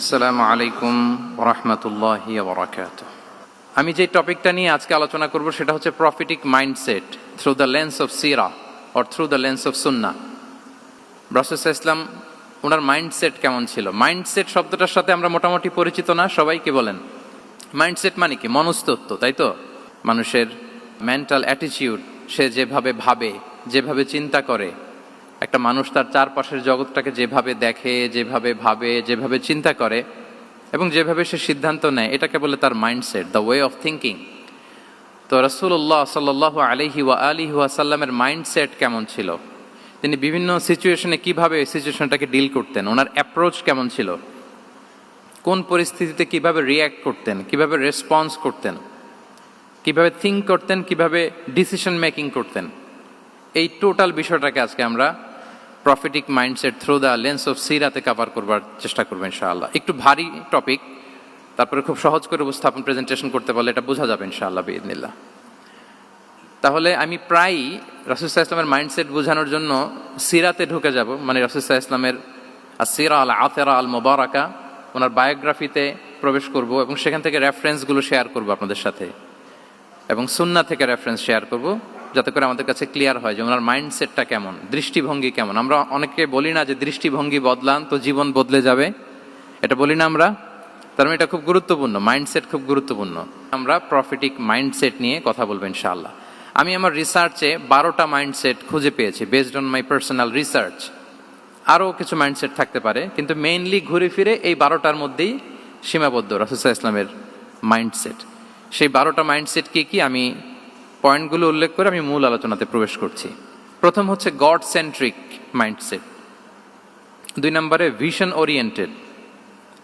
আসসালামু আলাইকুম ওরহমতুল্লাহি ওয়া বারাকাতুহু। আমি যে টপিকটা নিয়ে আজকে আলোচনা করব সেটা হচ্ছে prophetic mindset through the lens of Seerah or through the lens of Sunnah. রাসূল সাল্লাল্লাহু আলাইহি ওয়াসাল্লাম ওনার মাইন্ডসেট কেমন ছিল? মাইন্ডসেট শব্দটার সাথে আমরা মোটামুটি পরিচিত না, সবাই কি বলেন? মাইন্ডসেট মানে কি? মনস্তত্ত্ব, তাই তো? মানুষের মেন্টাল অ্যাটিটিউড, সে যেভাবে ভাবে, যেভাবে চিন্তা করে, একটা মানুষ তার চারপাশের জগৎটাকে যেভাবে দেখে, যেভাবে ভাবে, যেভাবে চিন্তা করে এবং যেভাবে সে সিদ্ধান্ত নেয়, এটাকে বলে তার mindset, the way of thinking. তো রাসূলুল্লাহ সাল্লাল্লাহু আলাইহি ওয়া আলিহি ওয়াসাল্লামের মাইন্ডসেট কেমন ছিল? তিনি বিভিন্ন সিচুয়েশনে কিভাবে সিচুয়েশনটাকে ডিল করতেন, ওনার অ্যাপ্রোচ কেমন ছিল, কোন পরিস্থিতিতে কিভাবে রিয়্যাক্ট করতেন, কিভাবে রেসপন্স করতেন, কিভাবে থিঙ্ক করতেন, কিভাবে ডিসিশন মেকিং করতেন, এই টোটাল বিষয়টাকে আজকে আমরা prophetic mindset through the lens of সিরাতে কভার করবার চেষ্টা করবো ইনশাআল্লাহ। একটু ভারী টপিক, তারপরে খুব সহজ করে উপস্থাপন প্রেজেন্টেশন করতে পারলে এটা বোঝা যাবে ইনশাআল্লাহ বিইذনিল্লাহ। তাহলে আমি প্রায়ই রাসূল সাল্লাল্লাহু আলাইহি ওয়াসাল্লামের মাইন্ডসেট বোঝানোর জন্য সিরাতে ঢুকে যাব, মানে রাসূল সাল্লাল্লাহু আলাইহি ওয়াসাল্লামের আসিরা আল আতিরা আল মুবারাকা, ওনার বায়োগ্রাফিতে প্রবেশ করব এবং সেখান থেকে রেফারেন্সগুলো শেয়ার করব আপনাদের সাথে, এবং সুন্নাহ থেকে রেফারেন্স শেয়ার করব, যাতে করে আমাদের কাছে ক্লিয়ার হয় যে ওনার মাইন্ডসেটটা কেমন, দৃষ্টিভঙ্গি কেমন। আমরা অনেকে বলি না যে দৃষ্টিভঙ্গি বদলান তো জীবন বদলে যাবে, এটা বলি না আমরা? তার মানে এটা খুব গুরুত্বপূর্ণ, মাইন্ডসেট খুব গুরুত্বপূর্ণ। আমরা প্রফিটিক মাইন্ডসেট নিয়ে কথা বলবো ইনশাআল্লাহ। আমি আমার রিসার্চে 12টা মাইন্ডসেট খুঁজে পেয়েছি, based on my personal research. আরও কিছু মাইন্ডসেট থাকতে পারে, কিন্তু মেইনলি ঘুরে ফিরে এই 12টার মধ্যেই সীমাবদ্ধ রাসূল সাল্লাল্লাহু আলাইহি ওয়াসাল্লামের মাইন্ডসেট। সেই 12টা মাইন্ডসেট কি কি, আমি পয়েন্টগুলো উল্লেখ করে আমি মূল আলোচনাতে প্রবেশ করছি। প্রথম হচ্ছে গড সেন্ট্রিক মাইন্ডসেট, 2 নম্বরে ভিশন ওরিয়েন্টেড,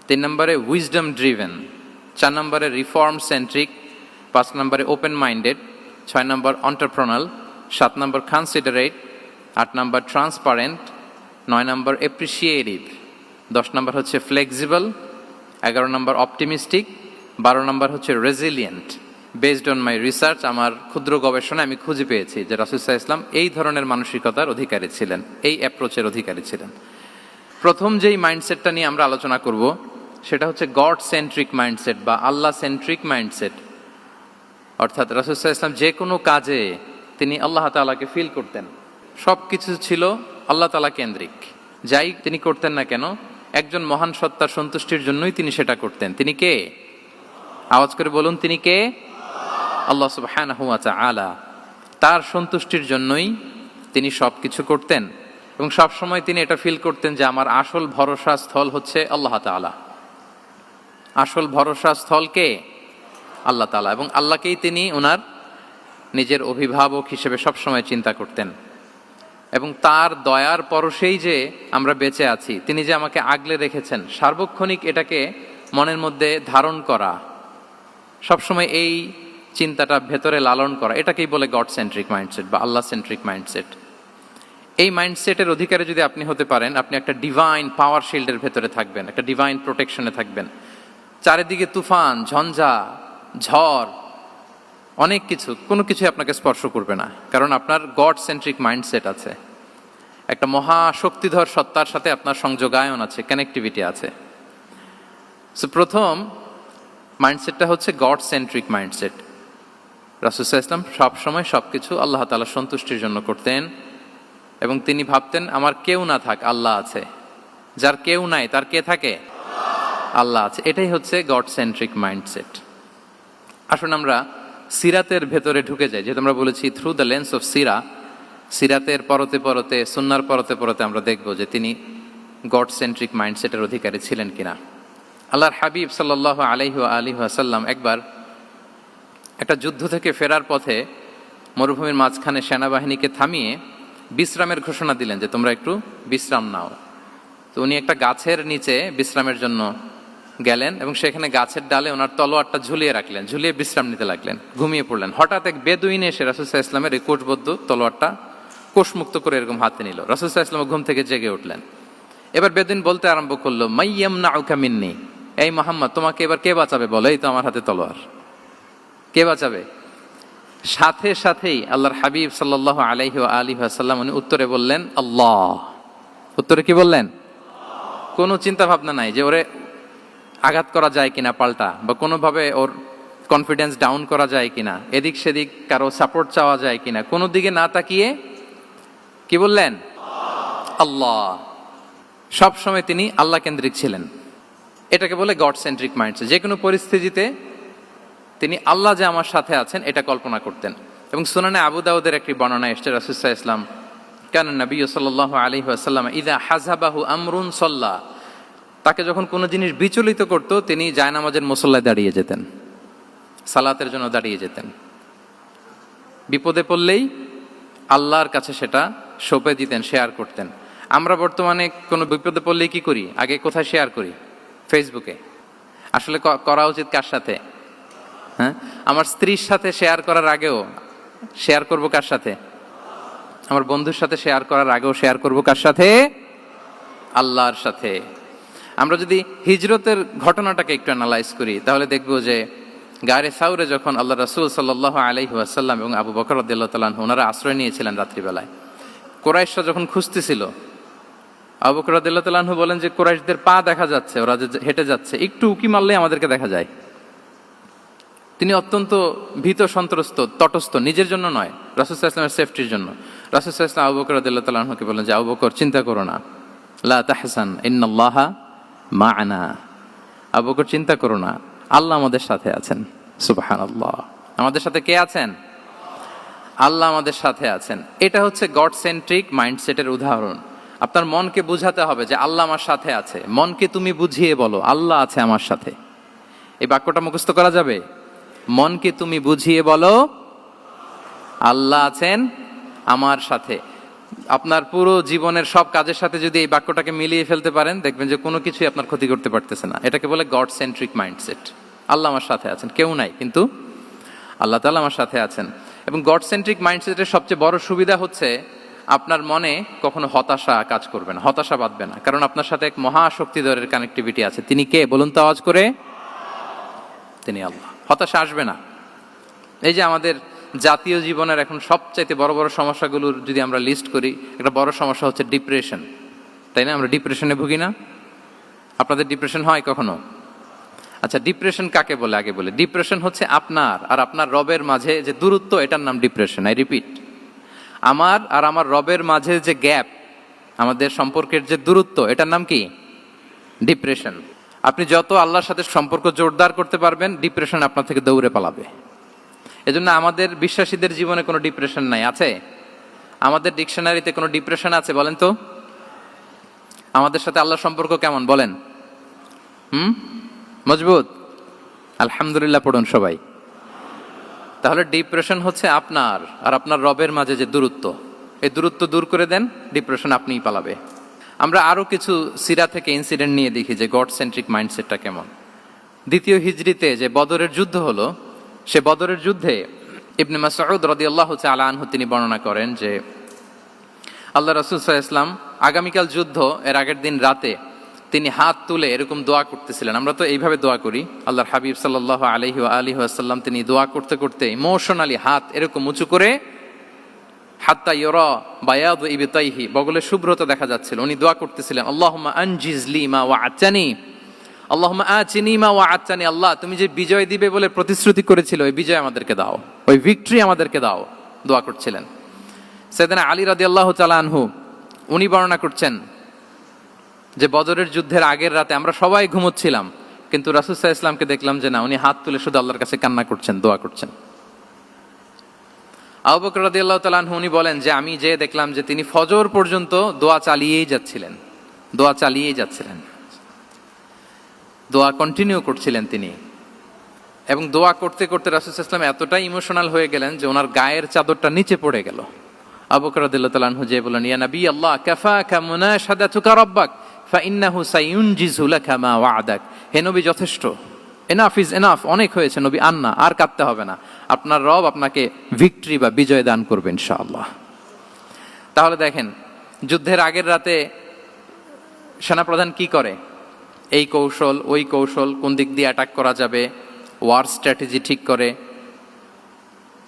3 নম্বরে উইজডম ড্রিভেন, 4 নম্বরে রিফর্ম সেন্ট্রিক, 5 নম্বরে ওপেন মাইন্ডেড, 6 নম্বর এন্টারপ্রেনাল, 7 নম্বর কনসিডারেট, 8 নম্বর ট্রান্সপারেন্ট, 9 নম্বর এপ্রিসিয়েটিভ, 10 নম্বর হচ্ছে ফ্লেক্সিবল, 11 নম্বর অপটিমিস্টিক, 12 নম্বর হচ্ছে resilient. Based on my research, আমার ক্ষুদ্র গবেষণায় আমি খুঁজে পেয়েছি যে রাসূল সাল্লাল্লাহু আলাইহি ওয়াসাল্লাম এই ধরনের মানসিকতার অধিকারী ছিলেন, এই অ্যাপ্রোচের অধিকারী ছিলেন। প্রথম যেই মাইন্ডসেটটা নিয়ে আমরা আলোচনা করব সেটা হচ্ছে গড সেন্ট্রিক মাইন্ডসেট বা আল্লাহ সেন্ট্রিক মাইন্ডসেট। অর্থাৎ রাসূল সাল্লাল্লাহু আলাইহি ওয়াসাল্লাম যে কোনো কাজে তিনি আল্লাহ তাআলাকে ফিল করতেন, সব কিছু ছিল আল্লাহ তাআলা কেন্দ্রিক। যাই তিনি করতেন না কেন, একজন মহান সত্তার সন্তুষ্টির জন্যই তিনি সেটা করতেন। তিনি কে? আওয়াজ করে বলুন, তিনি কে? আল্লাহ সুবহানাহু ওয়া তাআলা। তার সন্তুষ্টির জন্যই তিনি সব কিছু করতেন এবং সব সময় তিনি এটা ফিল করতেন যে আমার আসল ভরসা স্থল হচ্ছে আল্লাহ তাআলা। আসল ভরসা স্থল কে? আল্লাহ তাআলা। এবং আল্লাহকেই তিনি ওনার নিজের অভিভাবক হিসেবে সবসময় চিন্তা করতেন এবং তার দয়ার পরশেই যে আমরা বেঁচে আছি, তিনি যে আমাকে আগলে রেখেছেন, সার্বক্ষণিক এটাকে মনের মধ্যে ধারণ করা, সবসময় এই চিন্তাটা ভেতরে লালন করা, এটাকেই বলে গড সেন্ট্রিক মাইন্ডসেট বা আল্লাহ সেন্ট্রিক মাইন্ডসেট। এই মাইন্ডসেটের অধিকারী যদি আপনি হতে পারেন, আপনি একটা ডিভাইন পাওয়ার শিল্ডের ভেতরে থাকবেন, একটা ডিভাইন প্রোটেকশনে থাকবেন। চারিদিকে তুফান, ঝঞ্ঝা, ঝড়, অনেক কিছু, কোনো কিছু আপনাকে স্পর্শ করবে না, কারণ আপনার গড সেন্ট্রিক মাইন্ডসেট আছে। একটা মহাশক্তিধর সত্তার সাথে আপনার সংযোগায়ন আছে, কানেক্টিভিটি আছে। সো প্রথম মাইন্ডসেটটা হচ্ছে গড সেন্ট্রিক মাইন্ডসেট। রাসূল সাল্লাল্লাহু আলাইহি ওয়াসাল্লাম সবসময় সবকিছু আল্লাহ তাআলার সন্তুষ্টির জন্য করতেন এবং তিনি ভাবতেন আমার কেউ না থাক, আল্লাহ আছে। যার কেউ নাই তার কে থাকে? আল্লাহ আছে। এটাই হচ্ছে গড সেন্ট্রিক মাইন্ডসেট। আসুন আমরা সিরাতের ভেতরে ঢুকে যাই, যেহেতু আমরা বলেছি থ্রু দ্য লেন্স অফ সিরা। সিরাতের পরতে পরতে, সুন্নাহর পরতে পরতে আমরা দেখব যে তিনি গড সেন্ট্রিক মাইন্ডসেটের অধিকারী ছিলেন কিনা। আল্লাহর হাবিব সাল্লাল্লাহু আলাইহি ওয়া আলিহি ওয়াসাল্লাম একবার একটা যুদ্ধ থেকে ফেরার পথে মরুভূমির মাঝখানে সেনাবাহিনীকে থামিয়ে বিশ্রামের ঘোষণা দিলেন যে তোমরা একটু বিশ্রাম নাও। তো উনি একটা গাছের নিচে বিশ্রামের জন্য গেলেন এবং সেখানে গাছের ডালে ওনার তলোয়ারটা ঝুলিয়ে রাখলেন, ঝুলিয়ে বিশ্রাম নিতে লাগলেন, ঘুমিয়ে পড়লেন। হঠাৎ এক বেদুইন এসে রাসূল সাল্লাল্লাহু আলাইহি ওয়াসাল্লামের এই কোষবদ্ধ তলোয়ারটা কোষমুক্ত করে এরকম হাতে নিল। রাসূল সাল্লাল্লাহু আলাইহি ওয়াসাল্লাম ঘুম থেকে জেগে উঠলেন। এবার বেদুইন বলতে আরম্ভ করলো, মাইয়ামনাউকা মিন্নি, এই মুহাম্মদ তোমাকে এবার কে বাঁচাবে বলো, এই তো আমার হাতে তলোয়ার, কে বাঁচাবে? সাথে সাথেই আল্লাহর হাবিব সাল্লাল্লাহু আলাইহি ওয়া আলিহি ওয়াসাল্লাম উনি উত্তরে বললেন আল্লাহ। উত্তরে কি বললেন? কোনো চিন্তা ভাবনা নাই যে ওরে আঘাত করা যায় কিনা পাল্টা, বা কোনোভাবে ওর কনফিডেন্স ডাউন করা যায় কিনা, এদিক সেদিক কারো সাপোর্ট চাওয়া যায় কিনা, কোনো দিকে না তাকিয়ে কি বললেন? আল্লাহ। সব সময় তিনি আল্লাহ কেন্দ্রিক ছিলেন। এটাকে বলে গড সেন্ট্রিক মাইন্ডসেট। যে কোনো পরিস্থিতিতে তিনি আল্লাহ যে আমার সাথে আছেন এটা কল্পনা করতেন। এবং সুনানে আবু দাউদের একটি বর্ণনা এসেছে, রাসূল সাল্লাল্লাহু আলাইহি ওয়াসাল্লাম কানা নবী সাল্লাল্লাহু আলাইহি ওয়াসাল্লাম ইযা হাযাবাহু আমরুন সাল্লা, তাকে যখন কোনো জিনিস বিচলিত করত তিনি জায়নামাজের মুসল্লায় দাঁড়িয়ে যেতেন, সালাতের জন্য দাঁড়িয়ে যেতেন। বিপদে পড়লেই আল্লাহর কাছে সেটা সঁপে দিতেন, শেয়ার করতেন। আমরা বর্তমানে কোনো বিপদে পড়লেই কি করি? আগে কোথায় শেয়ার করি? ফেসবুকে। আসলে করা উচিত কার সাথে? হ্যাঁ, আমার স্ত্রীর সাথে শেয়ার করার আগেও শেয়ার করব কার সাথে? আমার বন্ধুর সাথে শেয়ার করার আগেও শেয়ার করব কার সাথে? আল্লাহর সাথে। আমরা যদি হিজরতের ঘটনাটাকে একটু অ্যানালাইজ করি তাহলে দেখব যে গারে সাউরে যখন আল্লাহ রাসূল সাল্লাল্লাহু আলাইহি ওয়াসাল্লাম এবং আবু বকর রাদিয়াল্লাহু তাআলা আনহু ওনারা আশ্রয় নিয়েছিলেন রাত্রিবেলায়, কুরাইশরা যখন খুঁজতেছিল, আবু বকর রাদিয়াল্লাহু তাআলা আনহু বলেন যে কুরাইশদের পা দেখা যাচ্ছে, ওরা যে হেঁটে যাচ্ছে, একটু উকি মারলেই আমাদেরকে দেখা যায়। তিনি অত্যন্ত ভীত সন্ত্রস্ত, তটস্থ, নিজের জন্য নয়, রাসূল সাল্লাল্লাহু আলাইহি ওয়াসাল্লামের সেফটির জন্য। রাসূল সাল্লাল্লাহু আলাইহি ওয়াসাল্লাম আবু বকর রাদিয়াল্লাহু তাআলা আনহুকে বলেন যে আবু বকর চিন্তা করো না, লা তাহসান ইন্নাল্লাহা মা'ানা, আবু বকর চিন্তা করো না, আল্লাহ আমাদের সাথে আছেন। সুবহানাল্লাহ। আমাদের সাথে কে আছেন? আল্লাহ আমাদের সাথে আছেন। এটা হচ্ছে গড সেন্ট্রিক মাইন্ডসেটের উদাহরণ। আপনার মনকে বুঝাতে হবে যে আল্লাহ আমার সাথে আছে। মনকে তুমি বুঝিয়ে বলো আল্লাহ আছে আমার সাথে। এই বাক্যটা মুখস্থ করা যাবে? মনকে তুমি বুঝিয়ে বলো আল্লাহ আছেন আমার সাথে। আপনার পুরো জীবনের সব কাজের সাথে যদি এই বাক্যটাকে মিলিয়ে ফেলতে পারেন দেখবেন যে কোনো কিছুই আপনার ক্ষতি করতে পারতেছে না। এটাকে বলে গড সেন্ট্রিক মাইন্ডসেট। আল্লাহ আমার সাথে আছেন, কেউ নাই কিন্তু আল্লাহ তাআলা আমার সাথে আছেন। এবং গড সেন্ট্রিক মাইন্ডসেটের সবচেয়ে বড় সুবিধা হচ্ছে আপনার মনে কখনো হতাশা কাজ করবে না, হতাশা বাঁধবে না, কারণ আপনার সাথে এক মহাশক্তিধরের কানেক্টিভিটি আছে। তিনি কে বলুন তো আওয়াজ করে? তিনি আল্লাহ। হতাশা আসবে না। এই যে আমাদের জাতীয় জীবনের এখন সবচাইতে বড় বড় সমস্যাগুলোর যদি আমরা লিস্ট করি, একটা বড় সমস্যা হচ্ছে ডিপ্রেশন, তাই না? আমরা ডিপ্রেশনে ভুগি না? আপনাদের ডিপ্রেশন হয় কখনো? আচ্ছা, ডিপ্রেশন কাকে বলে আগে বলে। ডিপ্রেশন হচ্ছে আপনার আর আপনার রবের মাঝে যে দূরত্ব, এটার নাম ডিপ্রেশন। আই রিপিট, আমার আর আমার রবের মাঝে যে গ্যাপ, আমাদের সম্পর্কের যে দূরত্ব, এটার নাম কি? ডিপ্রেশন। আপনি যত আল্লাহর সাথে সম্পর্ক জোরদার করতে পারবেন, ডিপ্রেশন আপনার থেকে দৌড়ে পালাবে। এজন্য আমাদের বিশ্বাসীদের জীবনে কোনো ডিপ্রেশন নাই। আছে? আমাদের ডিকশনারিতে কোনো ডিপ্রেশন আছে বলেন তো? আমাদের সাথে আল্লাহর সম্পর্ক কেমন বলেন? মজবুত? আলহামদুলিল্লাহ পড়ুন সবাই। তাহলে ডিপ্রেশন হচ্ছে আপনার আর আপনার রবের মাঝে যে দূরত্ব, এই দূরত্ব দূর করে দেন, ডিপ্রেশন আপনিই পালাবে। আমরা আরো কিছু সিরা থেকে ইনসিডেন্ট নিয়ে দেখি যে গড সেন্ট্রিক মাইন্ডসেটটা কেমন। দ্বিতীয় হিজরিতে যে বদরের যুদ্ধ হলো, সে বদরের যুদ্ধে ইবনে মাসউদ রাদিয়াল্লাহু তাআলা আনহু তিনি বর্ণনা করেন যে আল্লাহ রাসূল সাল্লাল্লাহু আলাইহি ওয়াসাল্লাম আগামীকাল যুদ্ধ, এর আগের দিন রাতে তিনি হাত তুলে এরকম দোয়া করতেছিলেন। আমরা তো এইভাবে দোয়া করি। আল্লাহর হাবিব সাল্লাল্লাহু আলাইহি ওয়া আলিহি ওয়াসাল্লাম তিনি দোয়া করতে করতে ইমোশনালি হাত এরকম উঁচু করে, হাত্তা ইউরা বায়াদু ইবতাইহি, বগলে শুভ্রতা দেখা যাচ্ছিল, উনি দোয়া করতেছিলেন আল্লাহুম্মা আনজিজ লি মা ওয়া'আতানি, আল্লাহুম্মা আতিনি মা ওয়া'আতানি, আল্লাহ তুমি যে বিজয় দিবে বলে প্রতিশ্রুতি করেছিল, ওই বিজয় আমাদেরকে দাও, ওই ভিক্টরি আমাদেরকে দাও। দোয়া করছিলেন। সাইয়েদনা আলী রাদিয়াল্লাহু তাআলা আনহু উনি বর্ণনা করছেন যে বদরের যুদ্ধের আগের রাতে আমরা সবাই ঘুমোচ্ছিলাম, কিন্তু রাসূল সাল্লাল্লাহু আলাইহি ওয়াসাল্লামকে দেখলাম যে না, উনি হাত তুলে শুধু আল্লাহর কাছে কান্না করছেন, দোয়া করছেন। আবু বকর রাদিয়াল্লাহু তাআলা আনহু উনি বলেন যে আমি যে দেখলাম যে তিনি ফজর পর্যন্ত দোয়া চালিয়েই যাচ্ছিলেন, দোয়া চালিয়েই যাচ্ছিলেন, দোয়া কন্টিনিউ করছিলেন তিনি। এবং দোয়া করতে করতে রাসূল সাল্লাল্লাহু আলাইহি ওয়াসাল্লাম এতটাই ইমোশনাল হয়ে গেলেন যে ওনার গায়ের চাদরটা নিচে পড়ে গেল। আবু বকর রাদিয়াল্লাহু তাআলা আনহু যে বলেন ইয়া নবী আল্লাহ কাফাকা মুনাশাদাতুকা রাব্বাক ফাইন্নাহু সায়ুনজিজু লাকা মা ওয়া'দাক, হে নবী যথেষ্ট, এনাফ ইজ এনাফ, অনেক হয়েছে নবী, আন্না, আর কাঁদতে হবে না, আপনার রব আপনাকে ভিক্টরি বা বিজয় দান করবে ইনশাআল্লাহ। তাহলে দেখেন, যুদ্ধের আগের রাতে সেনাপ্রধান কি করে? এই কৌশল ওই কৌশল, কোন দিক দিয়ে অ্যাটাক করা যাবে, ওয়ার স্ট্র্যাটেজি ঠিক করে,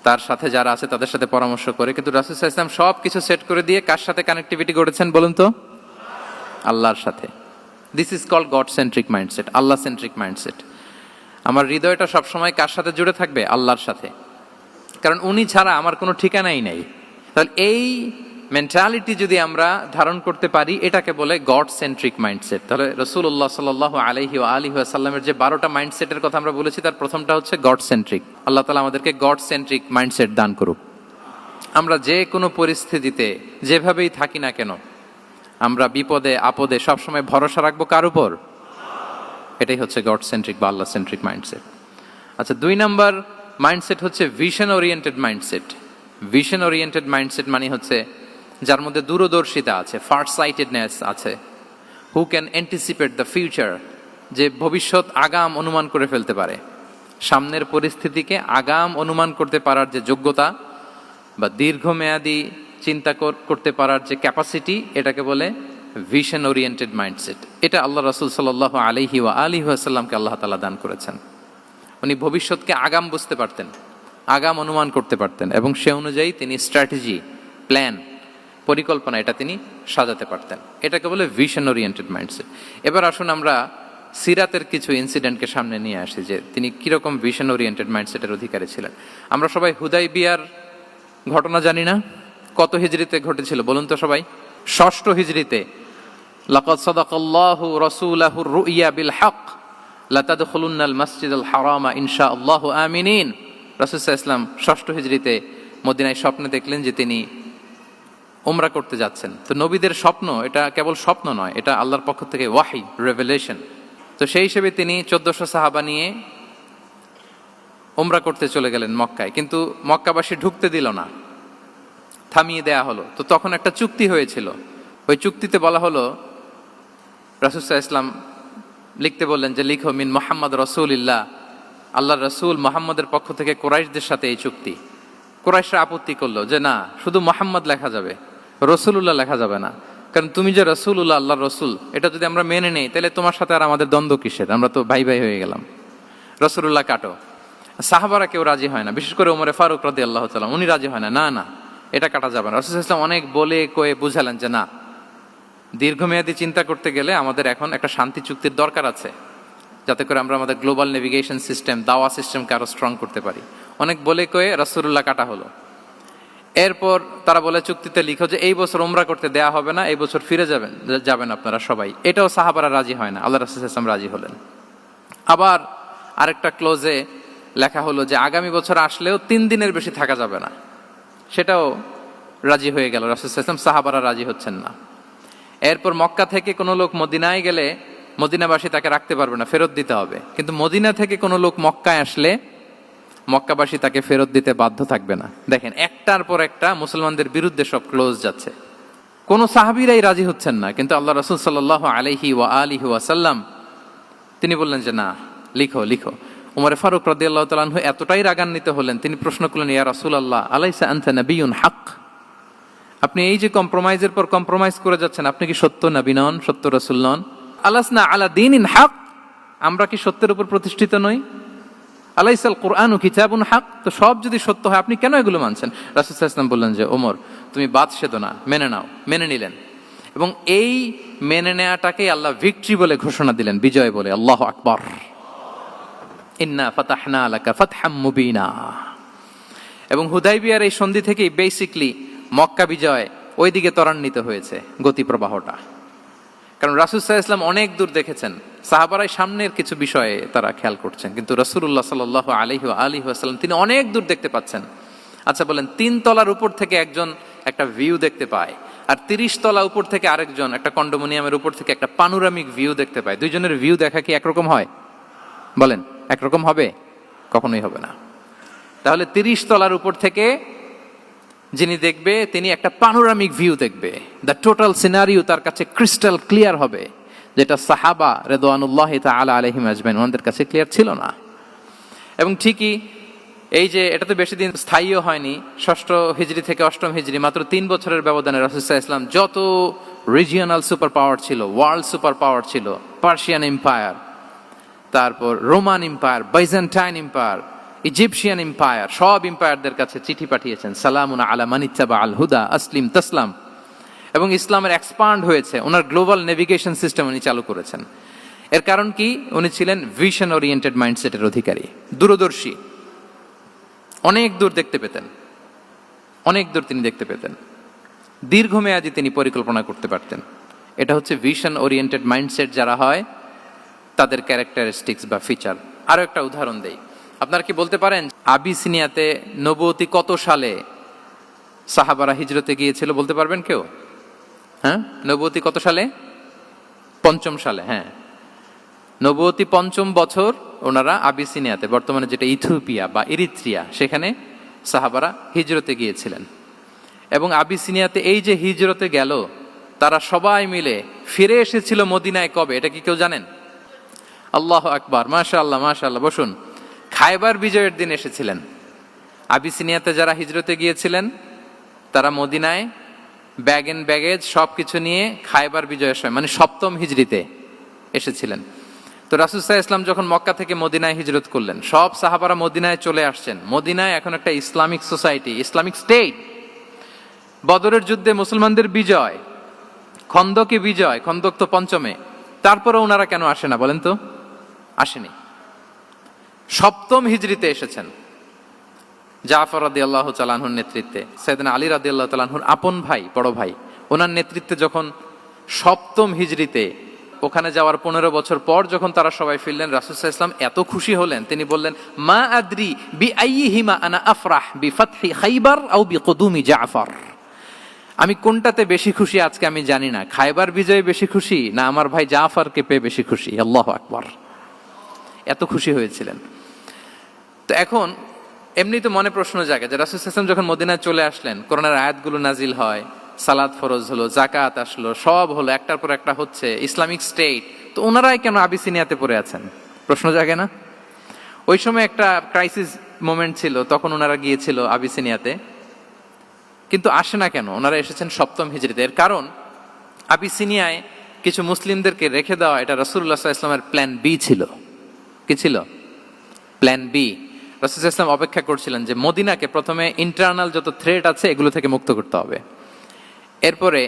তার সাথে যারা আছে তাদের সাথে পরামর্শ করে। কিন্তু রাসূল সাল্লাল্লাহু আলাইহি ওয়াসাল্লাম সব কিছু সেট করে দিয়ে কার সাথে কানেক্টিভিটি গড়েছেন বলুন তো? আল্লাহর সাথে। This is called God centric mindset, Allah centric mindset. আমার হৃদয়টা সবসময় কার সাথে জুড়ে থাকবে? আল্লাহর সাথে, কারণ উনি ছাড়া আমার কোনো ঠিকানাই নাই। তাহলে এই মেন্টালিটি যদি আমরা ধারণ করতে পারি, এটাকে বলে গড সেন্ট্রিক মাইন্ডসেট। তাহলে রাসূলুল্লাহ সাল্লাল্লাহু আলাইহি ওয়া আলিহি ওয়াসাল্লামের যে 12টা মাইন্ডসেটের কথা আমরা বলেছি, তার প্রথমটা হচ্ছে গড সেন্ট্রিক। আল্লাহ তাআলা আমাদেরকে গড সেন্ট্রিক মাইন্ডসেট দান করুক। আমরা যে কোনো পরিস্থিতিতে যেভাবেই থাকি না কেন, আমরা বিপদে আপদে সবসময় ভরসা রাখবো কার উপর? এটাই হচ্ছে গড সেন্ট্রিক বা আল্লাহ সেন্ট্রিক মাইন্ডসেট। আচ্ছা, 2 নাম্বার মাইন্ডসেট হচ্ছে vision oriented mindset. Vision oriented mindset মানে হচ্ছে যার মধ্যে দূরদর্শিতা আছে, ফার সাইটেডনেস আছে, who can anticipate the future, যে ভবিষ্যৎ আগাম অনুমান করে ফেলতে পারে, সামনের পরিস্থিতিকে আগাম অনুমান করতে পারার যে যোগ্যতা বা দীর্ঘমেয়াদী চিন্তা করতে পারার যে ক্যাপাসিটি, এটাকে বলে ভিশন ওরিয়েন্টেড মাইন্ডসেট। এটা আল্লাহ রাসূল সাল্লাল্লাহু আলাইহি ওয়া আলিহি ওয়াসাল্লামকে আল্লাহ তাআলা দান করেছেন। উনি ভবিষ্যৎকে আগাম বুঝতে পারতেন, আগাম অনুমান করতে পারতেন, এবং সে অনুযায়ী তিনি স্ট্র্যাটেজি, প্ল্যান, পরিকল্পনা এটা তিনি সাজাতে পারতেন। এটাকে বলে ভিশন ওরিয়েন্টেড মাইন্ডসেট। এবার আসুন আমরা সিরাতের কিছু ইনসিডেন্টকে সামনে নিয়ে আসি যে তিনি কিরকম ভিশন ওরিয়েন্টেড মাইন্ডসেটের অধিকারী ছিলেন। আমরা সবাই হুদাইবিয়ার ঘটনা জানি না? কত হিজরিতে ঘটেছিল বলুন তো সবাই? 6ষ্ঠ হিজরিতে। লাকাদ সাদাকাল্লাহু রাসূলাহুর রুইয়া বিল হক লাতাদখুলুন্নাল মাসজিদাল হারামা ইনশাআল্লাহু আমিনিন। রাসূল সাল্লাল্লাহু আলাইহি ওয়াসাল্লাম 6ষ্ঠ হিজরিতে মদিনায় স্বপ্নে দেখলেন যে তিনি উমরা করতে যাচ্ছেন। তো নবীদের স্বপ্ন এটা কেবল স্বপ্ন নয়, এটা আল্লাহর পক্ষ থেকে ওয়াহি, রেভেলেশন। তো সেই হিসেবে তিনি 1400 সাহাবা নিয়ে উমরা করতে চলে গেলেন মক্কায়, কিন্তু মক্কাবাসী ঢুকতে দিল না, থামিয়ে দেয়া হলো। তো তখন একটা চুক্তি হয়েছিল, ওই চুক্তিতে বলা হলো, রাসূল সাল্লাল্লাহু আলাইহি ওয়াসাল্লাম লিখতে বললেন যে লিখো মিন মুহাম্মদ রাসূলুল্লাহ, আল্লাহর রাসূল মুহাম্মদের পক্ষ থেকে কুরাইশদের সাথে এই চুক্তি। কুরাইশরা আপত্তি করলো যে না, শুধু মুহাম্মদ লেখা যাবে, রাসূলুল্লাহ লেখা যাবে না, কারণ তুমি যে রাসূলুল্লাহ, আল্লাহর রাসূল, এটা যদি আমরা মেনে নেই তাহলে তোমার সাথে আর আমাদের দ্বন্দ্ব কিসের, আমরা তো ভাই ভাই হয়ে গেলাম, রাসূলুল্লাহ কাটো। সাহাবারা কেউ রাজি হয় না, বিশেষ করে ওমরে ফারুক রাদিয়াল্লাহু তাআলা, উনি রাজি হয় না, না না এটা কাটা যাবে না। রাসূল সাল্লাল্লাহু আলাইহি ওয়াসাল্লাম অনেক বলে কয়ে বুঝালেন যে না, দীর্ঘমেয়াদী চিন্তা করতে গেলে আমাদের এখন একটা শান্তি চুক্তির দরকার আছে, যাতে করে আমরা আমাদের গ্লোবাল নেভিগেশন সিস্টেম, দাওয়া সিস্টেমকে আরো স্ট্রং করতে পারি। অনেক বলে কয়ে রাসূলুল্লাহ কাটা হলো। এরপর তারা বলে চুক্তিতে লিখো যে এই বছর উমরা করতে দেয়া হবে না, এই বছর ফিরে যাবেন আপনারা সবাই। এটাও সাহাবারা রাজি হয় না, আল্লাহ রাসূল সাল্লাল্লাহু আলাইহি ওয়াসাল্লাম রাজি হলেন। আবার আরেকটা ক্লোজে লেখা হলো যে আগামী বছর আসলেও 3 দিনের বেশি থাকা যাবে না, সেটাও রাজি হয়ে গেল রাসূল সাল্লাল্লাহু আলাইহি ওয়াসাল্লাম। সাহাবারা রাজি হচ্ছেন না। এরপর মক্কা থেকে কোনো লোক মদিনায় গেলে মদিনাবাসী তাকে রাখতে পারবে না, ফেরত দিতে হবে। কিন্তু মদিনা থেকে কোনো লোক মক্কায় আসলে মক্কাবাসী তাকে ফেরত দিতে বাধ্য থাকবে না। দেখেন, একটার পর একটা মুসলমানদের বিরুদ্ধে সব ক্লোজ যাচ্ছে, কোন সাহাবীরাই রাজি হচ্ছেন না। কিন্তু আল্লাহ রাসূল সাল্লাল্লাহু আলাইহি ওয়া আলিহি ওয়াসাল্লাম তিনি বললেন যে না, লিখো লিখো। ওমর ফারুক রাদিয়াল্লাহু তাআলা আনহু এতটাই রাগান্বিত হলেন, তিনি প্রশ্ন করলেন, ইয়া রাসূলুল্লাহ, আলাইসা আনতা নাবিয়্যুন হক, আপনি এই যে কম্প্রোমাইজের পর কম্প্রোমাইজ করে যাচ্ছেন, আপনি কি সত্য নবী নন, সত্য রাসূল নন? আলাসনা আলা দীনিন হক, আমরা কি সত্যের উপর প্রতিষ্ঠিত নই? আলাইসাল কুরআনু কিতাবুন হক, তো সব যদি সত্য হয় আপনি কেন এগুলো মানছেন? রাসূল সাল্লাল্লাহু আলাইহি ওয়াসাল্লাম বললেন যে ওমর, তুমি বাদ সেদো না, মেনে নাও। মেনে নিলেন, এবং এই মেনে নেওয়াটাকে আল্লাহ ভিক্টরি বলে ঘোষণা দিলেন, বিজয় বলে। আল্লাহু আকবার। ইন্না ফাতাহনা লাকা ফাতহাম মুবিনা। এবং হুদাইবিয়ার এই সন্ধি থেকেই বেসিকলি মক্কা বিজয় ওইদিকে ত্বরান্বিত হয়েছে গতি প্রবাহটা। কারণ রাসূল সাল্লাল্লাহু আলাইহি ওয়াসাল্লাম অনেক দূর দেখেছেন, সাহাবারাই সামনের কিছু বিষয়ে তারা খেয়াল করছেন, কিন্তু রাসূলুল্লাহ সাল্লাল্লাহু আলাইহি ওয়াসাল্লাম তিনি অনেক দূর দেখতে পাচ্ছেন। আচ্ছা বলেন, 3 তলার উপর থেকে একজন একটা ভিউ দেখতে পায়, আর 30 তলা উপর থেকে আরেকজন একটা কন্ডোমিনিয়ামের উপর থেকে একটা পানোরামিক ভিউ দেখতে পায়, দুইজনের ভিউ দেখা কি একরকম হয়? বলেন, একরকম হবে? কখনোই হবে না। তাহলে 30 তলার উপর থেকে যিনি দেখবে, তিনি একটা পানোরামিক ভিউ দেখবে, দ্য টোটাল সিনারিও তার কাছে ক্রিস্টাল ক্লিয়ার হবে, যেটা সাহাবা রিদওয়ানুল্লাহি তাআলা আলাইহিম আজমাইন ওনাদের কাছে ক্লিয়ার ছিল না। এবং ঠিকই এই যে এটা তো বেশি দিন স্থায়ীও হয়নি, 6ষ্ঠ হিজরি থেকে 8ম হিজরি, মাত্র 3 বছরের ব্যবধানে রাসূল সাল্লাল্লাহু আলাইহি ওয়াসাল্লাম যত রিজিওনাল সুপার পাওয়ার ছিল, ওয়ার্ল্ড সুপার পাওয়ার ছিল, পার্সিয়ান এম্পায়ার, তারপর Roman empire, Byzantine empire, Egyptian empire, সব এম্পায়ারদের কাছে চিঠি পাঠিয়েছেন, সালামুন আলা মান ইত্তাবা আল হুদা আসলিম তাসলাম। এবং ইসলামের এক্সপান্ড হয়েছে, ওনার গ্লোবাল নেভিগেশন সিস্টেম উনি চালু করেছেন। এর কারণ কি? উনি ছিলেন ভিশন ওরিয়েন্টেড মাইন্ডসেটের অধিকারী, দূরদর্শী, অনেক দূর দেখতে পেতেন, অনেক দূর তিনি দেখতে পেতেন, দীর্ঘমেয়াদী তিনি পরিকল্পনা করতে পারতেন। এটা হচ্ছে ভিশন ওরিয়েন্টেড মাইন্ডসেট যারা হয় তাদের ক্যারেক্টারিস্টিক্স বা ফিচার। আরো একটা উদাহরণ দেই, আপনারা কি বলতে পারেন আবিসিনিয়াতে নবুয়তি কত সালে সাহাবারা হিজরতে গিয়েছিল? বলতে পারবেন কেউ? হ্যাঁ, নবুয়তি কত সালে? 5ম সালে। হ্যাঁ, নবুয়তি 5ম বছর ওনারা আবিসিনিয়াতে, বর্তমানে যেটা ইথিওপিয়া বা ইরিত্রিয়া, সেখানে সাহাবারা হিজরতে গিয়েছিলেন। এবং আবিসিনিয়াতে এই যে হিজরতে গেল, তারা সবাই মিলে ফিরে এসেছিল মদিনায় কবে? এটা কি কেউ জানেন? আল্লাহু আকবার, মাশাআল্লাহ মাশাআল্লাহ। বসুন। খায়বার বিজয়ের দিন এসেছিলেন। আবিসিনিয়াতে যারা হিজরতে গিয়েছিলেন তারা মদিনায় ব্যাগ এন্ড ব্যাগেজ সবকিছু নিয়ে খায়বার বিজয়ের সময়, মানে 7ম হিজরিতে এসেছিলেন। তো রাসূল সাল্লাল্লাহু আলাইহি ওয়াসাল্লাম যখন মক্কা থেকে মদিনায় হিজরত করলেন, সব সাহাবারা মদিনায় চলে আসছেন। মদিনায় এখন একটা ইসলামিক সোসাইটি, ইসলামিক স্টেট। বদরের যুদ্ধে মুসলমানদের বিজয়, খন্দকে বিজয়, খন্দক তো 5মে। তারপরে ওনারা কেন আসে না বলেন তো? আসেনি। 7ম হিজরিতে এসেছেন। জাফর রাদিয়াল্লাহু তাআলা আনহুর নেতৃত্বে, সাইয়েদনা আলী রাদিয়াল্লাহু তাআলা আনহুর আপন ভাই, বড় ভাই, ওনার নেতৃত্বে যখন 7ম হিজরিতে ওখানে যাওয়ার 15 বছর পর যখন তারা সবাই ফিরলেন, রাসূল সাল্লাল্লাহু আলাইহি ওয়াসাল্লাম এত খুশি হলেন, তিনি বললেন, মা আদরি বিআইয়িহিমা আনা আফরাহ বিফাতহি খাইবার আও বিকুদুমি জাফর। আমি কোনটাতে বেশি খুশি আজকে আমি জানি না, খায়বার বিজয়ে বেশি খুশি না আমার ভাই জাফরকে পেয়ে বেশি খুশি। আল্লাহু আকবার, এত খুশি হয়েছিলেন। তো এখন এমনি তো মনে প্রশ্ন জাগে যে রাসূল সাল্লাল্লাহু আলাইহি ওয়াসাল্লাম যখন মদিনায় চলে আসলেন, কোরআনের আয়াতগুলো নাজিল হয়, সালাত ফরজ হলো, যাকাত আসলো, সব হলো, একটার পর একটা হচ্ছে, ইসলামিক স্টেট, তো ওনারাই কেন আবিসিনিয়াতে পড়ে আছেন? প্রশ্ন জাগে না? ওই সময় একটা ক্রাইসিস মোমেন্ট ছিল, তখন ওনারা গিয়েছিল আবিসিনিয়াতে, কিন্তু আসে না কেন? ওনারা এসেছেন 7ম হিজরিতে। এর কারণ আবিসিনিয়ায় কিছু মুসলিমদেরকে রেখে দেওয়া, এটা রাসূলুল্লাহ সাল্লাল্লাহু আলাইহি ওয়াসাল্লামের প্ল্যান বি ছিল। কি ছিল? Plan B. রাসূল সাল্লাল্লাহু আলাইহি ওয়াসাল্লাম অপেক্ষা করছিলেন যে মদিনাকে প্রথমে ইন্টারনাল যত থ্রেট আছে এগুলো থেকে মুক্ত করতে হবে, এরপরে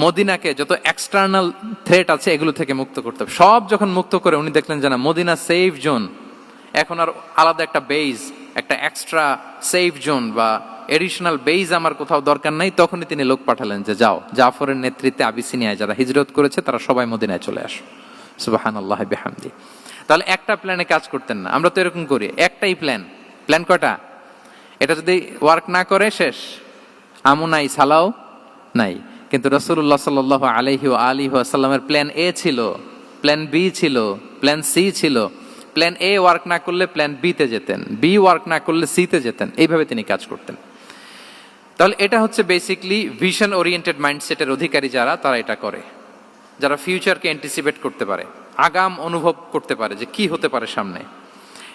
মদিনাকে যত এক্সটার্নাল থ্রেট আছে এগুলো থেকে মুক্ত করতে হবে। সব যখন মুক্ত করে উনি দেখলেন যে না, মদিনা সেফ জোন, এখন আর আলাদা একটা বেজ, একটা এক্সট্রা সেফ জোন বা এডিশনাল বেজ আমার কোথাও দরকার নাই। তখনই তিনি লোক পাঠালেন যে যাও, জাফরের নেতৃত্বে আবিসিনিয়ায় যারা হিজরত করেছে তারা সবাই মদিনায় চলে আসো। সুবহানাল্লাহ বিহামদি। তাহলে একটা প্ল্যানে কাজ করতেন না। আমরা তো এরকম করি, একটাই প্ল্যান। প্ল্যান কয়টা? এটা যদি ওয়ার্ক না করে শেষ, আমও নাই, সালাও নাই। কিন্তু রাসূলুল্লাহ সাল্লাল্লাহু আলাইহি ওয়া আলিহি ওয়াসাল্লামের প্ল্যান এ ছিল, প্ল্যান বি ছিল, প্ল্যান সি ছিল। প্ল্যান এ ওয়ার্ক না করলে প্ল্যান বি তে যেতেন, বি ওয়ার্ক না করলে সি তে যেতেন, এইভাবে তিনি কাজ করতেন। তাহলে এটা হচ্ছে বেসিকলি ভিশন ওরিয়েন্টেড মাইন্ডসেটের অধিকারী যারা, তারা এটা করে, যারা ফিউচারকে অ্যান্টিসিপেট করতে পারে, আগাম অনুভব করতে পারে যে কি হতে পারে সামনে।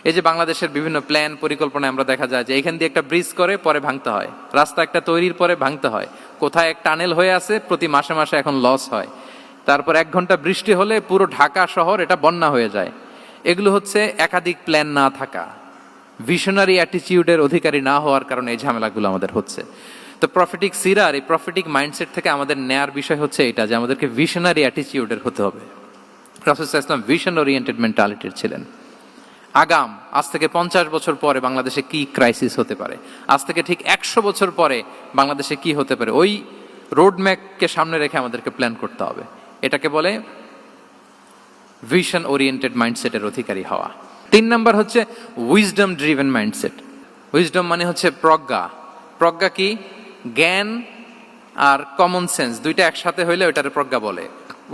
এই যে বাংলাদেশের বিভিন্ন প্ল্যান পরিকল্পনায় আমরা দেখা যায় যে এখান দিয়ে একটা ব্রিজ করে পরে ভাঙতে হয়, রাস্তা একটা তৈরির পরে ভাঙতে হয়, কোথায় এক টানেল হয়ে আছে প্রতি মাসে মাসে এখন লস হয়, তারপর 1 ঘন্টা বৃষ্টি হলে পুরো ঢাকা শহর এটা বন্যা হয়ে যায়। এগুলো হচ্ছে একাধিক প্ল্যান না থাকা, ভিশনারি অ্যাটিটিউডের অধিকারী না হওয়ার কারণে এই ঝামেলাগুলো আমাদের হচ্ছে। তো প্রফেটিক সিরার এই প্রফেটিক মাইন্ডসেট থেকে আমাদের নেয়ার বিষয় হচ্ছে এটা, যে আমাদেরকে ভিশনারি অ্যাটিটিউডের হতে হবে। রাসূল সাল্লাল্লাহু আলাইহি ওয়াসাল্লাম ভিশন ওরিয়েন্টেড মেন্টালিটির ছিলেন। আগাম, আজ থেকে 50 বছর পরে বাংলাদেশে কি ক্রাইসিস হতে পারে, আজ থেকে ঠিক 100 বছর পরে বাংলাদেশে কি হতে পারে, ওই রোড ম্যাপকে সামনে রেখে আমাদেরকে প্ল্যান করতে হবে। এটাকে বলে ভিশন ওরিয়েন্টেড মাইন্ডসেটের অধিকারী হওয়া। 3 নাম্বার হচ্ছে উইজডম ড্রিভেন মাইন্ডসেট। উইজডম মানে হচ্ছে প্রজ্ঞা। প্রজ্ঞা কি? জ্ঞান আর কমন সেন্স দুইটা একসাথে হইলে ওইটারে প্রজ্ঞা বলে।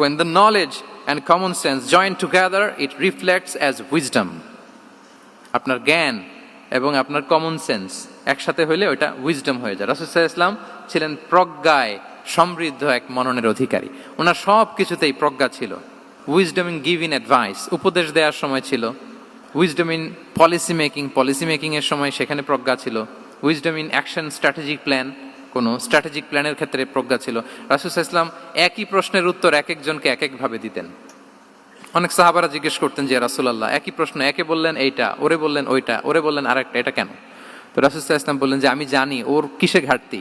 When the knowledge and common sense join together, it reflects as wisdom. আপনার জ্ঞান এবং আপনার কমন সেন্স একসাথে হইলে ওইটা উইজডম হয়ে যায়। রাসূল সাল্লাল্লাহু আলাইহি ওয়াসাল্লাম ছিলেন প্রজ্ঞায় সমৃদ্ধ এক মননের অধিকারী। ওনার সব কিছুতেই প্রজ্ঞা ছিল। উইজডম ইন গিভিং অ্যাডভাইস, উপদেশ দেওয়ার সময় ছিল। উইজডম ইন পলিসি মেকিং এর সময় সেখানে প্রজ্ঞা ছিল। Wisdom in action, strategic plan, কোনো স্ট্র্যাটেজিক প্ল্যানের ক্ষেত্রে প্রজ্ঞা ছিল। রাসূল সাল্লাল্লাহু আলাইহি ওয়াসাল্লাম একই প্রশ্নের উত্তর এক একজনকে এক একভাবে দিতেন। অনেক সাহাবারা জিজ্ঞেস করতেন যে রাসূলুল্লাহ, একই প্রশ্ন, একে বললেন এইটা, ওরে বললেন ওইটা, ওরে বললেন আরেকটা, এটা কেন? তো রাসূল সাল্লাল্লাহু আলাইহি ওয়াসাল্লাম বললেন যে আমি জানি ওর কিসে ঘাটতি,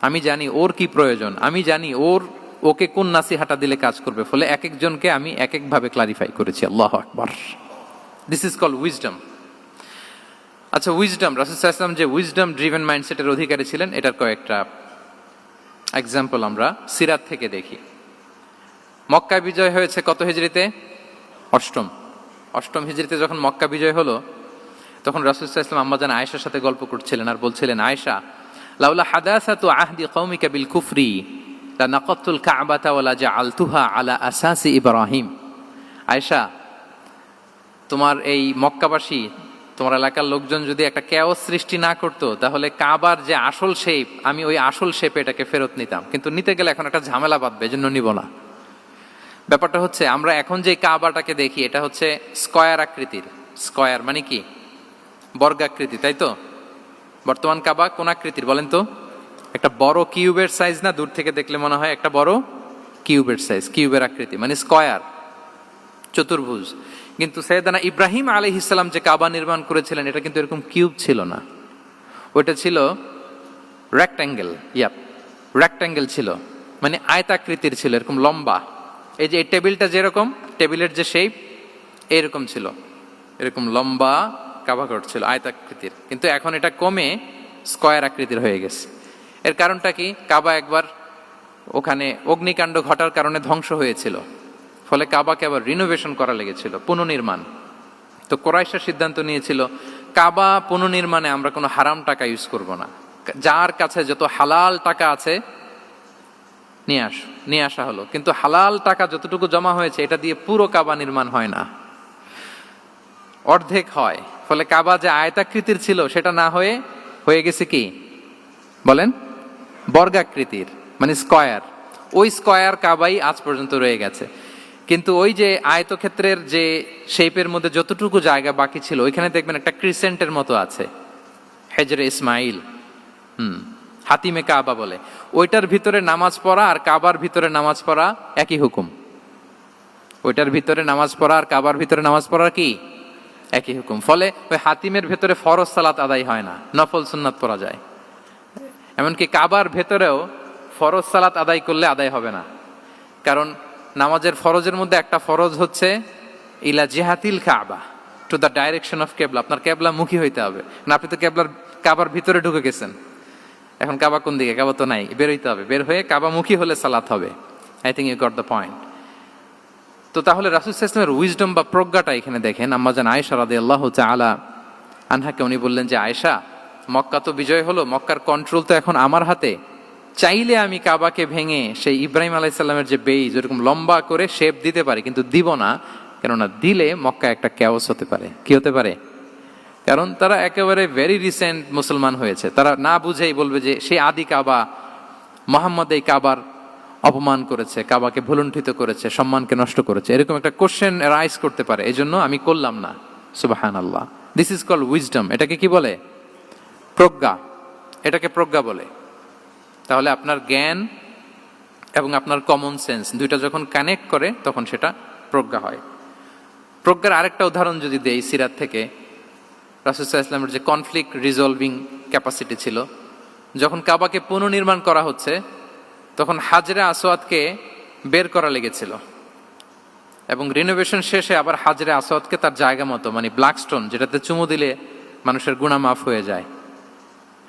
আমি জানি ওর কি প্রয়োজন, আমি জানি ওকে কোন নাসিহাটা দিলে কাজ করবে, ফলে এক একজনকে আমি এক একভাবে ক্লারিফাই করেছি। আল্লাহু আকবার। This is called wisdom. আচ্ছা, উইজডম, রাসূল সাল্লাল্লাহু আলাইহি ওয়াসাল্লাম যে উইজডম ড্রিভেন মাইন্ডসেটের অধিকারী ছিলেন, এটার কয়েকটা এক্সাম্পল আমরা সিরাত থেকে দেখি। মক্কা বিজয় হয়েছে কত হিজরিতে? অষ্টম হিজরিতে যখন মক্কা বিজয় হলো, তখন রাসূল সাল্লাল্লাহু আলাইহি ওয়াসাল্লাম আম্মাজান আয়েশার সাথে গল্প করছিলেন আর বলছিলেন, আয়েশা, লাউলা হাদাসাতু আহদি কওমিকা বিল কুফরি লা নাকাতুল কাবাতা ওয়া লা জাআলতুহা আলা আসাসি ইব্রাহিম। আয়েশা, তোমার এই মক্কাবাসী, তোমার এলাকার লোকজন যদি একটা কেওস সৃষ্টি না করতো, তাহলে কাবার যে আসল শেপ, আমি ওই আসল শেপে এটাকে ফেরত নিতাম, কিন্তু নিতে গেলে এখন একটা ঝামেলা বাঁধবে, এজন্য নিব না। ব্যাপারটা হচ্ছে, আমরা এখন যে কাবাটাকে দেখি, এটা হচ্ছে স্কয়ার আকৃতির। স্কয়ার মানে কি? বর্গাকৃতি, তাই তো? বর্তমান কাবা কোন আকৃতির বলেন তো? একটা বড় কিউবের সাইজ না? দূর থেকে দেখলে মনে হয় একটা বড় কিউবের সাইজ, কিউবের আকৃতি মানে স্কয়ার, চতুর্ভুজ। কিন্তু সাইয়েদানা ইব্রাহিম আলাইহিস সালাম যে কাবা নির্মাণ করেছিলেন, এটা কিন্তু এরকম কিউব ছিল না, ওটা ছিল রেক্ট্যাঙ্গেল। রেক্ট্যাঙ্গেল ছিল, মানে আয়তাকৃতির ছিল, এরকম লম্বা। এই যে এই টেবিলটা যেরকম, টেবিলের যে শেপ এরকম ছিল, এরকম লম্বা কাবা ঘর ছিল আয়তাকৃতির। কিন্তু এখন এটা কমে স্কয়ার আকৃতির হয়ে গেছে। এর কারণটা কি? কাবা একবার ওখানে অগ্নিকাণ্ড ঘটার কারণে ধ্বংস হয়েছিল, ফলে কাবাকে আবার রিনোভেশন করা লেগেছিল, পুনর্নির্মাণ। তো কুরাইশরা সিদ্ধান্ত নিয়েছিল, কাবা পুনর্নির্মাণে আমরা কোনো হারাম টাকা ইউজ করব না, যার কাছে যত হালাল টাকা আছে নিয়ে আসা হলো। কিন্তু হালাল টাকা যতটুকু জমা হয়েছে, এটা দিয়ে পুরো কাবা নির্মাণ হয় না, অর্ধেক হয়। ফলে কাবা যে আয়তাকৃতির ছিল, সেটা না হয়ে গেছে কি বলেন? বর্গাকৃতির, মানে স্কয়ার। ওই স্কয়ার কাবাই আজ পর্যন্ত রয়ে গেছে। কিন্তু ওই যে আয়তক্ষেত্রের যে শেপের মধ্যে যতটুকু জায়গা বাকি ছিল, ওইখানে দেখবেন একটা ক্রিসেন্টের মতো আছে, হেজরে ইসমাইল, হাতিমে কাবা বলে। ওইটার ভিতরে নামাজ পড়া আর কাবার ভিতরে নামাজ পড়া একই হুকুম। ওইটার ভিতরে নামাজ পড়া আর কাবার ভিতরে নামাজ পড়া কি একই হুকুম। ফলে ওই হাতিমের ভেতরে ফরজ সালাত আদায় হয় না, নফল সুন্নাত পড়া যায়। এমনকি কাবার ভেতরেও ফরজ সালাত আদায় করলে আদায় হবে না, কারণ নামাজের ফরজের মধ্যে একটা ফরজ হচ্ছে ইলা জিহাতিল কাবা, টু দ্য ডাইরেকশন অফ কেবলা। আপনার কেবলা মুখী হইতে হবে না। আপনি তো কাবার ভিতরে ঢুকে গেছেন, এখন কাবা কোন দিকে? কাবা তো নাই, বের হইতে হবে। বের হয়ে কাবা মুখী হলে সালাত হবে। I think you got the point. তো তাহলে রাসূল সাল্লাল্লাহু আলাইহি ওয়াসাল্লামের উইজডম বা প্রজ্ঞাটা এখানে দেখেন। আম্মাজান আয়েশা রাদিয়াল্লাহু তাআলা আনহাকে উনি বললেন যে, আয়েশা, মক্কা তো বিজয় হলো, মক্কার কন্ট্রোল তো এখন আমার হাতে। চাইলে আমি কাবাকে ভেঙে সেই ইব্রাহিম আলাইহিস সালামের যে বেইজ, ওরকম লম্বা করে শেপ দিতে পারি, কিন্তু দিব না। কেননা দিলে মক্কা একটা ক্যাওস হতে পারে। কি হতে পারে? কারণ তারা একেবারে ভেরি রিসেন্ট মুসলমান হয়েছে, তারা না বুঝেই বলবে যে সেই আদি কাবা, মুহাম্মদ এই কাবার অপমান করেছে, কাবাকে ভুলুণ্ঠিত করেছে, সম্মানকে নষ্ট করেছে, এরকম একটা কোশ্চেন রাইজ করতে পারে। এই জন্য আমি করলাম না। সুবহানাল্লাহ। This is called wisdom. এটাকে কি বলে? প্রজ্ঞা। এটাকে প্রজ্ঞা বলে। তাহলে আপনার জ্ঞান এবং আপনার কমন সেন্স দুইটা যখন কানেক্ট করে, তখন সেটা প্রজ্ঞা হয়। প্রজ্ঞার আরেকটা উদাহরণ যদি দেই সিরাত থেকে, রাসূল সাল্লাল্লাহু আলাইহি ওয়াসাল্লামের যে কনফ্লিক্ট রিজলভিং ক্যাপাসিটি ছিল, যখন কাবাকে পুনর্নির্মাণ করা হচ্ছে, তখন হাজরে আসওয়াদকে বের করা লেগেছিল, এবং রিনোভেশন শেষে আবার হাজরে আসওয়াদকে তার জায়গা মতো, মানে ব্ল্যাক স্টোন, যেটাতে চুমু দিলে মানুষের গুনাহ মাফ হয়ে যায়,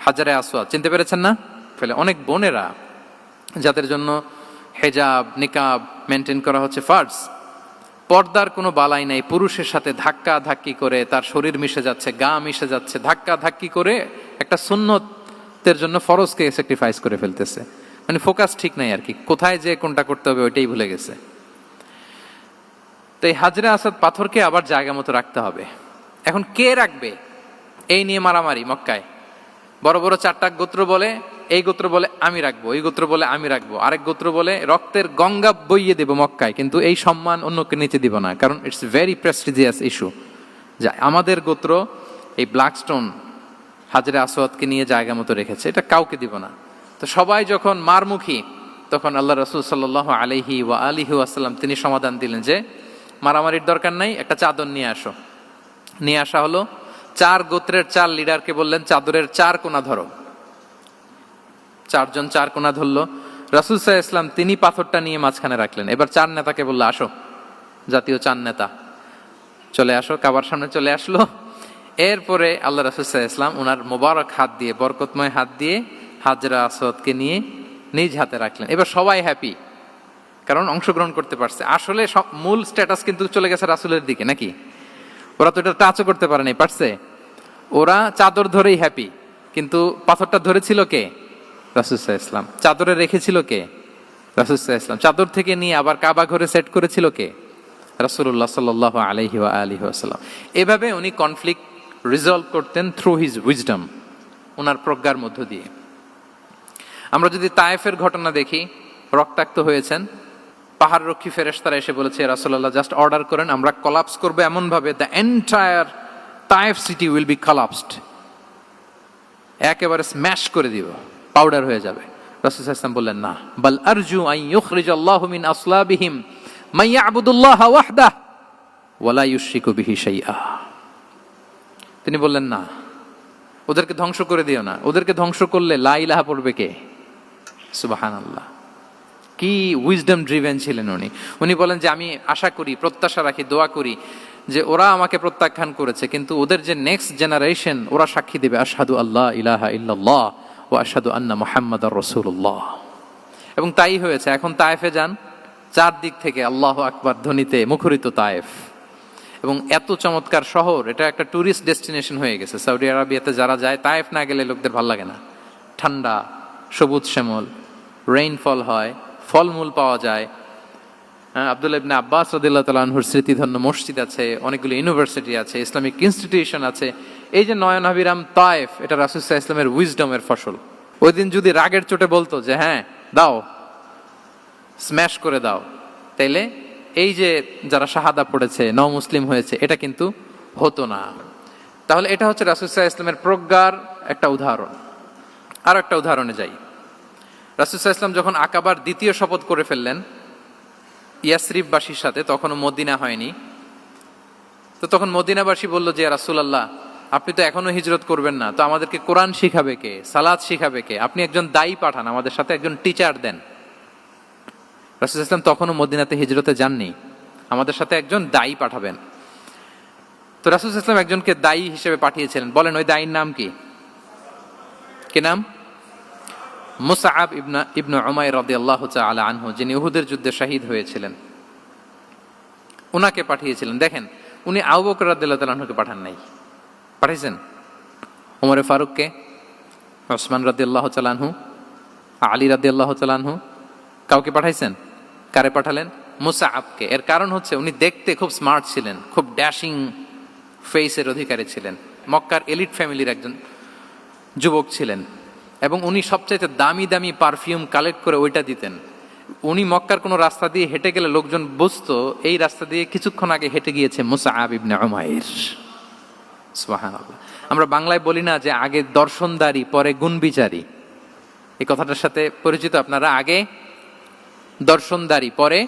হাজরে আসওয়াদ, চিনতে পেরেছেন না? ফলে অনেক বোনেরা, যাদের জন্য হেজাব নিকাব মেনটেন করা হচ্ছে ফার্জ, পর্দার কোনো বালাই নাই, পুরুষের সাথে ধাক্কা ধাক্কি করে তার শরীর মিশে যাচ্ছে, গা মিশে যাচ্ছে, ধাক্কা ধাক্কি করে একটা সুন্নতের জন্য ফরজকে স্যাক্রিফাইস করে ফেলতেছে। মানে ফোকাস ঠিক নাই আর কি, কোথায় যে কোনটা করতে হবে ওইটাই ভুলে গেছে। তো এই হাজরে আসওয়াদ পাথরকে আবার জায়গা মতো রাখতে হবে। এখন কে রাখবে, এই নিয়ে মারামারি মক্কায়। বড় বড় চারটা গোত্র বলে, এই গোত্র বলে আমি রাখবো, এই গোত্র বলে আমি রাখবো, আরেক গোত্র বলে রক্তের গঙ্গা বইয়ে দেবো মক্কায়, কিন্তু এই সম্মান অন্যকে নিতে দিব না, কারণ ইটস ভেরি প্রেস্টিজিয়াস ইস্যু, যে আমাদের গোত্র এই ব্ল্যাক স্টোন হাজরে আসওয়াদকে নিয়ে জায়গা মতো রেখেছে, এটা কাউকে দিব না। তো সবাই যখন মারমুখী, তখন আল্লাহ রাসূল সাল্লাল্লাহু আলাইহি ওয়া আলিহি ওয়াসাল্লাম তিনি সমাধান দিলেন যে মারামারির দরকার নাই, একটা চাদর নিয়ে আসো। নিয়ে আসা হলো। 4 গোত্রের 4 লিডারকে বললেন, চাদরের 4 কোনা ধরো। চারজন চার কোনা ধরলো, রাসূল সাল্লাল্লাহু আলাইহি ওয়াসাল্লাম তিনি পাথরটা নিয়ে মাঝখানে রাখলেন। এবার চার নেতাকে বললো, আসো, জাতীয় চার নেতা চলে আসো, কাবার সামনে চলে আসলো। এরপরে আল্লাহ রাসূল সাল্লাল্লাহু আলাইহি ওয়াসাল্লাম ওনার মোবারক হাত দিয়ে, বরকতময় হাত দিয়ে হাজরা আসওয়াদকে নিয়ে নিজ হাতে রাখলেন। এবার সবাই হ্যাপি, কারণ অংশগ্রহণ করতে পারছে। আসলে মূল স্ট্যাটাস কিন্তু চলে গেছে রাসূলের দিকে, নাকি? ওরা তো এটা টাচও করতে পারে নাই, পারছে? ওরা চাদর ধরেই হ্যাপি, কিন্তু পাথরটা ধরেছিল কে? রাসূল সাল্লাল্লাহু আলাইহি ওয়াসাল্লাম। চাদরে রেখেছিল কে? রাসূল সাল্লাল্লাহু আলাইহি ওয়াসাল্লাম। চাদর থেকে নিয়ে আবার কাবা ঘরে সেট করেছিল কে? রাসূলুল্লাহ সাল্লাল্লাহু আলাইহি ওয়া আলিহি ওয়াসাল্লাম। এভাবে উনি কনফ্লিক্ট রিজলভ করতেন থ্রু হিজ উইজডম, ওনার প্রজ্ঞার মধ্য দিয়ে। আমরা যদি তায়েফের ঘটনা দেখি, রক্তাক্ত হয়েছেন, পাহাড় রক্ষী ফেরেশতারা এসে বলেছে, রাসূলুল্লাহ জাস্ট অর্ডার করেন, আমরা কলাপস করবো এমন ভাবে the entire Taif city will be collapsed, একেবারে স্ম্যাশ করে দিব, পাউডার হয়ে যাবে। রাসূল সাল্লাল্লাহু আলাইহি ওয়াসাল্লাম বললেন, না, বাল আরজু আন ইউখরিজাল্লাহু মিন আসলাবিহিম মান ইয়াবুদুল্লাহ ওয়াহদাহু ওয়া লা ইউশরিকু বিহি শাইআ। তিনি বললেন, না, ওদেরকে ধ্বংস করে দিও না, ওদেরকে ধ্বংস করলে লা ইলাহা পড়বে কে? সুবহানাল্লাহ। কি উইজডম ড্রিভেন ছিলেন উনি। উনি বলেন যে আমি আশা করি, প্রত্যাশা রাখি, দোয়া করি যে ওরা আমাকে প্রত্যাখ্যান করেছে, কিন্তু ওদের যে নেক্সট জেনারেশন, ওরা সাক্ষী দেবে আশহাদু আল্লাহ ইলাহা ইল্লাল্লাহ ওয়া আশহাদু আন্না মুহাম্মাদার রাসূলুল্লাহ। এবং তাই হয়েছে। এখন তায়েফে যান, চারদিক থেকে আল্লাহু আকবার ধ্বনিতে মুখরিত তায়েফ, এবং এত চমৎকার শহর, এটা একটা ট্যুরিস্ট ডেস্টিনেশন হয়ে গেছে। সৌদি আরবিয়াতে যারা যায়, তায়েফ না গেলে লোকদের ভালো লাগে না। ঠান্ডা, সবুজ শ্যামল, রেইনফল হয়, ফলমূল পাওয়া যায়। আব্দুল্লাহ ইবনে আব্বাস রাদিয়াল্লাহু তাআলা আনহুর স্মৃতিধন্য মসজিদ আছে, অনেকগুলো ইউনিভার্সিটি আছে, ইসলামিক ইনস্টিটিউশন আছে। এই যে নয়নাভিরাম তায়েফ, এটা রাসূল সাল্লাল্লাহু আলাইহি ওয়াসাল্লামের উইজডমের ফসল। ওই দিন যদি রাগের চোটে বলতো যে হ্যাঁ দাও, স্ম্যাশ করে দাও, তাইলে এই যে যারা শাহাদা পড়েছে, নও মুসলিম হয়েছে, এটা কিন্তু হতো না। তাহলে এটা হচ্ছে রাসূল সাল্লাল্লাহু আলাইহি ওয়াসাল্লামের প্রজ্ঞার একটা উদাহরণ। আর একটা উদাহরণে যাই। রাসূল সাল্লাল্লাহু আলাইহি ওয়াসাল্লাম যখন আকাবার দ্বিতীয় শপথ করে ফেললেন ইয়াসরিববাসীর সাথে, তখনও মদিনা হয়নি, তো তখন মদিনাবাসী বলল যে রাসূলুল্লাহ, আপনি তো এখনো হিজরত করবেন না, তো আমাদেরকে কোরআন শিখাবে কে, সালাত শিখাবে কে? আপনি একজন দায়ী পাঠান, আমাদের সাথে একজন টিচার দেন। রাসূল সাল্লাল্লাহু আলাইহি ওয়াসাল্লাম তখনও মদিনাতে হিজরতে যাননি, আমাদের সাথে একজন দায়ী পাঠাবেন। তো রাসূল সাল্লাল্লাহু আলাইহি ওয়াসাল্লাম একজনকে দায়ী হিসেবে পাঠিয়েছিলেন। বলেন ওই দায়ীর নাম কি? কি নাম? মুসআব ইবনে উমাইর রাদিয়াল্লাহু তাআলা আনহু, যিনি উহুদের যুদ্ধে শহীদ হয়েছিলেন, উনাকে পাঠিয়েছিলেন। দেখেন, উনি আবু বকর রাদিয়াল্লাহু তাআলা আনহুকে পাঠান নাই, পাঠিয়েছেন ওমর ফারুককে, ওসমান রাদিয়াল্লাহু তাআলা আনহু, আলী রাদিয়াল্লাহু তাআলা আনহু, কাউকে পাঠাইছেন? কারে পাঠালেন? মুসআবকে। এর কারণ হচ্ছে উনি দেখতে খুব স্মার্ট ছিলেন, খুব ড্যাশিং ফেসের অধিকারী ছিলেন, মক্কার এলিট ফ্যামিলির একজন যুবক ছিলেন, এবং উনি সবচাইতে দামি দামি পারফিউম কালেক্ট করে ওইটা দিতেন। উনি মক্কার কোনো রাস্তা দিয়ে হেঁটে গেলে লোকজন বুঝতো এই রাস্তা দিয়ে কিছুক্ষণ আগে হেঁটে গিয়েছে মুসআব ইবনে উমাইর। সুবহানাল্লাহ। আমরা বাংলায় বলি না যে আগে দর্শনদারি পরে গুণবিচারী, এই কথাটার সাথে পরিচিত আপনারা? আগে দর্শনদারি পরে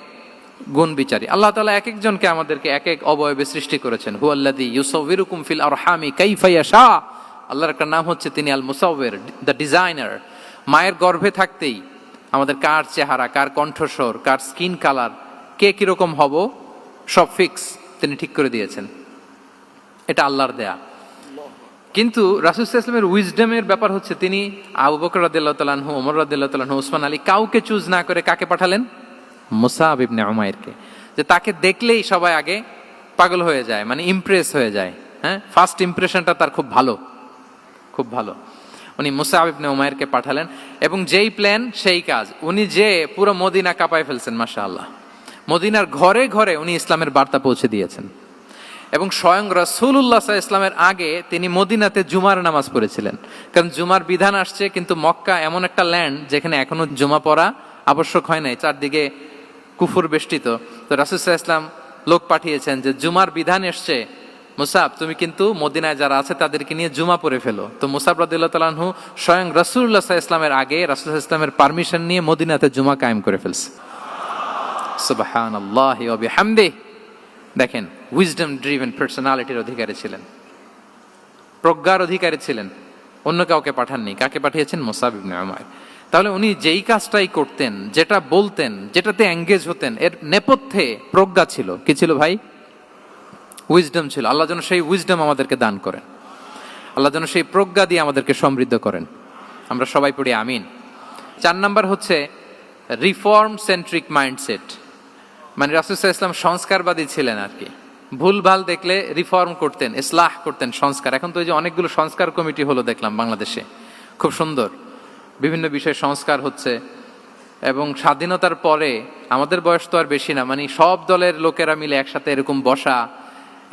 গুণবিচারী। আল্লাহ তাআলা এক একজনকে আমাদেরকে এক এক অবয়বে সৃষ্টি করেছেন। হুয়াল্লাযী ইউসাউবিরুকুম ফিল আরহামি কাইফা ইয়াশা। আল্লাহর একটা নাম হচ্ছে তিনি আল মুসাউবির, দ্য ডিজাইনার। মায়ের গর্ভে থাকতেই আমাদের কার চেহারা, কার কণ্ঠস্বর, কার স্কিন কালার, কে কিরকম হব, সব ফিক্স তিনি ঠিক করে দিয়েছেন। এটা আল্লাহর দেয়া। কিন্তু রাসূল সাল্লাল্লাহু আলাইহি ওয়াসাল্লামের উইজডমের ব্যাপার হচ্ছে তিনি আবু বকর রাদিয়াল্লাহু তাআলা আনহু, ওমর রাদিয়াল্লাহু তাআলা আনহু, ওসমান আলী, কাউকে চুজ না করে কাকে পাঠালেন? মুসআব ইবনে উমাইরকে। যে তাকে দেখলেই সবাই আগে পাগল হয়ে যায়, মানে ইমপ্রেস হয়ে যায়। হ্যাঁ, ফার্স্ট ইমপ্রেশনটা তার খুব ভালো, খুব ভালো। উনি মুসআব ইবনে উমাইরকে পাঠালেন, এবং যেই প্ল্যান সেই কাজ। উনি যে পুরো মদিনা কাঁপায় ফেলছেন, মাশাআল্লাহ। মদিনার ঘরে ঘরে উনি ইসলামের বার্তা পৌঁছে দিয়েছেন, এবং স্বয়ং রাসূলুল্লাহ সাল্লাল্লাহু আলাইহি ওয়াসাল্লামের আগে তিনি মদিনাতে জুমার নামাজ পড়েছিলেন। কারণ জুমার বিধান আসছে, কিন্তু মক্কা এমন একটা ল্যান্ড যেখানে এখনো জুমা পড়া আবশ্যক হয় নাই, চারদিকে কুফর বেষ্টিত। তো রাসূল সাল্লাল্লাহু আলাইহি ওয়াসাল্লাম লোক পাঠিয়েছেন যে জুমার বিধান এসছে, মুসাব তুমি কিন্তু মদিনায় যারা আছে তাদেরকে নিয়ে জুমা পড়ে ফেলো। তো মুসাব রাদিয়াল্লাহু তাআলা আনহু স্বয়ং রাসূলুল্লাহ সাল্লাল্লাহু আলাইহি ওয়াসাল্লামের আগে রাসূল সাল্লাল্লাহু আলাইহি ওয়াসাল্লামের পারমিশন নিয়ে মদিনাতে জুমা কায়েম করে ফেলছে। সুবহানাল্লাহি ওয়া বিহামদিহি। দেখেন, উইজডম ড্রিভেন পার্সোনালিটির অধিকারী ছিলেন, প্রজ্ঞার অধিকারী ছিলেন, অন্য কাউকে পাঠাননি। কাকে পাঠিয়েছেন? মুসআব ইবনে উমাইর। তাহলে উনি যেই কাজটাই করতেন, যেটা বলতেন, যেটাতে এঙ্গেজ হতেন, এর নেপথ্যে প্রজ্ঞা ছিল। কি ছিল ভাই? উইজডম ছিল। আল্লাহ যেন সেই উইজডম আমাদেরকে দান করেন, আল্লাহ যেন সেই প্রজ্ঞা দিয়ে আমাদেরকে সমৃদ্ধ করেন। আমরা সবাই পড়ি আমিন। 4 নাম্বার হচ্ছে রিফর্ম সেন্ট্রিক মাইন্ডসেট। মানে রাসূল সাল্লাল্লাহু আলাইহি ওয়াসাল্লাম সংস্কারবাদী ছিলেন আর কি। ভুলভাল দেখলে রিফর্ম করতেন, ইসলাহ করতেন, সংস্কার। এখন তো এই যে অনেকগুলো সংস্কার কমিটি হলো দেখলাম বাংলাদেশে, খুব সুন্দর, বিভিন্ন বিষয়ে সংস্কার হচ্ছে। এবং স্বাধীনতার পরে আমাদের বয়স তো আর বেশি না, মানে সব দলের লোকেরা মিলে একসাথে এরকম বসা,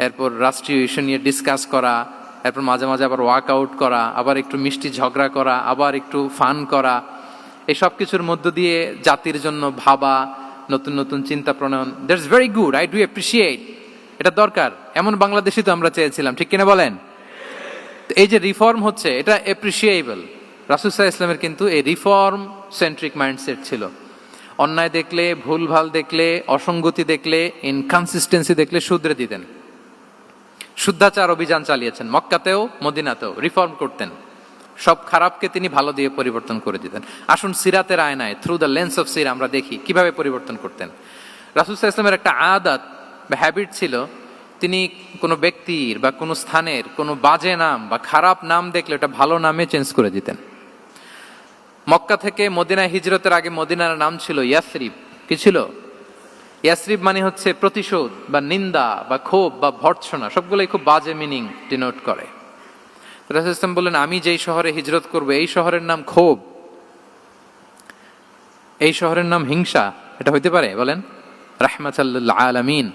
এরপর রাষ্ট্রীয় ইস্যু নিয়ে ডিসকাস করা, এরপর মাঝে মাঝে আবার ওয়াক আউট করা, আবার একটু মিষ্টি ঝগড়া করা, আবার একটু ফান করা, এই সব কিছুর মধ্য দিয়ে জাতির জন্য ভাবা, নতুন নতুন চিন্তা প্রণয়ন। That's very good, I do appreciate. এটা দরকার, এমন বাংলাদেশই তো আমরা চেয়েছিলাম, ঠিক কিনা বলেন? এই যে রিফর্ম হচ্ছে, এটা অ্যাপ্রিসিয়েবল। রাসূল সাল্লাল্লাহু আলাইহি ওয়াসাল্লামের কিন্তু এই রিফর্ম সেন্ট্রিক মাইন্ডসেট ছিল। অন্যায় দেখলে, ভুলভাল দেখলে, অসঙ্গতি দেখলে, ইনকনসিস্টেন্সি দেখলে শুধরে দিতেন। শুদ্ধাচার অভিযান চালিয়েছেন মক্কাতেও, মদিনাতেও, রিফর্ম করতেন। সব খারাপকে তিনি ভালো দিয়ে পরিবর্তন করে দিতেন। আসুন সিরাতের আয়নায়, থ্রু দ্য লেন্স অফ সিরা, আমরা দেখি কিভাবে পরিবর্তন করতেন। রাসূল সাল্লাল্লাহু আলাইহি ওয়াসাল্লামের একটা আদত বা হ্যাবিট ছিল, তিনি কোনো ব্যক্তির বা কোনো স্থানের কোনো বাজে নাম বা খারাপ নাম দেখলে ওটা ভালো নামে চেঞ্জ করে দিতেন। মক্কা থেকে মদিনায় হিজরতের আগে মদিনার নাম ছিল ইয়াসরিব। কি ছিল? ইয়াসরিব মানে হচ্ছে প্রতিশোধ বা নিন্দা বা ক্ষোভ বা ভর্ৎসনা, সবগুলোই খুব বাজে মিনিং ডিনোট করে। রাসূল সাল্লাল্লাহু আলাইহি ওয়াসাল্লাম বললেন, আমি যেই শহরে হিজরত করব এই শহরের নাম ক্ষোভ, এই শহরের নাম হিংসা। এটা হইতে পারে? বলেন। রাহমাতাল লিল আলামিন,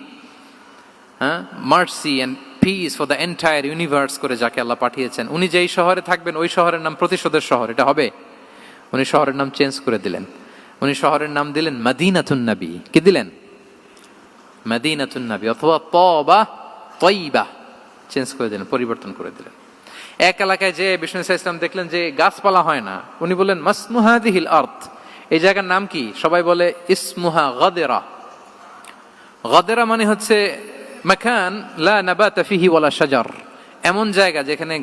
mercy and peace for the entire universe করে যাকে আল্লাহ পাঠিয়েছেন, উনি যেই শহরে থাকবেন ওই শহরের নাম প্রতিশোধের শহর। এটা হবে? উনি শহরের নাম চেঞ্জ করে দিলেন। উনি শহরের নাম দিলেন মদিনাতুন নবী। কি দিলেন? মদিনাতুন নবী, অথবা তওবা তয়্যিবা, চেঞ্জ করে দিলেন, পরিবর্তন করে দিলেন। এক এলাকায় যে বিষ্ণু ইসলাম দেখলেন যে গাছপালা হয় না, উনি বললেন মাসমু হাযিহিল আরদ, এই জায়গার নাম কি? সবাই বলে ইসমুহা গাদেরা। গাদেরা মানে হচ্ছে মাকান লা নাবাতা ফিহি ওয়ালা শাজার, এমন জায়গা যেখানে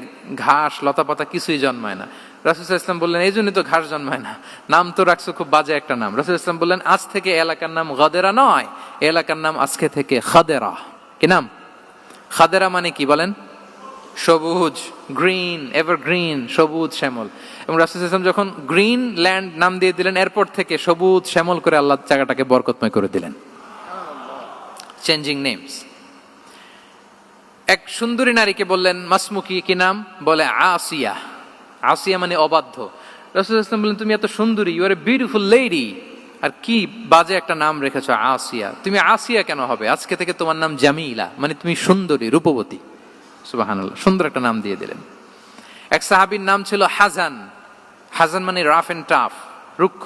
ঘাস লতাপাতা কিছুই জন্মায় না। রাসূল সাল্লাল্লাহু আলাইহি ওয়াসাল্লাম বললেন, এই জন্যই তো ঘাস জন্মায় না, নাম তো রাখছো খুব বাজে একটা নাম। রাসূল সাল্লাল্লাহু আলাইহি ওয়াসাল্লাম বললেন, আজ থেকে এলাকার নাম গাদেরা নয়, এলাকার নাম আজকে থেকে খাদেরা। কি নাম? খাদেরা মানে কি বলেন? সবুজ, গ্রিন, এভারগ্রিন, সবুজ শ্যামল। এবং রাসূল সাল্লাল্লাহু আলাইহি ওয়াসাল্লাম যখন গ্রিন ল্যান্ড নাম দিয়ে দিলেন, এরপর থেকে সবুজ শ্যামল করে আল্লাহ জায়গাটাকে বরকতময় করে দিলেন। Changing names. এক সুন্দরী নারীকে বললেন মাসমুকি, কি নাম? বলে আসিয়া। আসিয়া মানে অবাধ্য। রাসূল সাল্লাল্লাহু আলাইহি ওয়াসাল্লাম বললেন, তুমি এত সুন্দরী, you are a beautiful lady, আর কি বাজে একটা নাম রেখেছো আসিয়া। তুমি আসিয়া কেন হবে? আজকে থেকে তোমার নাম জামিলা, মানে তুমি সুন্দরী, রূপবতী। সুবহানাল্লাহ, সুন্দর একটা নাম দিয়ে দিলেন। এক সাহাবীর নাম ছিল হাজান। হাজান মানে রাফ এন্ড টাফ, রুক্ষ।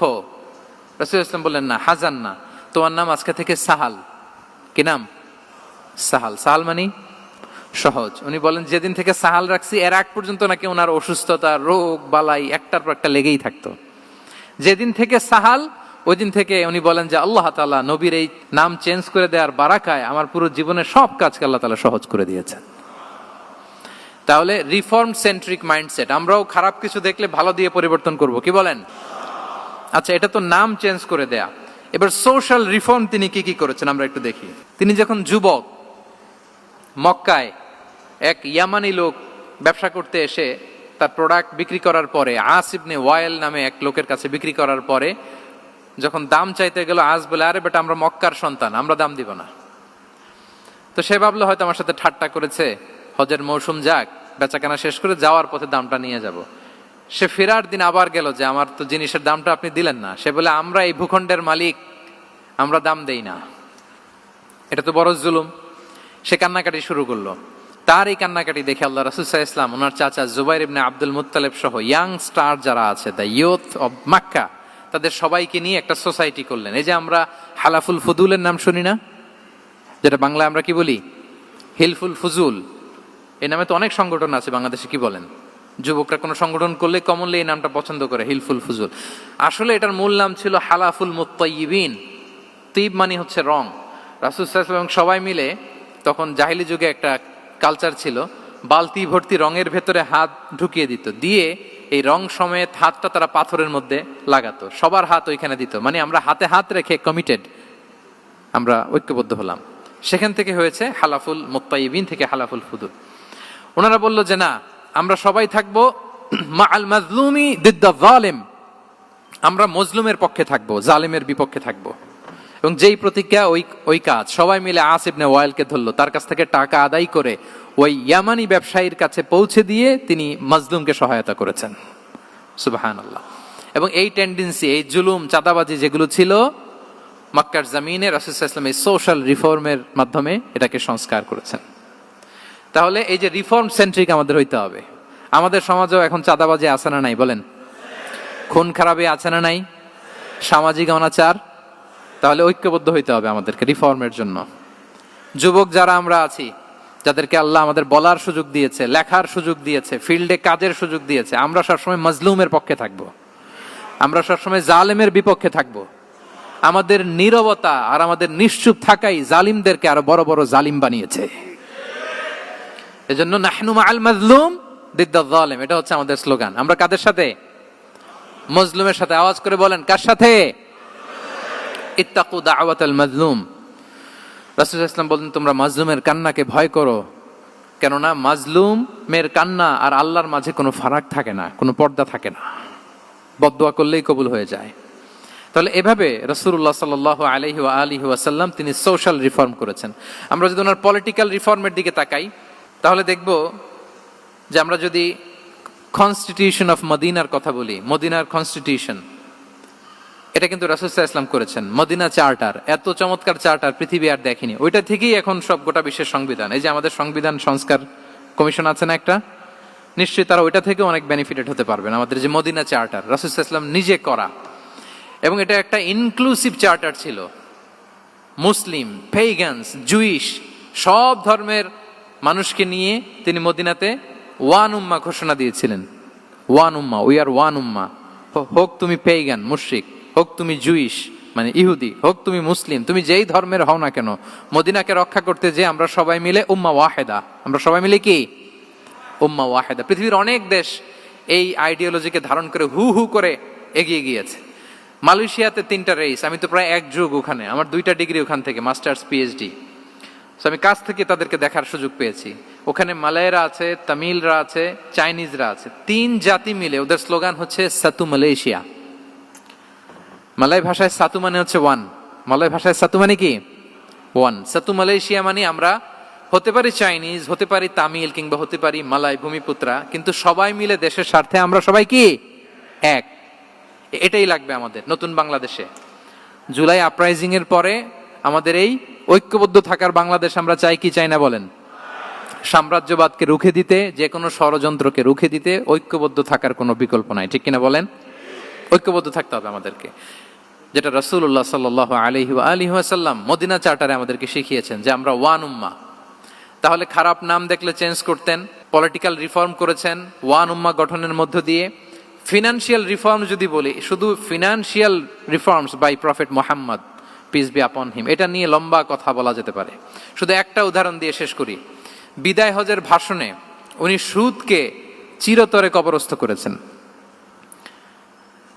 রাসূল সাল্লাল্লাহু আলাইহি ওয়াসাল্লাম বললেন, না, হাজান না, তোমার নাম আজকে থেকে সাহাল। কি নাম? সাহাল। সাহাল মানে সহজ। উনি বলেন, যেদিন থেকে সাহাল রাখছি এর আগ পর্যন্ত নাকি ওনার অসুস্থতা, রোগ বালাই একটার পর একটা লেগেই থাকতো। যেদিন থেকে সাহাল, ওই দিন থেকে উনি বলেন যে আল্লাহ তাআলা নবীর এই নাম চেঞ্জ করে দেওয়ার বারাকায় আমার পুরো জীবনের সব কাজকে আল্লাহ তাআলা সহজ করে দিয়েছেন। তাহলে রিফর্ম সেন্ট্রিক মাইন্ডসেট, আমরাও খারাপ কিছু দেখলে ভালো দিয়ে পরিবর্তন করব। কি বলেন? আচ্ছা, এটা তো নাম চেঞ্জ করে দেয়া। এবার সোশ্যাল রিফর্ম তিনি কি কি করেছেন আমরা একটু দেখি। তিনি যখন যুবক, মক্কায় এক ইয়ামানি লোক ব্যবসা করতে এসে তার প্রোডাক্ট বিক্রি করার পরে, আস ইবনে ওয়াইল নামে এক লোকের কাছে বিক্রি করার পরে যখন দাম চাইতে গেল, আস বলে, আরে বেটা, আমরা মক্কার সন্তান, আমরা দাম দিব না। তো সে ভাবলো হয়তো আমার সাথে ঠাট্টা করেছে, হজের মৌসুম যাক, বেচাকেনা শেষ করে যাওয়ার পথে দামটা নিয়ে যাব। সে ফেরার দিন আবার গেল যে আমার তো জিনিসের দামটা আপনি দিলেন না। সে বলে, আমরা এই ভূখণ্ডের মালিক, আমরা দাম দেই না। এটা তো বড় জুলুম। সে কান্নাকাটি শুরু করলো। তার এই কান্নাকাটি দেখে আল্লাহ রাসূল সাল্লাল্লাহু আলাইহি ওয়াসাল্লাম ওনার চাচা জুবাইর ইবনে আব্দুল মুত্তালিব সহ ইয়াং স্টার যারা আছে, দ্য ইয়ুথ অব মক্কা, তাদের সবাইকে নিয়ে একটা সোসাইটি করলেন। এই যে আমরা হালাফুল ফুদুলের নাম শুনি না, যেটা বাংলায় আমরা কি বলি? হিলফুল ফুজুল। এই নামে তো অনেক সংগঠন আছে বাংলাদেশে। কি বলেন? যুবকরা কোনো সংগঠন করলে কমনলি এই নামটা পছন্দ করে, হিলফুল ফুজুল। আসলে এটার মূল নাম ছিল হালাফুল মুত্তাইয়িবিন। তিব মানে হচ্ছে রং। রাসূল সাল্লাল্লাহু আলাইহি ওয়াসাল্লাম সবাই মিলে, তখন জাহিলি যুগে একটা কালচার ছিল, বালতি ভর্তি রঙের ভেতরে হাত ঢুকিয়ে দিত, দিয়ে এই রং সমেত হাতটা তারা পাথরের মধ্যে লাগাতো, সবার হাত ওইখানে দিত, মানে আমরা হাতে হাত রেখে কমিটেড, আমরা ঐক্যবদ্ধ হলাম। সেখান থেকে হয়েছে হালাফুল মুত্তাইবিন থেকে হালাফুল ফুদুল। ওনারা বলল যে না, আমরা সবাই থাকবো মা আল মাজলুমি দিদ্দা জালেম, আমরা মজলুমের পক্ষে থাকবো, জালেমের বিপক্ষে থাকবো। এবং যেই প্রতিজ্ঞা ওই কাজ, সবাই মিলে আস ইবনে ওয়াইলকে ধরলো, তার কাছ থেকে টাকা আদায় করে ওই ইয়ামানি ব্যবসায়ীর কাছে পৌঁছে দিয়ে তিনি মাজলুমকে সহায়তা করেছেন। সুবহানাল্লাহ। এবং এই টেন্ডেন্সি, এই জুলুম, চাঁদাবাজি যেগুলো ছিল মক্কার জমিনে, রাসূল সাল্লাল্লাহু আলাইহি ওয়াসাল্লাম এই সোশ্যাল রিফর্মের মাধ্যমে এটাকে সংস্কার করেছেন। তাহলে এই যে রিফর্ম সেন্ট্রিক আমাদের হইতে হবে। আমাদের সমাজেও এখন চাঁদাবাজি আছে না নাই বলেন? খুন খারাপি আছে না নাই? সামাজিক অনাচার? তাহলে ঐক্যবদ্ধ হইতে হবে আমাদেরকে রিফর্মের জন্য। যুবক যারা আমরা আছি, যাদেরকে আল্লাহ আমাদের বলার সুযোগ দিয়েছে, লেখার সুযোগ দিয়েছে, ফিল্ডে কাজের সুযোগ দিয়েছে, আমরা সবসময় মজলুমের পক্ষে থাকবো, আমরা সবসময় জালেমের বিপক্ষে থাকবো। আমাদের নীরবতা আর আমাদের নিশ্চুপ থাকাই জালিমদেরকে আরো বড় বড় জালিম বানিয়েছে। এজন্য নাহনু মাআল মাজলুম দিদ্দা যালিম, এটা হচ্ছে আমাদের স্লোগান। আমরা কাদের সাথে? মজলুমের সাথে। আওয়াজ করে বলেন, কার সাথে? ইত্তাকু দাওয়াতাল মাজলুম। রাসূল সাল্লাল্লাহু আলাইহি ওয়াসাল্লাম বলেন, তোমরা মাজলুমের কান্নাকে ভয় করো, কেননা মাজলুমের কান্না আর আল্লাহর মাঝে কোনো ফারাক থাকে না, কোনো পর্দা থাকে না, বদদোয়া করলেই কবুল হয়ে যায়। তাহলে এভাবে রাসূলুল্লাহ সাল্লাল্লাহু আলাইহি ওয়া আলিহি ওয়াসাল্লাম তিনি সোশ্যাল রিফর্ম করেছেন। আমরা যদি ওনার পলিটিক্যাল রিফর্মের দিকে তাকাই, তাহলে দেখব যে আমরা যদি কনস্টিটিউশন অফ মদিনার কথা বলি, মদিনার কনস্টিটিউশন, এটা কিন্তু রাসূল সাল্লাল্লাহু আলাইহি ওয়াসাল্লাম করেছেন। মদিনা চার্টার, এত চমৎকার চার্টার পৃথিবী আর দেখেনি। ওইটা থেকেই এখন সব গোটা বিশ্বের সংবিধান। এই যে আমাদের সংবিধান সংস্কার কমিশন আছে না একটা, নিশ্চয়ই তারা ওইটা থেকে অনেক বেনিফিটেড হতে পারবেন। আমাদের যে মদিনা চার্টার, রাসূল সাল্লাল্লাহু আলাইহি ওয়াসাল্লাম নিজে করা, এবং এটা একটা ইনক্লুসিভ চার্টার ছিল। মুসলিম, পেগানস, জুইশ, সব ধর্মের মানুষকে নিয়ে তিনি মদিনাতে ওয়ান উম্মাহ ঘোষণা দিয়েছিলেন। One ummah, we are one ummah. হোক তুমি পেগান মুশরিক, হোক তুমি জুইশ মানে ইহুদি, হোক তুমি মুসলিম, তুমি যেই ধর্মের হও না কেন, মদিনাকে রক্ষা করতে যে আমরা সবাই মিলে উম্মাহ ওয়াহিদা, আমরা সবাই মিলে কি উম্মাহ ওয়াহিদা। পৃথিবীর অনেক দেশ এই আইডিওলজিকে ধারণ করে হু হু করে এগিয়ে গিয়েছে। মালয়েশিয়াতে 3টা রেস, আমি তো প্রায় এক যুগ ওখানে, আমার 2টা ডিগ্রি ওখান থেকে, মাস্টার্স পিএইচডি। আমি কাছ থেকে তাদেরকে দেখার সুযোগ পেয়েছি। ওখানে মালয়েরা আছে, তামিলরা আছে, চাইনিজরা আছে, 3 জাতি মিলে ওদের স্লোগান হচ্ছে সাতু মালয়েশিয়া। মালয় ভাষায় সাতু মানে হচ্ছে ওয়ান, মালয় ভাষায় সাতু মানে কি ওয়ান। সাতু মালয়েশিয়া মানে আমরা হতে পারি চাইনিজ, হতে পারি তামিল, কিংবা হতে পারি মালয় ভূমিপুত্রা, কিন্তু সবাই মিলে দেশের স্বার্থে আমরা সবাই কি এক। এটাই লাগবে আমাদের নতুন বাংলাদেশে। জুলাই আপরাইজিং এর পরে আমাদের এই ঐক্যবদ্ধ থাকার বাংলাদেশ আমরা চাই কি চাই না বলেন? সাম্রাজ্যবাদকে রুখে দিতে, যে কোনো ষড়যন্ত্রকে রুখে দিতে ঐক্যবদ্ধ থাকার কোনো বিকল্প নাই, ঠিক কিনা বলেন? ঐক্যবদ্ধ থাকতে হবে আমাদেরকে, যেটা রাসূলুল্লাহ সাল্লাল্লাহু আলাইহি ওয়া আলিহি ওয়াসাল্লাম মদিনা চার্টারে আমাদেরকে শিখিয়েছেন যে আমরা ওয়ান উম্মাহ। তাহলে খারাপ নাম দেখলে চেঞ্জ করতেন, পলিটিক্যাল রিফর্ম করেছেন ওয়ান উম্মাহ গঠনের মধ্য দিয়ে। ফিনান্সিয়াল রিফর্ম যদি বলি, শুধু financial reforms by prophet Muhammad peace be upon him, এটা নিয়ে লম্বা কথা বলা যেতে পারে। শুধু একটা উদাহরণ দিয়ে শেষ করি। বিদায় হজের ভাষণে উনি সুদকে চিরতরে কবরস্থ করেছেন,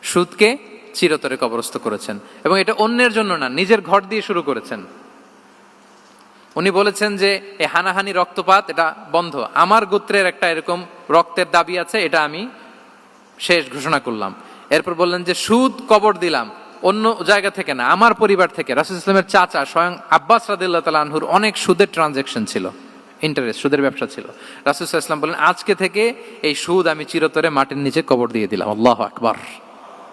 সুদকে চিরতরে কবরস্থ করেছেন, এবং এটা অন্যের জন্য না, নিজের ঘর দিয়ে শুরু করেছেন। উনি বলেছেন যে এই হানাহানি, রক্তপাত এটা বন্ধ, আমার গোত্রের একটা এরকম রক্তের দাবি আছে, এটা আমি শেষ ঘোষণা করলাম। এরপর বললেন যে সুদ কবর দিলাম, অন্য জায়গা থেকে না, আমার পরিবার থেকে। রাসূল ইসলামের চাচা স্বয়ং আব্বাস রাদিয়াল্লাহু তাআলা আনহুর অনেক সুদের ট্রানজাকশন ছিল, ইন্টারেস্ট, সুদের ব্যবসা ছিল। রাসূল ইসলাম বলেন আজকে থেকে এই সুদ আমি চিরতরে মাটির নিচে কবর দিয়ে দিলাম। আল্লাহু আকবার।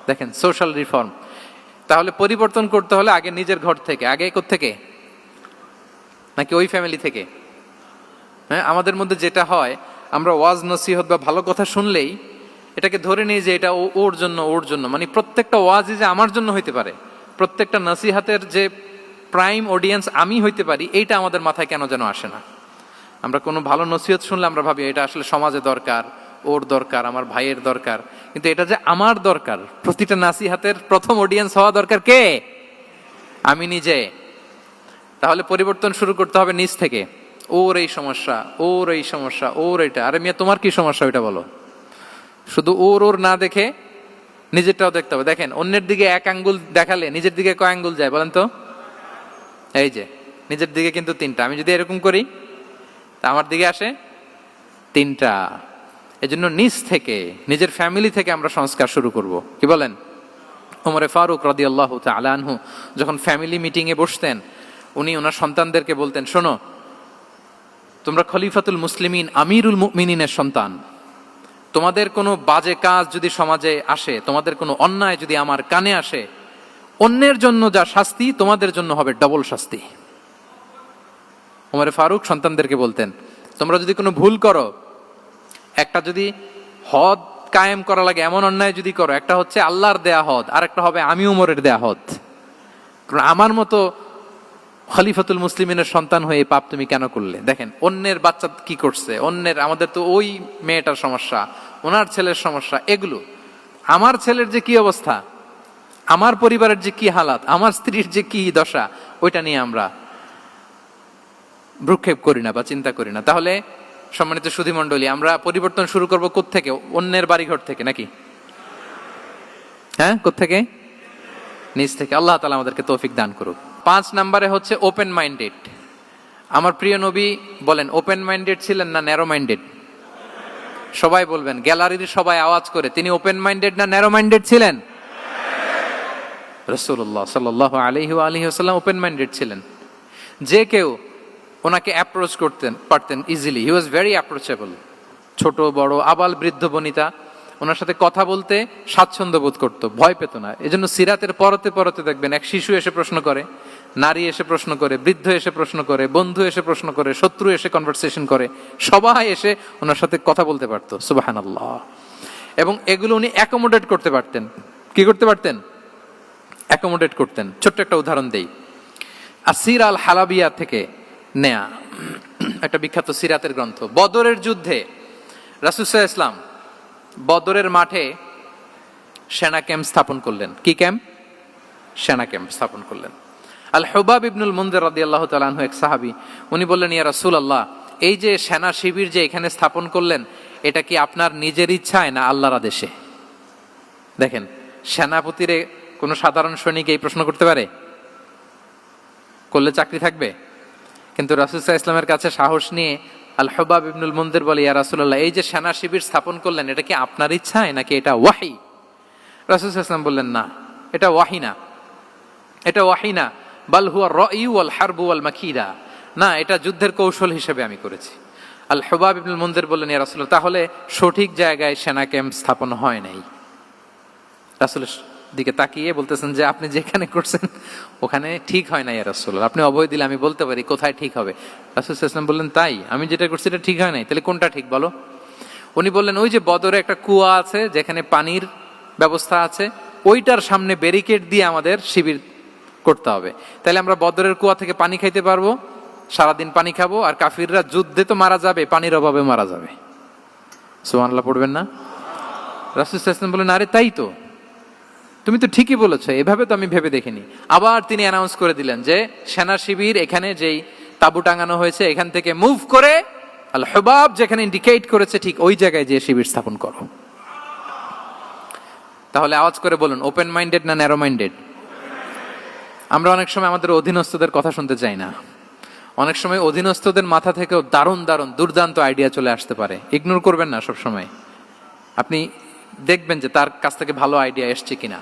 দেখেন সোশ্যাল রিফর্ম। তাহলে পরিবর্তন করতে হলে আগে নিজের ঘর থেকে, আগে কোত্থেকে? নাকি ওই ফ্যামিলি থেকে? হ্যাঁ, আমাদের মধ্যে যেটা হয়, আমরা ওয়াজ নসিহত বা ভালো কথা শুনলেই এটাকে ধরে নিই যে এটা ওর জন্য, ওর জন্য, মানে প্রত্যেকটা ওয়াজই যে আমার জন্য হইতে পারে, প্রত্যেকটা নসিহাতের যে প্রাইম অডিয়েন্স আমি হইতে পারি, এইটা আমাদের মাথায় কেন যেন আসে না। আমরা কোনো ভালো নসিহত শুনলে আমরা ভাবি এটা আসলে সমাজে দরকার, ওর দরকার, আমার ভাইয়ের দরকার, কিন্তু এটা যে আমার দরকার, প্রতিটা নাসিহাতের প্রথম অডিয়েন্স হওয়া দরকার কে? আমি নিজে। তাহলে পরিবর্তন শুরু করতে হবে নিজ থেকে। ওর এই সমস্যা, ওর এই সমস্যা, ওর এটা, আরে মিয়া তোমার কি সমস্যা ওইটা বলো। শুধু ওর ওর না দেখে নিজেরটাও দেখতে হবে। দেখেন, অন্যের দিকে এক আঙ্গুল দেখালে নিজের দিকে কয় আঙ্গুল যায় বলেন তো? এই যে নিজের দিকে কিন্তু তিনটা। আমি যদি এরকম করি তা আমার দিকে আসে তিনটা। এজন্য নিজ থেকে, নিজের ফ্যামিলি থেকে আমরা সংস্কার শুরু করব। কি বলেন? ওমরে ফারুক রাদিয়াল্লাহু তাআলা আনহু যখন ফ্যামিলি মিটিং এ বসতেন, উনি ওনার সন্তানদেরকে বলতেন, শোনো, তোমরা খলিফাতুল মুসলিমিন, আমিরুল মুমিনিনের সন্তান। তোমাদের কোনো বাজে কাজ যদি সমাজে আসে, তোমাদের কোনো অন্যায় যদি আমার কানে আসে, অন্যের জন্য যা শাস্তি তোমাদের জন্য হবে ডবল শাস্তি। ওমরে ফারুক সন্তানদেরকে বলতেন, তোমরা যদি কোনো ভুল করো, একটা যদি হদ কায়েম করা লাগে এমন অন্যায় যদি করো, একটা হচ্ছে আল্লাহর দেয়া হদ, আর একটা হবে আমি উমরের দেয়া হদ। কারণ আমার মতো খলিফাতুল মুসলিমিনের সন্তান হয়ে পাপ তুমি কেন করলে? দেখেন অন্যের বাচ্চা কি করছে, অন্যের, আমাদের তো ওই মেয়েটার সমস্যা, ওনার ছেলের সমস্যা, এগুলো আমার ছেলের যে কি অবস্থা, আমার পরিবারের যে কি হালাত, আমার স্ত্রীর যে কি দশা, ওইটা নিয়ে আমরা ভ্রুক্ষেপ করি না বা চিন্তা করি না। তাহলে সম্মানিত সুধী মণ্ডলী, আমরা পরিবর্তন শুরু করবো কোত্থেকে? অন্যের বাড়িঘর থেকে নাকি? হ্যাঁ, কোত্থেকে? নিজ থেকে। আল্লাহ তাআলা আমাদেরকে তৌফিক দান করুক। 5 নম্বরে হচ্ছে ওপেন মাইন্ডেড। আমার প্রিয় নবী বলেন, ওপেন মাইন্ডেড ছিলেন না ন্যারো মাইন্ডেড? সবাই বলবেন, গ্যালারির সবাই আওয়াজ করে, তিনি ওপেন মাইন্ডেড না ন্যারো মাইন্ডেড ছিলেন? রাসূলুল্লাহ সাল্লাল্লাহু আলাইহি ওয়া আলিহি ওয়াসাল্লাম ওপেন মাইন্ডেড ছিলেন। যে কেউ ওনাকে অ্যাপ্রোচ করতেন পারতেন easily. He was very approachable. ছোট বড় আবাল বৃদ্ধ বনিতা ওনার সাথে কথা বলতে স্বাচ্ছন্দ্য বোধ করতো, ভয় পেত না। এজন্য সিরাতের পরতে পরতে দেখবেন, এক শিশু এসে প্রশ্ন করে, নারী এসে প্রশ্ন করে, বৃদ্ধ এসে প্রশ্ন করে, বন্ধু এসে প্রশ্ন করে, শত্রু এসে কনভারসেশন করে, সবাই এসে ওনার সাথে কথা বলতে পারতো। সুবহানাল্লাহ। এবং এগুলো উনি অ্যাকোমোডেট করতে পারতেন। কি করতে পারতেন? অ্যাকোমোডেট করতেন। ছোট্ট একটা উদাহরণ দেই, আসির আল হালাবিয়া থেকে নেয়া একটা বিখ্যাত সিরাতের গ্রন্থ। বদরের যুদ্ধে রাসূল সাল্লাল্লাহু আলাইহি ওয়াসাল্লাম বদরের মাঠে সেনা ক্যাম্প স্থাপন করলেন। কি ক্যাম্প? সেনা ক্যাম্প স্থাপন করলেন। আল হুবাব ইবনুল মুনজির রাদিয়াল্লাহু তাআলা আনহু এক সাহাবী, উনি বললেন, ইয়া রাসূলুল্লাহ, এই যে সেনা শিবির যে এখানে স্থাপন করলেন, এটা কি আপনার নিজের ইচ্ছায় না আল্লাহর আদেশে? দেখেন, সেনাপতিরে কোনো সাধারণ সৈনিক এই প্রশ্ন করতে পারে? করলে চাকরি থাকবে? কিন্তু রাসূল সাল্লাল্লাহু আলাইহি ওয়াসাল্লামের কাছে সাহস নিয়ে আল হুবাব ইবনুল মুনজির বলে, ইয়া রাসূলুল্লাহ, এই যে সেনা শিবির স্থাপন করলেন, এটা কি আপনার ইচ্ছায় নাকি এটা ওয়াহি? রাসূল সাল্লাল্লাহু আলাইহি ওয়াসাল্লাম বললেন, না, এটা ওয়াহি না, এটা ওয়াহি না, বাল হুয়া রায়ু ওয়াল হারবু ওয়াল মাকিদা, না, এটা যুদ্ধের কৌশল হিসেবে আমি করেছি। আল হুবাব ইবনুল মুনজির বললেন, ইয়া রাসূলুল্লাহ, তাহলে সঠিক জায়গায় সেনা ক্যাম্প স্থাপন হয় নাই। রাসূলের দিকে তাকিয়ে বলতেছেন যে আপনি যেখানে করছেন ওখানে ঠিক হয় না ইয়া রাসূলুল্লাহ, আপনি অভয় দিলে আমি বলতে পারি কোথায় ঠিক হবে। রাসূল সাল্লাল্লাহু আলাইহি ওয়াসাল্লাম বললেন, তাই? আমি যেটা করছি এটা ঠিক হয় নাই, তাহলে কোনটা ঠিক বলো? উনি বললেন, ওই যে বদরে একটা কুয়া আছে যেখানে পানির ব্যবস্থা আছে, ওইটার সামনে ব্যারিকেড দিয়ে আমাদের শিবির করতে হবে। তাহলে আমরা বদরের কুয়া থেকে পানি খাইতে পারবো, সারাদিন পানি খাবো, আর কাফিররা যুদ্ধে তো মারা যাবে, পানির অভাবে মারা যাবে। সুবহানাল্লাহ পড়বেন না? রাসূল সাল্লাল্লাহু আলাইহি ওয়াসাল্লাম বললেন, আরে তাই তো, তুমি তো ঠিকই বলেছো, এভাবে তো আমি ভেবে দেখিনি। আবার তিনি অ্যানাউন্স করে দিলেন যে সেনা শিবির এখানে যেই তাবু টাঙানো হয়েছে এখান থেকে মুভ করে আল হুবাব যেখানে ইন্ডিকেট করেছে ঠিক ওই জায়গায় যে শিবির স্থাপন করো। তাহলে আওয়াজ করে বলুন, ওপেন মাইন্ডেড না ন্যারো মাইন্ডেড? আমরা অনেক সময় আমাদের অধীনস্থদের কথা শুনতে চাই না। অনেক সময় অধীনস্থদের মাথা থেকেও দারুণ দারুণ দুর্দান্ত আইডিয়া চলে আসতে পারে। ইগনোর করবেন না সব সময়, আপনি দেখবেন যে তার কাছ থেকে ভালো আইডিয়া এসছে কিনা।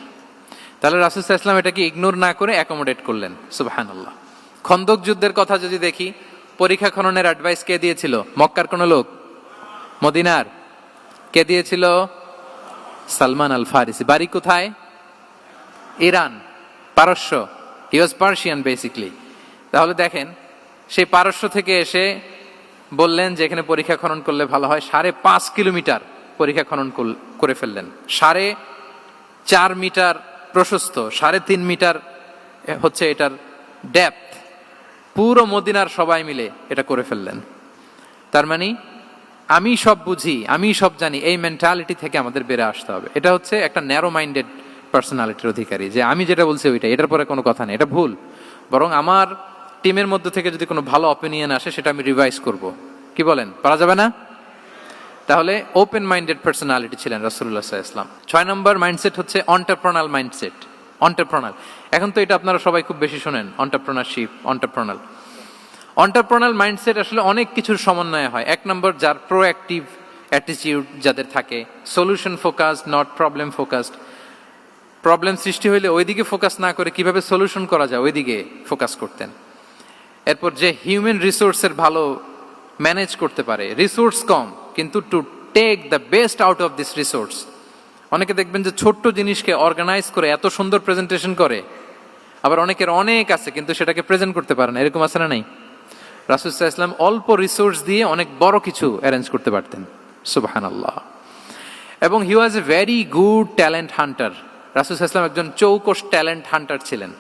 তাহলে রাসূল সাল্লাল্লাহু আলাইহি ওয়াসাল্লাম এটাকে ইগনোর না করে অ্যাকোমোডেট করলেন। সুবহানাল্লাহ। খন্দক যুদ্ধের কথা যদি দেখি, পরীক্ষা খননের অ্যাডভাইস কে দিয়েছিল? মক্কার কোন লোক? মদিনার? কে দিয়েছিল? সালমান আল ফারিসি। বাড়ি কোথায়? ইরান, পারস্য। হি ওয়াজ পার্সিয়ান বেসিক্যালি। তাহলে দেখেন, সেই পারস্য থেকে এসে বললেন যে এখানে পরীক্ষা খনন করলে ভালো হয়। 5.5 কিলোমিটার পরীক্ষা খনন করে ফেললেন। 4.5 মিটার প্রশস্ত, 3.5 মিটার হচ্ছে এটার ডেপথ। পুরো মদিনার সবাই মিলে এটা করে ফেললেন। তার মানে আমি সব বুঝি, আমি সব জানি, এই মেন্টালিটি থেকে আমাদের বেড়ে আসতে হবে। এটা হচ্ছে একটা ন্যারো মাইন্ডেড পার্সোনালিটির অধিকারী, যে আমি যেটা বলছি ওইটা, এটার পরে কোনো কথা নেই, এটা ভুল। বরং আমার টিমের মধ্যে থেকে যদি কোনো ভালো অপিনিয়ন আসে সেটা আমি রিভাইজ করব। কি বলেন, পারা যাবে না? তাহলে ওপেন মাইন্ডেড পার্সোনালিটি ছিলেন রাসূলুল্লাহ সাল্লাল্লাহু আলাইহি ওয়াসাল্লাম। 6 নম্বর মাইন্ডসেট হচ্ছে অন্টারপ্রেনাল মাইন্ডসেট। অন্টারপ্রেনাল, এখন তো এটা আপনারা সবাই খুব বেশি শোনেন, অন্টারপ্রেনারশিপ, অন্টারপ্রেনাল মাইন্ডসেট আসলে অনেক কিছুর সমন্বয় হয়। 1 নম্বর, যার প্রোঅ্যাক্টিভ অ্যাটিটিউড যাদের থাকে, solution focused, not problem focused. Problem সৃষ্টি হইলে ওইদিকে ফোকাস না করে কিভাবে সলিউশন করা যায় ওইদিকে ফোকাস করতেন। এরপর যে হিউম্যান রিসোর্সের ভালো ম্যানেজ করতে পারে, রিসোর্স কম কিন্তু to take the best out of this resource. অনেকে দেখবেন যে ছোট্ট জিনিসকে অর্গানাইজ করে এত সুন্দর প্রেজেন্টেশন করে, আবার অনেকের অনেক আছে কিন্তু সেটাকে প্রেজেন্ট করতে পারে না, এরকম আছে না নাই? রাসূল সাল্লাল্লাহু আলাইহি ওয়াসাল্লাম অল্প রিসোর্স দিয়ে অনেক বড় কিছু অ্যারেঞ্জ করতে পারতেন, সুবহানাল্লাহ। এবং he was a very good talent hunter. রাসূল সাল্লাল্লাহু আলাইহি ওয়াসাল্লাম একজন চৌকস ট্যালেন্ট হান্টার ছিলেন।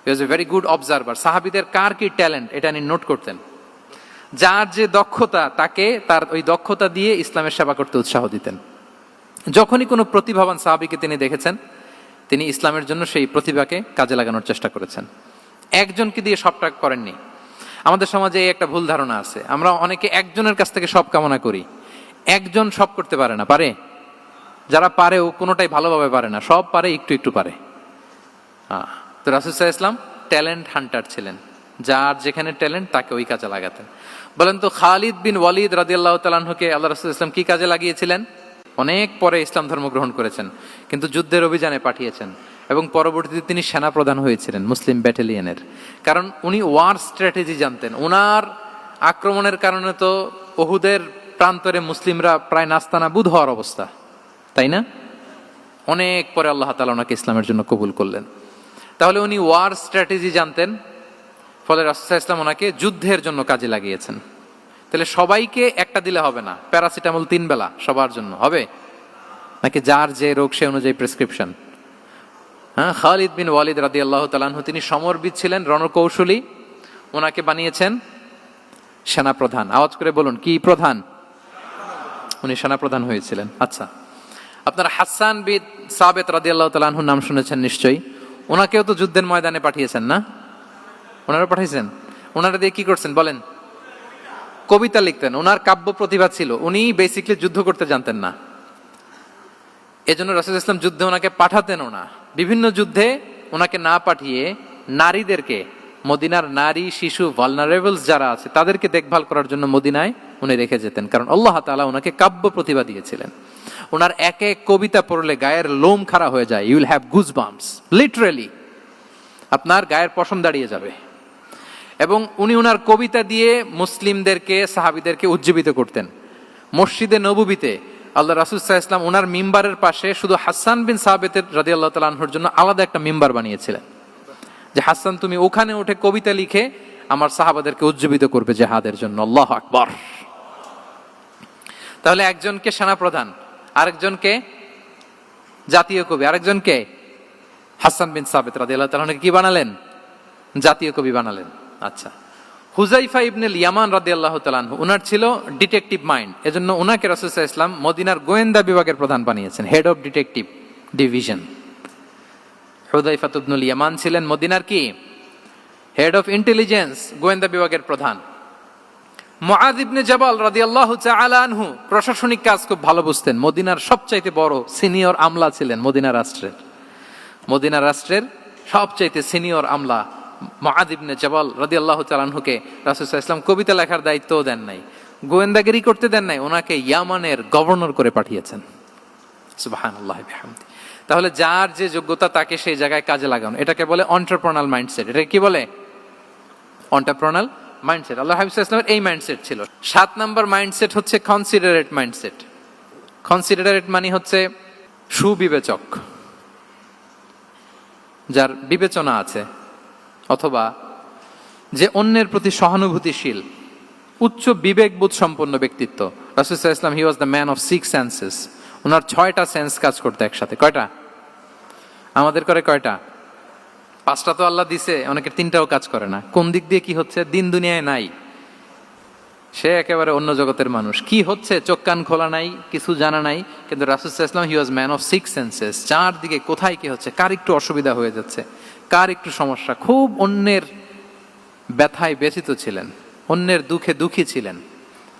He was a very good observer. সাহাবীদের কার কি ট্যালেন্ট এটা তিনি নোট করতেন। যার যে দক্ষতা তাকে তার ওই দক্ষতা দিয়ে ইসলামের সেবা করতে উৎসাহ দিতেন। যখনই কোনো প্রতিভাবান সাহাবীকে তিনি দেখেছেন, তিনি ইসলামের জন্য সেই প্রতিভাকে কাজে লাগানোর চেষ্টা করেছেন। একজনকে দিয়ে সবটা করেননি। আমাদের সমাজে এই একটা ভুল ধারণা আছে, আমরা অনেকে একজনের কাছ থেকে সব কামনা করি। একজন সব করতে পারে না, পারে? যারা পারেও কোনোটাই ভালোভাবে পারে না, সব পারে, একটু একটু পারে। তো রাসূল সাল্লাল্লাহু আলাইহি ওয়াসাল্লাম ট্যালেন্ট হান্টার ছিলেন, যার যেখানে ট্যালেন্ট তাকে ওই কাজে লাগাতেন। বলেন তো, খালিদ বিন ওয়ালিদ রাদিয়াল্লাহু তাআলা আনহুকে আল্লাহ রাসূল সাল্লাল্লাহু আলাইহি ওয়াসাল্লাম কি কাজে লাগিয়েছিলেন? অনেক পরে ইসলাম ধর্ম গ্রহণ করেছেন, কিন্তু যুদ্ধের অভিযানে পাঠিয়েছেন এবং পরবর্তীতে তিনি সেনা প্রধান হয়েছিলেন মুসলিম ব্যাটালিয়নের। কারণ উনি ওয়ার স্ট্র্যাটেজি জানতেন। ওনার আক্রমণের কারণে তো উহুদের প্রান্তরে মুসলিমরা প্রায় নাস্তানাবুদ হওয়ার অবস্থা, তাই না? অনেক পরে আল্লাহ তাআলা ওনাকে ইসলামের জন্য কবুল করলেন। তাহলে উনি ওয়ার স্ট্র্যাটেজি জানতেন, ফলে রাসূল সাল্লাল্লাহু আলাইহি ওয়াসাল্লাম ওনাকে যুদ্ধের জন্য কাজে লাগিয়েছেন। তাহলে সবাইকে একটা দিলে হবে না, প্যারাসিটামল 3 বেলা সবার জন্য হবে নাকি যার যে রোগ সে অনুযায়ী প্রেসক্রিপশন? হ্যাঁ, খালিদ বিন ওয়ালিদ রাদিয়াল্লাহু তাআলা আনহু তিনি সমরবিদ ছিলেন, রণকৌশলী। ওনাকে বানিয়েছেন সেনাপ্রধান। আওয়াজ করে বলুন, কি প্রধান? উনি সেনাপ্রধান হয়েছিলেন। আচ্ছা, আপনারা হাসান বিন সাবিত রাদিয়াল্লাহু তাআলা আনহুর নাম শুনেছেন নিশ্চয়ই। ওনাকেও তো যুদ্ধের ময়দানে পাঠিয়েছেন না? ওনারা পাঠিয়েছেন। ওনারা দিয়ে কি করছেন বলেন? কবিতা লিখতেন। ওনার কাব্য প্রতিভা ছিল। উনি বেসিক্যালি যুদ্ধ করতে জানতেন না, এজন্য রাসূল সাল্লাল্লাহু আলাইহি ওয়াসাল্লাম যুদ্ধে ওনাকে পাঠাতেনও না। বিভিন্ন যুদ্ধে ওনাকে না পাঠিয়ে নারীদেরকে, মদিনার নারী, শিশু, ভালনারেবলস যারা আছে তাদেরকে দেখভাল করার জন্য মদিনায় উনি রেখে যেতেন, কারণ আল্লাহ তাআলা ওনাকে কাব্য প্রতিভা দিয়েছিলেন। ওনার এক এক কবিতা পড়লে গায়ের লোম খাড়া হয়ে যায়। You will have goosebumps, literally আপনার গায়ের পশম দাঁড়িয়ে যাবে। এবং উনি ওনার কবিতা দিয়ে মুসলিমদেরকে, সাহাবীদেরকে উজ্জীবিত করতেন। মসজিদে নববীতে আল্লাহ রাসূল সাল্লাল্লাহু আলাইহি ওয়াসাল্লাম ওনার মিম্বারের পাশে শুধু হাসান বিন সাবিত রাদিয়াল্লাহু তাআলা আনহুর জন্য আলাদা একটা মিম্বার বানিয়েছিলেন, যে হাসান তুমি ওখানে উঠে কবিতা লিখে আমার সাহাবাদেরকে উজ্জীবিত করবে জিহাদের জন্য। আল্লাহু আকবার। তাহলে একজনকে সেনাপ্রধান, আরেকজনকে জাতীয় কবি, আরেকজনকে হাসান বিন সাবিত রাদিয়াল্লাহু তাআলা আনহুকে কি বানালেন? জাতীয় কবি বানালেন। আচ্ছা, হুযাইফা ইবনুল ইয়ামান রাদিয়াল্লাহু তাআলা আনহু, ওনার ছিল ডিটেকটিভ মাইন্ড, এজন্য ওনাকে রাসূল সাল্লাল্লাহু আলাইহি ওয়াসাল্লাম মদিনার গোয়েন্দা বিভাগের প্রধান বানিয়েছেন, head of detective division. Huzaifa Ibnul Yaman ছিলেন মদিনার কি? হেড অফ ইন্টেলিজেন্স, গোয়েন্দা বিভাগের প্রধান। মুআয ইবনে জাবাল রাদিয়াল্লাহু তাআলা আনহু প্রশাসনিক কাজ খুব ভালো বুঝতেন। মদিনার সবচাইতে বড় সিনিয়র আমলা ছিলেন মদিনা রাষ্ট্রের সবচাইতে সিনিয়র আমলা মুআয ইবনে জাবাল রাদিয়াল্লাহু তাআলা আনহুকে রাসূল সাল্লাল্লাহু আলাইহি ওয়াসাল্লাম কবিতা লেখার দায়িত্বও দেন নাই, গোয়েন্দাগিরি করতে দেন নাই, ওনাকে ইয়ামানের গভর্নর করে পাঠিয়েছেন। সুবহানাল্লাহি বিহামদি। তাহলে যার যে যোগ্যতা তাকে সেই জায়গায় কাজে লাগানো, এটাকে বলে এন্টারপ্রেনাল মাইন্ডসেট। এটা কি বলে? এন্টারপ্রেনাল মাইন্ডসেট। আল্লাহ হাবিব সাল্লাল্লাহু আলাইহি ওয়াসাল্লামের এই মাইন্ডসেট ছিল। 7 নম্বর মাইন্ডসেট হচ্ছে কনসিডারেট মাইন্ডসেট। কনসিডারেট মানে হচ্ছে সুবিবেচক, যার বিবেচনা আছে, অথবা যে অন্যের প্রতি সহানুভূতিশীল, উচ্চ বিবেকবোধ সম্পন্ন ব্যক্তিত্ব। রাসূল সাল্লাল্লাহু আলাইহি ওয়াসাল্লাম he was the man of 6 senses. ওনার 6টা সেন্স কাজ করতে একসাথে। কয়টা? আমাদের করে কয়টা? 5টা তো আল্লাহ দিছে, অনেকের 3টাও কাজ করে না। কোন দিক দিয়ে কি হচ্ছে দিন দুনিয়ায় নাই, সে একেবারে অন্য জগতের মানুষ। কি হচ্ছে চোখ কান খোলা নাই, কিছু জানা নাই। কিন্তু রাসূল সাল্লাল্লাহু আলাইহি ওয়াসাল্লাম he was man of 6 senses. চারদিকে কোথায় কি হচ্ছে, কার একটু অসুবিধা হয়ে যাচ্ছে, কার একটু সমস্যা, খুব অন্যের ব্যথায় ব্যথিত ছিলেন, অন্যের দুঃখে দুঃখী ছিলেন।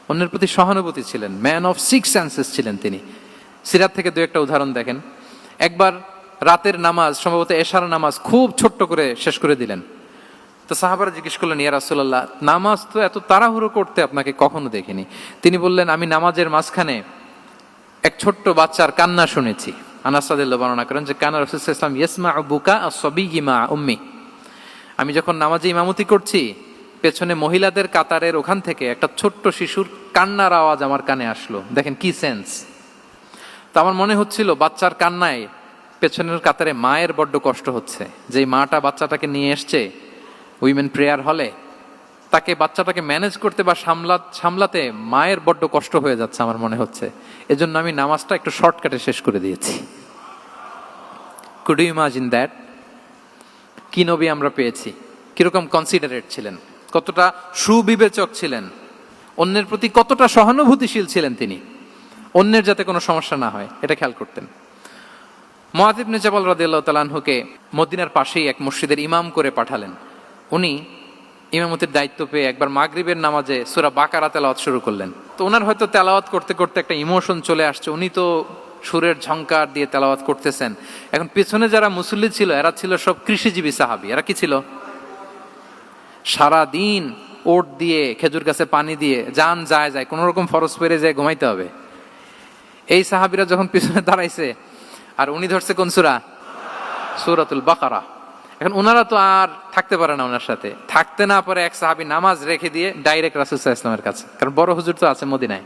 অন্যের প্রতি সহানুভূতি ছিলেন, ম্যান অফ সিক্স সেন্সেস ছিলেন তিনি। সিরাত থেকে দু একটা উদাহরণ দেখেন। একবার রাতের নামাজ, সম্ভবত এশার নামাজ, খুব ছোট্ট করে শেষ করে দিলেন। তো সাহাবারা জিজ্ঞেস করলেন, ইয়া রাসূলুল্লাহ, নামাজ তো এত তাড়াহুড়ো করতে আপনাকে কখনো দেখিনি। তিনি বললেন, আমি নামাজের মাঝখানে এক ছোট্ট বাচ্চার কান্না শুনেছি। আনাস রাদিয়াল্লাহু বর্ণনা করেন যে কানা রাসূলুল্লাহ সাল্লাল্লাহু আলাইহি ওয়াসাল্লাম ইয়াসমাউ বুকা আস-সাবিয়্যি মা উম্মি। আমি যখন নামাজে ইমামতি করছি, পেছনে মহিলাদের কাতারের ওখান থেকে একটা ছোট্ট শিশুর কান্নার আওয়াজ আমার কানে আসলো। দেখেন কি সেন্স। তো আমার মনে হচ্ছিল বাচ্চার কান্নায় পেছনের কাতারে মায়ের বড্ড কষ্ট হচ্ছে, যে মাটা বাচ্চাটাকে নিয়ে এসছে উইমেন প্রেয়ার হলে, তাকে বাচ্চাটাকে ম্যানেজ করতে বা সামলাতে মায়ের বড্ড কষ্ট হয়ে যাচ্ছে আমার মনে হচ্ছে। এজন্য আমি নামাজটা একটু শর্টকাটে শেষ করে দিয়েছি। Could you imagine that? কি নবী আমরা পেয়েছি, কিরকম কনসিডারেট ছিলেন, কতটা সুবিবেচক ছিলেন, অন্যের প্রতি কতটা সহানুভূতিশীল ছিলেন তিনি, অন্যের যাতে কোনো সমস্যা না হয় এটা খেয়াল করতেন। মুআয ইবনে জাবাল রাদিয়াল্লাহু তাআলা আনহুকে মদিনার পাশেই এক মসজিদের ইমাম করে পাঠালেন। উনি ইমামতির দায়িত্ব পেয়ে একবার মাগরিবের নামাজে সূরা বাকারা তেলাওয়াত শুরু করলেন। তো ওনার হয়তো তেলাওয়াত করতে করতে একটা ইমোশন চলে আসছে, উনি তো সুরের ঝংকার দিয়ে তেলাওয়াত করতেছেন। এখন পিছনে যারা মুসল্লি ছিল এরা ছিল সব কৃষিজীবী সাহাবী। এরা কি ছিল? সারা দিন ওট দিয়ে, খেজুর গাছে পানি দিয়ে জান যায় কোন রকম ফরজ পেরে যায় ঘুমাইতে হবে। এই সাহাবীরা যখন পিছনে দাঁড়াইছে আর উনি ধরছে কোন সূরা? সূরাতুল বাকারা। এখন ওনারা তো আর থাকতে পারে না, ওনার সাথে থাকতে না পারে এক সাহাবী নামাজ রেখে দিয়ে ডাইরেক্ট রাসূল সাল্লাল্লাহু আলাইহি ওয়াসাল্লামের কাছে, কারণ বড় হুজুর তো আছে মদিনায়।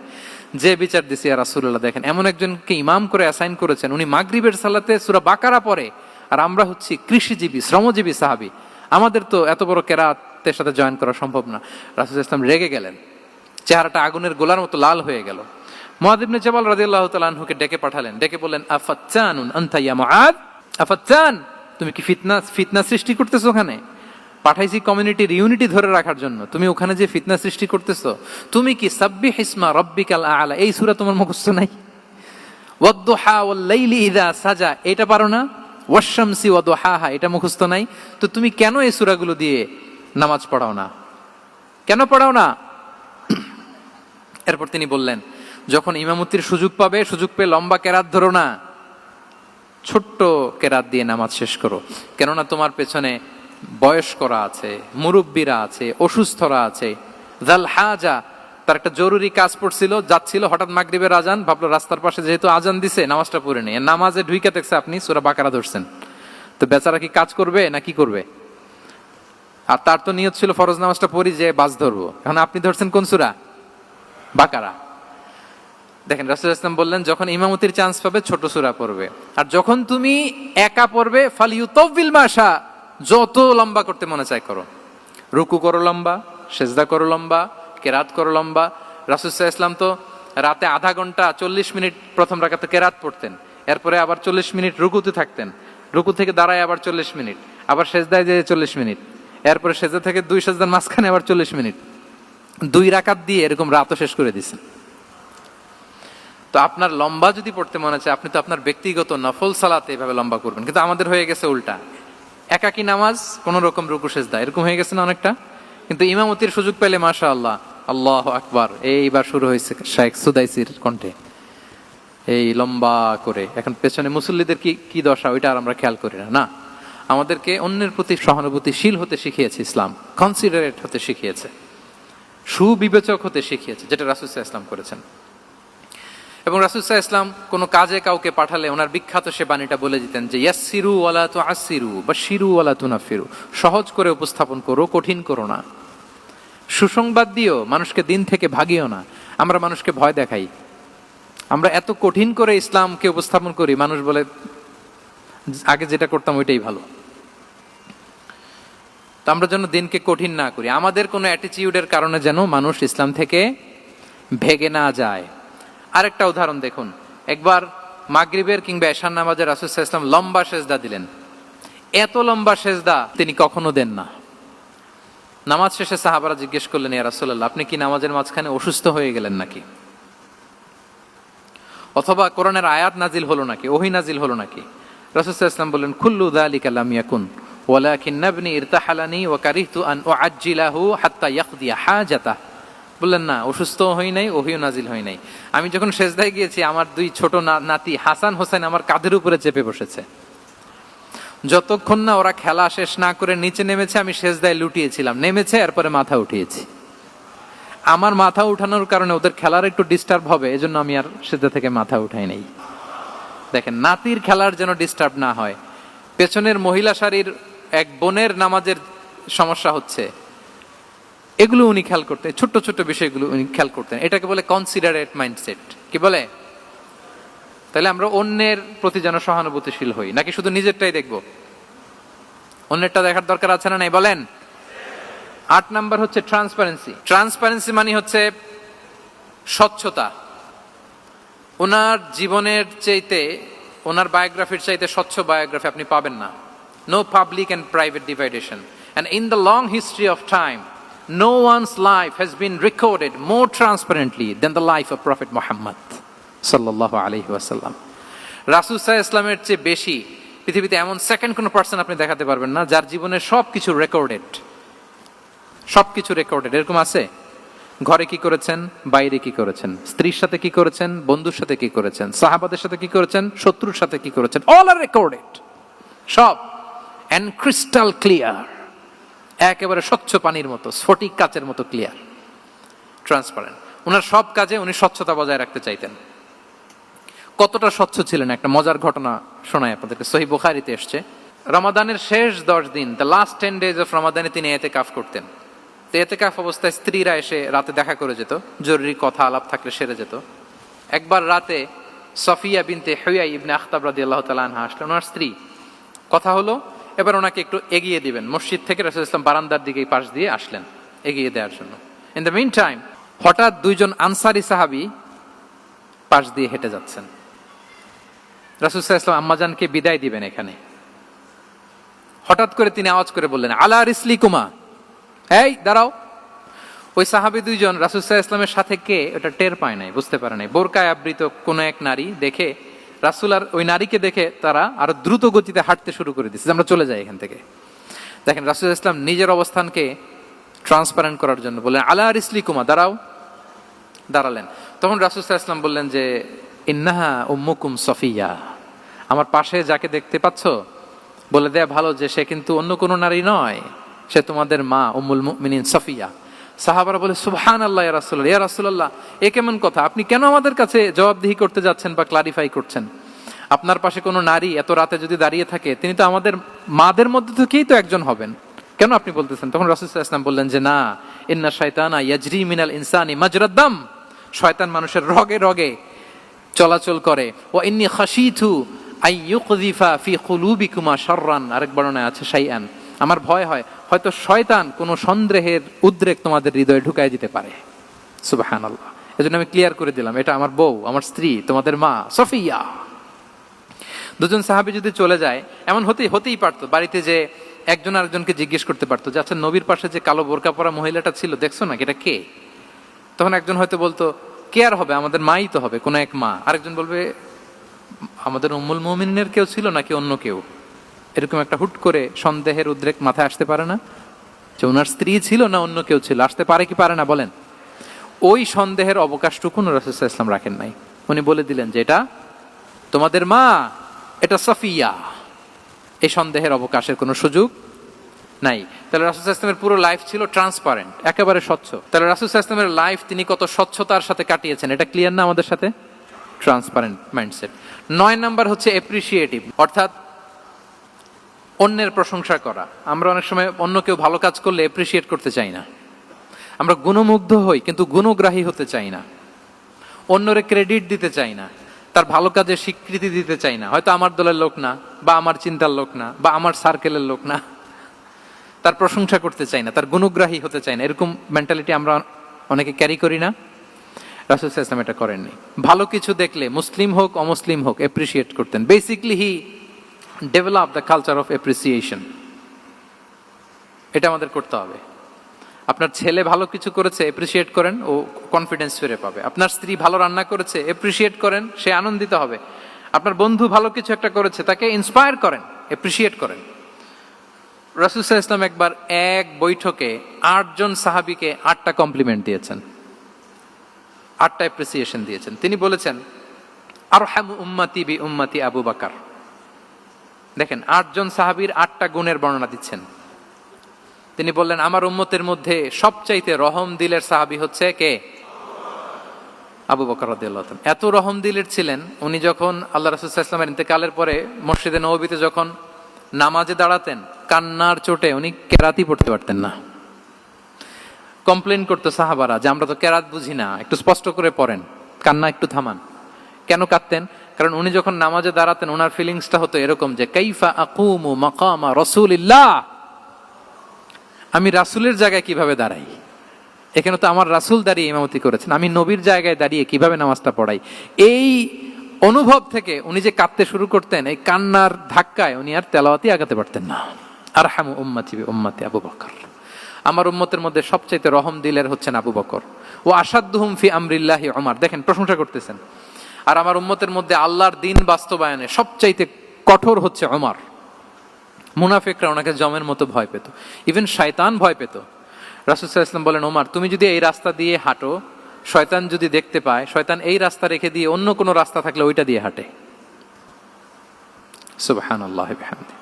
যে বিচার দিছে ইয়া রাসূলুল্লাহ, দেখেন এমন একজনকে ইমাম করে অ্যাসাইন করেছেন, উনি মাগরিবের সালাতে সূরা বাকারা পড়ে, আর আমরা হচ্ছি কৃষিজীবী শ্রমজীবী সাহাবী, আমাদের তো এত বড় কেরাতের সাথে জয়েন করা সম্ভব না। রাসূল সাল্লাল্লাহু আলাইহি ওয়াসাল্লাম রেগে গেলেন, চেহারাটা আগুনের গোলার মতো লাল হয়ে গেল। মুআয ইবনে জাবাল রাদিয়াল্লাহু তাআলা আনহুকে ডেকে পাঠালেন, ডেকে বললেন, আফাত্তানুন আনতা ইয়া মুআয, আফাত্তান, তুমি কি ফিতনা সৃষ্টি করতেছো? ওখানে পাঠাইছি কমিউনিটির ইউনিটি ধরে রাখার জন্য, তুমি ওখানে যে ফিতনা সৃষ্টি করতেছো। তুমি কি সাব্বিহ ইসমা রাব্বিকাল আ'লা এই সূরা তোমার মুখস্থ নাই? ওয়াদ-দুহা ওয়াল-লাইলি ইযা সাজা এটা পারো না? ওয়াশ-শামসি ওয়া দুহাহা এটা মুখস্থ নাই? তো তুমি কেন এই সূরাগুলো দিয়ে নামাজ পড়াও না? কেন পড়াও না? এরপর তিনি বললেন, যখন ইমামতির সুযোগ পাবে, সুযোগ পেয়ে লম্বা কেরাত ধরো না, ছোট্ট কেরাত দিয়ে নামাজ শেষ করো। কেননা তোমার পেছনে বয়স্করা আছে, মুরব্বীরা আছে, অসুস্থরা আছে। জাল হাজা, তার একটা জরুরি কাজ পড়ছিল, যাচ্ছিল, হঠাৎ মাগরিবের আজান, ভাবলো রাস্তার পাশে যেহেতু আজান দিছে নামাজটা পড়ে নেই। নামাজে ঢুইকা দেখছে আপনি সূরা বাকারা ধরছেন, তো বেচারা কি কাজ করবে না কি করবে? আর তার তো নিয়ত ছিল ফরজ নামাজটা পড়ি যে বাস ধরবো, এখন আপনি ধরছেন কোন সূরা? বাকারা। দেখেন রাসূল সাল্লাল্লাহু আলাইহি ওয়াসাল্লাম বললেন, যখন ইমামতির চান্স পাবে ছোট সূরা পড়বে, আর যখন তুমি একা পড়বে ফালিউতাউবিল মাশা, যত লম্বা করতে মনে চায় করো, রুকু করো লম্বা, সেজদা করো লম্বা, কেরাত করো লম্বা। রাসূল সাল্লাল্লাহু আলাইহি ওয়াসাল্লাম তো রাতে আধা ঘন্টা 40 মিনিট প্রথম রাকাতে কেরাত পড়তেন, এরপরে আবার 40 মিনিট রুকুতে থাকতেন, রুকু থেকে দাঁড়ায় আবার 40 মিনিট, আবার সেজদায় যেয়ে 40 মিনিট, এরপরে সেজদা থেকে 2 সেজদার মাঝখানে আবার 40 মিনিট, 2 রাকাত দিয়ে এরকম রাতও শেষ করে দিয়েছেন। তো আপনার লম্বা যদি পড়তে মনে চায়, আপনি তো আপনার ব্যক্তিগত নফল সালাতে এভাবে লম্বা করবেন। কিন্তু আমাদের হয়ে গেছে উল্টা, একাকী নামাজ কোন রকম রুকু সেজদা এরকম হয়ে গেছে না অনেকটা। কিন্তু ইমামতির সুযোগ পেলে মাশাআল্লাহ, আল্লাহু আকবার, এইবার শুরু হয়েছে শাইখ সুদাইসির কণ্ঠে এই লম্বা করে। এখন পেছনে মুসল্লিদের কি দশা ওইটা আর আমরা খেয়াল করি না। আমাদেরকে অন্যের প্রতি সহানুভূতিশীল হতে শিখিয়েছে ইসলাম, কনসিডারেট হতে শিখিয়েছে, সুবিবেচক হতে শিখিয়েছে, যেটা রাসূল সাল্লাল্লাহু আলাইহি ওয়াসাল্লাম করেছেন। এবং রাসূল সাল্লাল্লাহু আলাইহি ওয়াসাল্লাম কোনো কাজে কাউকে পাঠালে ওনার বিখ্যাত সে বাণীটা বলে দিতেন যে ইয়াসসিরু ওয়ালা তুআসসিরু বাশশিরু ওয়ালা তুনাফিরু, সহজ করে উপস্থাপন করো, কঠিন করো না। সুসংবাদ দিও, মানুষকে দিন থেকে ভাগিও না। আমরা মানুষকে ভয় দেখাই, আমরা এত কঠিন করে ইসলামকে উপস্থাপন করি, মানুষ বলে আগে যেটা করতাম ওইটাই ভালো। তো আমরা যেন দিনকে কঠিন না করি, আমাদের কোনো অ্যাটিটিউডের কারণে যেন মানুষ ইসলাম থেকে ভেগে না যায়। আরেকটা উদাহরণ দেখুন, একবার মাগরিবের কিংবা এশার নামাজে রাসূল সাল্লাল্লাহু আলাইহি ওয়াসাল্লাম লম্বা সেজদা দিলেন। এত লম্বা সেজদা তিনি কখনো দেন না। নামাজ শেষে সাহাবারা জিজ্ঞেস করলেন, ইয়া রাসূলুল্লাহ, আপনি কি নামাজের মাঝখানে অসুস্থ হয়ে গেলেন নাকি? অথবা কোরআনের আয়াত নাজিল হলো নাকি, ওহী নাজিল হলো নাকি? রাসূল সাল্লাল্লাহু আলাইহি ওয়াসাল্লাম বললেন, কুল্লু যালিকা লাম ইয়াকুন ওয়ালাকিন নাবনি ইরতাহালানি ওয়া কারিহতু আন উআজ্জিলাহু হাত্তা ইয়াকদিয়া হাজাতাহ। বললেন না, অসুস্থ হই নাই, ওহিও নাজিল হই নাই। আমি যখন সেজদায় গিয়েছি, আমার দুই ছোট নাতি হাসান হোসেন আমার কাঁধের উপরে চেপে বসেছে। যতক্ষণ না ওরা খেলা শেষ না করে নিচে নেমেছে, আমি সেজদায় লুটিয়েছিলাম। নেমেছে, এরপরে মাথা উঠিয়েছি। আমার মাথা উঠানোর কারণে ওদের খেলার একটু ডিস্টার্ব হবে, এজন্য আমি আর সেজদা থেকে মাথা উঠাই নাই। দেখেন, নাতির খেলার যেন ডিস্টার্ব না হয়। পেছনের মহিলা সারির এক বোনের নামাজের সমস্যা হচ্ছে, এগুলো উনি খেয়াল করতেন, ছোট্ট ছোট্ট বিষয়গুলো উনি খেয়াল করতেন। এটাকে বলে কনসিডারেট মাইন্ডসেট। কি বলে? তাহলে আমরা অন্যের প্রতি যেন সহানুভূতিশীল হই, নাকি শুধু নিজেরটাই দেখবো? অন্যেরটা দেখার দরকার আছে না নাই বলেন? 8 নাম্বার হচ্ছে ট্রান্সপারেন্সি। ট্রান্সপারেন্সি মানে হচ্ছে স্বচ্ছতা। ওনার জীবনের চাইতে, ওনার বায়োগ্রাফির চাইতে স্বচ্ছ বায়োগ্রাফি আপনি পাবেন না। No public and private dividation, and in the long history of time no one's life has been recorded more transparently than the life of Prophet Muhammad sallallahu alaihi wasallam. রাসূল সাল্লাল্লাহু আলাইহি ওয়াসাল্লামের চেয়ে বেশি পৃথিবীতে এমন সেকেন্ড কোন পারসন আপনি দেখাতে পারবেন না যার জীবনের সবকিছু রেকর্ডেড। সবকিছু রেকর্ডেড। এরকম আছে? ঘরে কি করেছেন, বাইরে কি করেছেন, স্ত্রীর সাথে কি করেছেন, বন্ধুর সাথে কি করেছেন, সাহাবাদের সাথে কি করেছেন, শত্রুর সাথে কি করেছেন, অল আর রেকর্ডেড। সব এন্ড ক্রিস্টাল ক্লিয়ার, একেবারে স্বচ্ছ পানির মতো, স্ফটিক কাচের মতো ক্লিয়ার, ট্রান্সপারেন্ট। ওনার সব কাজে উনি স্বচ্ছতা বজায় রাখতে চাইতেন। কতটা স্বচ্ছ ছিলেন একটা মজার ঘটনা শোনায় আপনাদেরকে। সহিহ বুখারীতে এসেছে, রমাদানের শেষ 10 দিন, দ্য লাস্ট 10 days অফ রমাদানে তিনি ইতিকাফ করতেন। তো ইতিকাফ অবস্থায় স্ত্রীরা এসে রাতে দেখা করে যেত, জরুরি কথা আলাপ থাকলে সেরে যেত। একবার রাতে সফিয়া বিনতে হুয়াই ইবনে আখতাব রাদিয়াল্লাহু তাআলা আনহা আসলেন, ওনার স্ত্রী। কথা হলো এবার ওনাকে একটু এগিয়ে দিবেন। মসজিদ থেকে রাসূলুল্লাহ সাল্লাল্লাহু আলাইহি ওয়াসাল্লাম বারান্দার দিকে পাশ দিয়ে আসলেন এগিয়ে দেওয়ার জন্য। ইন দ্য মিন টাইম হঠাৎ দুইজন আনসারী সাহাবী পাশ দিয়ে হেঁটে যাচ্ছেন। রাসূলুল্লাহ সাল্লাল্লাহু আলাইহি ওয়াসাল্লাম আম্মাজানকে বিদায় দিবেন এখানে। হঠাৎ করে তিনি আওয়াজ করে বললেন, আলা রিসলিকুমা, এই দাঁড়াও। ওই সাহাবী দুইজন রাসূলুল্লাহ সাল্লাল্লাহু আলাইহি ওয়াসাল্লামের সাথে কে ওটা টের পায় নাই, বুঝতে পারে নাই। বোরকায় আবৃত কোন এক নারী দেখে রাসূল আর ওই নারীকে দেখে তারা আরো দ্রুত গতিতে হাঁটতে শুরু করে দিচ্ছে, আমরা চলে যাই এখান থেকে। দেখেন, রাসূল সাল্লাল্লাহু আলাইহি ওয়াসাল্লাম নিজের অবস্থানকে ট্রান্সপারেন্ট করার জন্য বললেন, আলা রিসলিকুমা, দাঁড়াও। দাঁড়ালেন। তখন রাসূল সাল্লাল্লাহু আলাইহি ওয়াসাল্লাম বললেন যে, ইন্নাহা উম্মুকুম সফিয়া, আমার পাশে যাকে দেখতে পাচ্ছ বলে দেয়া ভালো যে সে কিন্তু অন্য কোনো নারী নয়, সে তোমাদের মা উম্মুল মুমিনিন সফিয়া। সাহাবারা বলে, সুবহানাল্লাহ ইয়া রাসূলুল্লাহ, ইয়া রাসূলুল্লাহ, এ কেমন কথা? আপনি কেন আমাদের কাছে জবাবদিহি করতে যাচ্ছেন বা ক্লারিফাই করছেন? আপনার পাশে কোনো নারী এত রাতে যদি দাঁড়িয়ে থাকে, তিনি তো আমাদের মাদের মধ্যে থেকেই তো একজন হবেন, কেন আপনি বলতেছেন? তখন রাসূল সাল্লাল্লাহু আলাইহি ওয়াসাল্লাম বললেন যে, না, ইন্না শাইতানা ইয়াজরি মিনাল ইনসানি মাজরাদ দাম, শয়তান মানুষের রগে রগে চলাচল করে। ওয়া ইন্নী খাশিতু আই ইউকযিফা ফি কুলুবিকুমা শাররান, আরেক বর্ণনায় আছে শাইআন, আমার ভয় হয় হয়তো শয়তান কোনো সন্দেহের উদ্রেক তোমাদের হৃদয়ে ঢুকায় দিতে পারে। সুবহানাল্লাহ। এজন্য আমি ক্লিয়ার করে দিলাম, এটা আমার বউ, আমার স্ত্রী, তোমাদের মা সফিয়া। দুজন সাহাবী যদি চলে যায়, এমন হতেই পারতো বাড়িতে যে একজন আরেকজনকে জিজ্ঞেস করতে পারতো যে, আচ্ছা, নবীর পাশে যে কালো বোরকা পরা মহিলাটা ছিল দেখছো না, এটা কে? তখন একজন হয়তো বলতো, কে আর হবে, আমাদের মাই তো হবে, কোনো এক মা। আরেকজন বলবে, আমাদের উম্মুল মুমিনিনের কেউ ছিল নাকি অন্য কেউ। এরকম একটা হুট করে সন্দেহের উদ্রেক মাথায় আসতে পারে না যে ওনার স্ত্রী ছিল না অন্য কেউ ছিল? আসতে পারে কি পারে না বলেন? ওই সন্দেহের অবকাশটুকু রাসূল সাল্লাল্লাহু আলাইহি ওয়াসাল্লাম রাখেন নাই। উনি বলে দিলেন যে, এটা তোমাদের মা, এটা সফিয়া। এই সন্দেহের অবকাশের কোনো সুযোগ নাই। তাহলে রাসূল সাল্লাল্লাহু আলাইহি ওয়াসাল্লামের পুরো লাইফ ছিল ট্রান্সপারেন্ট, একেবারে স্বচ্ছ। তাহলে রাসূল সাল্লাল্লাহু আলাইহি ওয়াসাল্লামের লাইফ তিনি কত স্বচ্ছতার সাথে কাটিয়েছেন, এটা ক্লিয়ার না আমাদের সাথে? Transparent mindset. 9 নাম্বার হচ্ছে অ্যাপ্রিশিয়েটিভ, অর্থাৎ অন্যের প্রশংসা করা। আমরা অনেক সময় অন্য কেউ ভালো কাজ করলে অ্যাপ্রিশিয়েট করতে চাই না। আমরা গুণমুগ্ধ হই কিন্তু গুণগ্রাহী হতে চাই না। অন্যরে ক্রেডিট দিতে চাই না, তার ভালো কাজের স্বীকৃতি দিতে চাই না। হয়তো আমার দলের লোক না, বা আমার চিন্তার লোক না, বা আমার সার্কেলের লোক না, তার প্রশংসা করতে চাই না, তার গুণগ্রাহী হতে চাই না। এরকম মেন্টালিটি আমরা অনেকে ক্যারি করি না? রাসূল সাল্লাল্লাহু আলাইহি ওয়াসাল্লাম এটা করেননি। ভালো কিছু দেখলে মুসলিম হোক অমুসলিম হোক অ্যাপ্রিশিয়েট করতেন। Basically he develop the culture of appreciation. এটা আমাদের করতে হবে। আপনার ছেলে ভালো কিছু করেছে, অ্যাপ্রিশিয়েট করেন, ও কনফিডেন্স ফিরে পাবে। আপনার স্ত্রী ভালো রান্না করেছে, অ্যাপ্রিশিয়েট করেন, সে আনন্দিত হবে। আপনার বন্ধু ভালো কিছু একটা করেছে, তাকে ইন্সপায়ার করেন, অ্যাপ্রিশিয়েট করেন। রাসূল সাল্লাল্লাহু আলাইহি ওয়াসাল্লাম একবার এক বৈঠকে 8 জন সাহাবীকে 8টা কমপ্লিমেন্ট দিয়েছেন। 8টা অ্যাপ্রিসিয়েশন দিয়েছেন। তিনি বলেছেন আরহামু উম্মতি বি উম্মতি আবু বকর। দেখেন 8 জন সাহাবীর 8টা গুণের বর্ণনা দিচ্ছেন। তিনি বললেন আমার উম্মতের মধ্যে সবচাইতে রহম দিলের সাহাবী হচ্ছে কে? আবু বকর রাদিয়াল্লাহু তাআলা। এত রহম দিলের ছিলেন, উনি যখন আল্লাহ রাসূল সাল্লাল্লাহু আলাইহি ওয়াসাল্লামের ইন্তেকালের পরে মসজিদে নববীতে যখন নামাজে দাঁড়াতেন, কান্নার চোটে উনি কেরাতই পড়তে পারতেন না। কমপ্লেন করতো সাহাবারা যে আমরা তো কেরাত বুঝি না, একটু স্পষ্ট করে পড়েন, কান্না একটু থামান। কেন কাঁদতেন? কারণ উনি যখন নামাজে দাঁড়াতেন ওনার ফিলিংসটা হতো এরকম যে কাইফা আকুমু মাকামা রাসূলিল্লাহ, আমি রাসূলের জায়গায় কিভাবে দাঁড়াই? এখানে তো আমার রাসূল দাঁড়িয়ে ইমামতি করেছেন, আমি নবীর জায়গায় দাঁড়িয়ে কিভাবে নামাজটা পড়াই? এই অনুভব থেকে উনি যে কাঁদতে শুরু করতেন, এই কান্নার ধাক্কায় উনি আর তেলাওয়াতই আগাতে পারতেন না। আরহামু উম্মতি বি উম্মতি আবু বকর। আমার উম্মতের মধ্যে সবচাইতে রহম দিলের হচ্ছেন আবু বকর। ও আসাদ্দুহুম ফি আমরিল্লাহি উমর। দেখেন প্রশংসা করতেছেন। আর আমার উম্মতের মধ্যে আল্লাহর দ্বীন বাস্তবায়নে সবচাইতে কঠোর হচ্ছে ওমর। মুনাফিকরা ওনাকে জমের মতো ভয় পেত, ইভেন শয়তান ভয় পেত। রাসূল সাল্লাল্লাহু আলাইহি ওয়াসাল্লাম বলেন ওমর, তুমি যদি এই রাস্তা দিয়ে হাঁটো, শয়তান যদি দেখতে পায়, শয়তান এই রাস্তা রেখে দিয়ে অন্য কোনো রাস্তা থাকলে ওইটা দিয়ে হাঁটে। সুবহানাল্লাহি বিহামদি।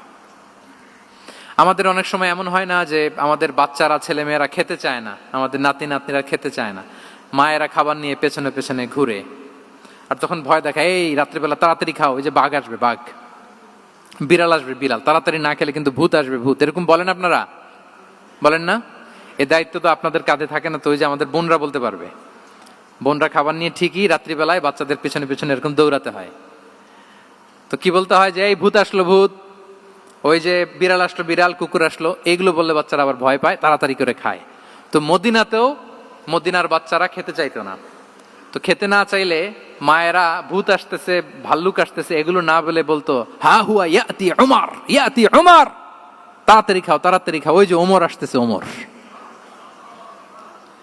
আমাদের অনেক সময় এমন হয় না যে আমাদের বাচ্চারা, ছেলে মেয়েরা খেতে চায় না, আমাদের নাতি নাতনিরা খেতে চায় না, মায়েরা খাবার নিয়ে পেছনে পেছনে ঘুরে, আর তখন ভয় দেখায় এই রাত্রিবেলা তাড়াতাড়ি খাও, ওই যে বাঘ আসবে বাঘ, বিড়াল আসবে বিড়াল, তাড়াতাড়ি না খেলে কিন্তু ভূত আসবে ভূত। এরকম বলেন আপনারা? বলেন না? এই দায়িত্ব তো আপনাদের কাঁধে থাকে না? তো ওই যে আমাদের বোনরা বলতে পারবে, বোনরা খাবার নিয়ে ঠিকই রাত্রিবেলায় বাচ্চাদের পেছনে পেছনে এরকম দৌড়াতে হয়। তো কি বলতে হয় যে এই ভূত আসলো ভূত, ওই যে বিড়াল আসলো বিড়াল, কুকুর আসলো, এইগুলো বললে বাচ্চারা আবার ভয় পায়, তাড়াতাড়ি করে খায়। তো মদিনাতেও মদিনার বাচ্চারা খেতে চাইতো না। তো খেতে না চাইলে মায়েরা ভূত আসতেছে, ভাল্লুক আসতেছে এগুলো না বলে বলতো হা হুয়া ইয়াতি উমর, ইয়াতি উমর, তাড়াতাড়ি খাও তাড়াতাড়ি খাও, ওই যে ওমর আসতেছে ওমর।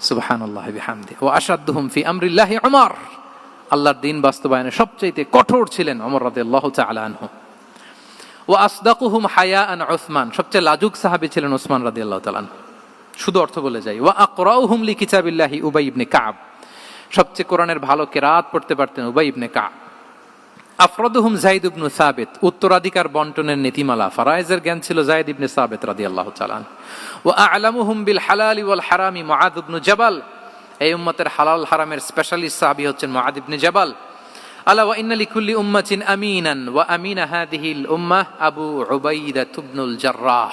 সুবহানাল্লাহি বিহামদি। ওয়া আশাদ্দুহুম ফি আমরিল্লাহি উমর। আল্লাহর দ্বীন বাস্তবায়নে সবচেয়ে কঠোর ছিলেন ওমর রাদিয়াল্লাহু তাআলা আনহু। ওয়া আসদাকুহুম হায়াআন উসমান। সবচেয়ে লাজুক সাহাবী ছিলেন উসমান রাদিয়াল্লাহু তাআলা আনহু। শুধু অর্থ বলে যাই। ওয়া আকরাউহুম লিকিতাবিল্লাহি উবাই ইবনে কাব। সবচেয়ে কোরআনের ভালো কেরাত পড়তে পারতেন উবাই ইবনে কাব। আফরাদুহুম যায়েদ ইবনে সাবিত। উত্তরাধিকার বন্টনের নীতিমালা, ফারায়েজের জ্ঞান ছিল যায়েদ ইবনে সাবিত রাদিয়াল্লাহু তাআলা আনহু। ওয়া আ'লামুহুম বিল হালালি ওয়াল হারামি মুআদ ইবনে জাবাল। এই উম্মতের হালাল হারামের স্পেশালিস্ট সাহাবী হচ্ছেন মুআদ ইবনে জাবাল। আলা ওয়া ইন্না লিকুল্লি উম্মাতিন আমিনান ওয়া আমিনা হাযিহিল উম্মাহ আবু উবাইদা ইবনুল জাররাহ।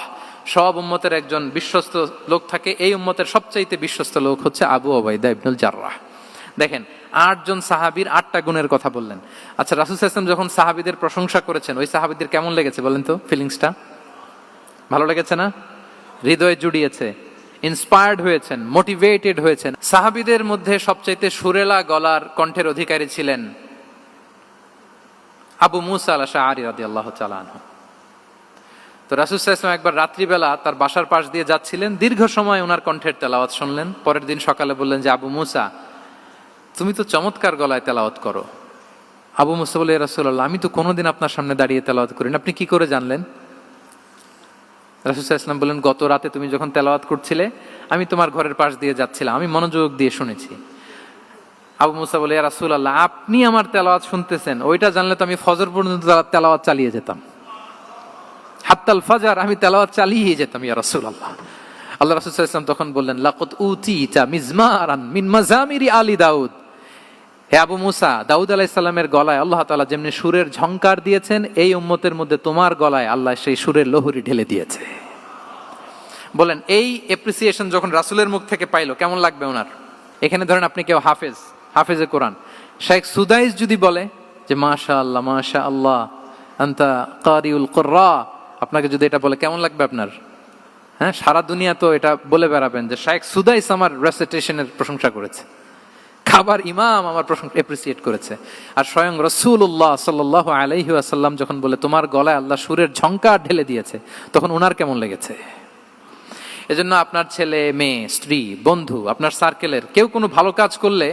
সব উম্মতের একজন বিশ্বস্ত লোক থাকে, এই উম্মতের সবচাইতে বিশ্বস্ত লোক হচ্ছে আবু উবাইদা ইবনুল জাররাহ। দেখেন 8 জন সাহাবীর 8টা গুণের কথা বললেন। আচ্ছা, রাসূল সাল্লাল্লাহু আলাইহি ওয়াসাল্লাম যখন সাহাবীদের প্রশংসা করেছেন, ওই সাহাবীদের কেমন লেগেছে বলেন তো? ফিলিংসটা ভালো লেগেছে না? হৃদয়ে জুড়িয়েছে, ইন্সপায়ার্ড হয়েছেন, মোটিভেটেড হয়েছেন। সাহাবীদের মধ্যে সবচাইতে সুরেলা গলার কণ্ঠের অধিকারী ছিলেন আবু মুসা আল-আশআরী রাদিয়াল্লাহু তাআলা আনহু। তো রাসূল সাল্লাল্লাহু আলাইহি ওয়াসাল্লাম একবার রাত্রিবেলা তার বাসার পাশ দিয়ে যাচ্ছিলেন, দীর্ঘ সময় ওনার কণ্ঠের তেলাওয়াত শুনলেন। পরের দিন সকালে বললেন যে আবু মুসা, তুমি তো চমৎকার গলায় তেলাওয়াত করো। আবু মুসা বলে, ইয়া রাসূলুল্লাহ, আমি তো কোনোদিন আপনার সামনে দাঁড়িয়ে তেলাওয়াত করি না, আপনি কি করে জানলেন? রাসূল সাল্লাল্লাহু আলাইহি ওয়াসাল্লাম বললেন, গত রাতে তুমি যখন তেলাওয়াত করছিলে, আমি তোমার ঘরের পাশ দিয়ে যাচ্ছিলাম, আমি মনোযোগ দিয়ে শুনেছি। আবু মুসা বলে, ইয়া রাসূলুল্লাহ, আপনি আমার তেলাওয়াত শুনতেছেন, ওইটা জানলে তো আমি ফজর পর্যন্ত তেলাওয়াত চালিয়ে যেতাম, হাত্তাল ফাজর আমি তেলাওয়াত চালিয়ে যেতাম ইয়া রাসূলুল্লাহ। আল্লাহ রাসূল সাল্লাল্লাহু আলাইহি ওয়াসাল্লাম তখন বললেন, লাকাদ উতিতা মিজমারান মিন মাজামিরি আলি দাউদ। হে আবু মুসা, দাউদ আলাইহিস সালামের গলায় আল্লাহ তাআলা যেমনি সুরের ঝংকার দিয়েছেন, এই উম্মতের মধ্যে তোমার গলায় আল্লাহ সেই সুরের লহরী ঢেলে দিয়েছে। বলেন এই অ্যাপ্রিসিয়েশন যখন রাসূলের মুখ থেকে পাইলো কেমন লাগবে ওনার? এখানে ধরেন আপনি কেউ হাফেজে কোরআন শেখ সুদাইস যদি বলে যে মাশাআল্লাহ মাশাআল্লাহ আনতা কারিউল কুররা, আপনাকে যদি এটা বলে কেমন লাগবে আপনার? হ্যাঁ, সারা দুনিয়া তো এটা বলে বেড়াবেন যে শেখ সুদাইস আমার রেসিটেশনের প্রশংসা করেছে, খাবার ইমাম আমার প্রশংসা এপ্রিসিয়েট করেছে। আর স্বয়ং রাসূলুল্লাহ সাল্লাল্লাহু আলাইহি ওয়াসাল্লাম যখন বলে তোমার গলায় আল্লাহ সুরের ঝংকার ঢেলে দিয়েছে, তখন ওনার কেমন লেগেছে? এজন্য আপনার ছেলে মেয়ে, স্ত্রী, বন্ধু, আপনার সার্কেলের কেউ কোনো ভালো কাজ করলে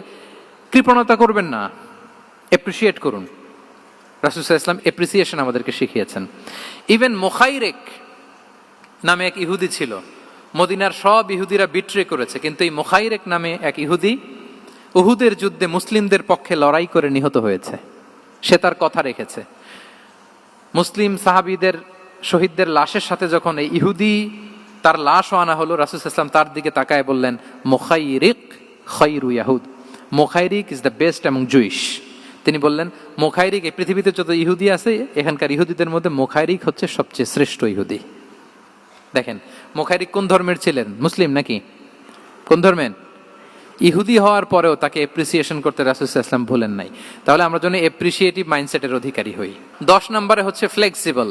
কৃপণতা করবেন না, এপ্রিসিয়েট করুন। রাসূল সাল্লাল্লাহু আলাইহি ওয়াসাল্লাম এপ্রিসিয়েশন আমাদেরকে শিখিয়েছেন। ইভেন মুখাইরেক নামে এক ইহুদি ছিল, মদিনার সব ইহুদিরা বিট্রে করেছে, কিন্তু এই মুখাইরেক নামে এক ইহুদি উহুদের যুদ্ধে মুসলিমদের পক্ষে লড়াই করে নিহত হয়েছে, সে তার কথা রেখেছে। মুসলিম সাহাবীদের শহীদদের লাশের সাথে যখন এই ইহুদি তার লাশও আনা হলো, রাসূল সাল্লাল্লাহু আলাইহি ওয়াসাল্লাম তার দিকে তাকায় বললেন, মুখাইরিক খায়রু ইয়াহুদ, Mukhayriq is the best among Jewish. তিনি বললেন মুখাইরিক, এই পৃথিবীতে যত ইহুদি আছে এখানকার ইহুদিদের মধ্যে মুখাইরিক হচ্ছে সবচেয়ে শ্রেষ্ঠ ইহুদি। দেখেন মুখাইরিক কোন ধর্মের ছিলেন? মুসলিম নাকি? কোন ধর্মের? ইহুদি হওয়ার পরেও তাকে এপ্রিসিয়েশন করতে রাসূল সাল্লাল্লাহু আলাইহি ওয়াসাল্লাম ভুলেন নাই। তাহলে আমরা যেন এপ্রিসিয়েটিভ মাইন্ডসেটের অধিকারী হই। 10 নম্বরে হচ্ছে ফ্লেক্সিবল,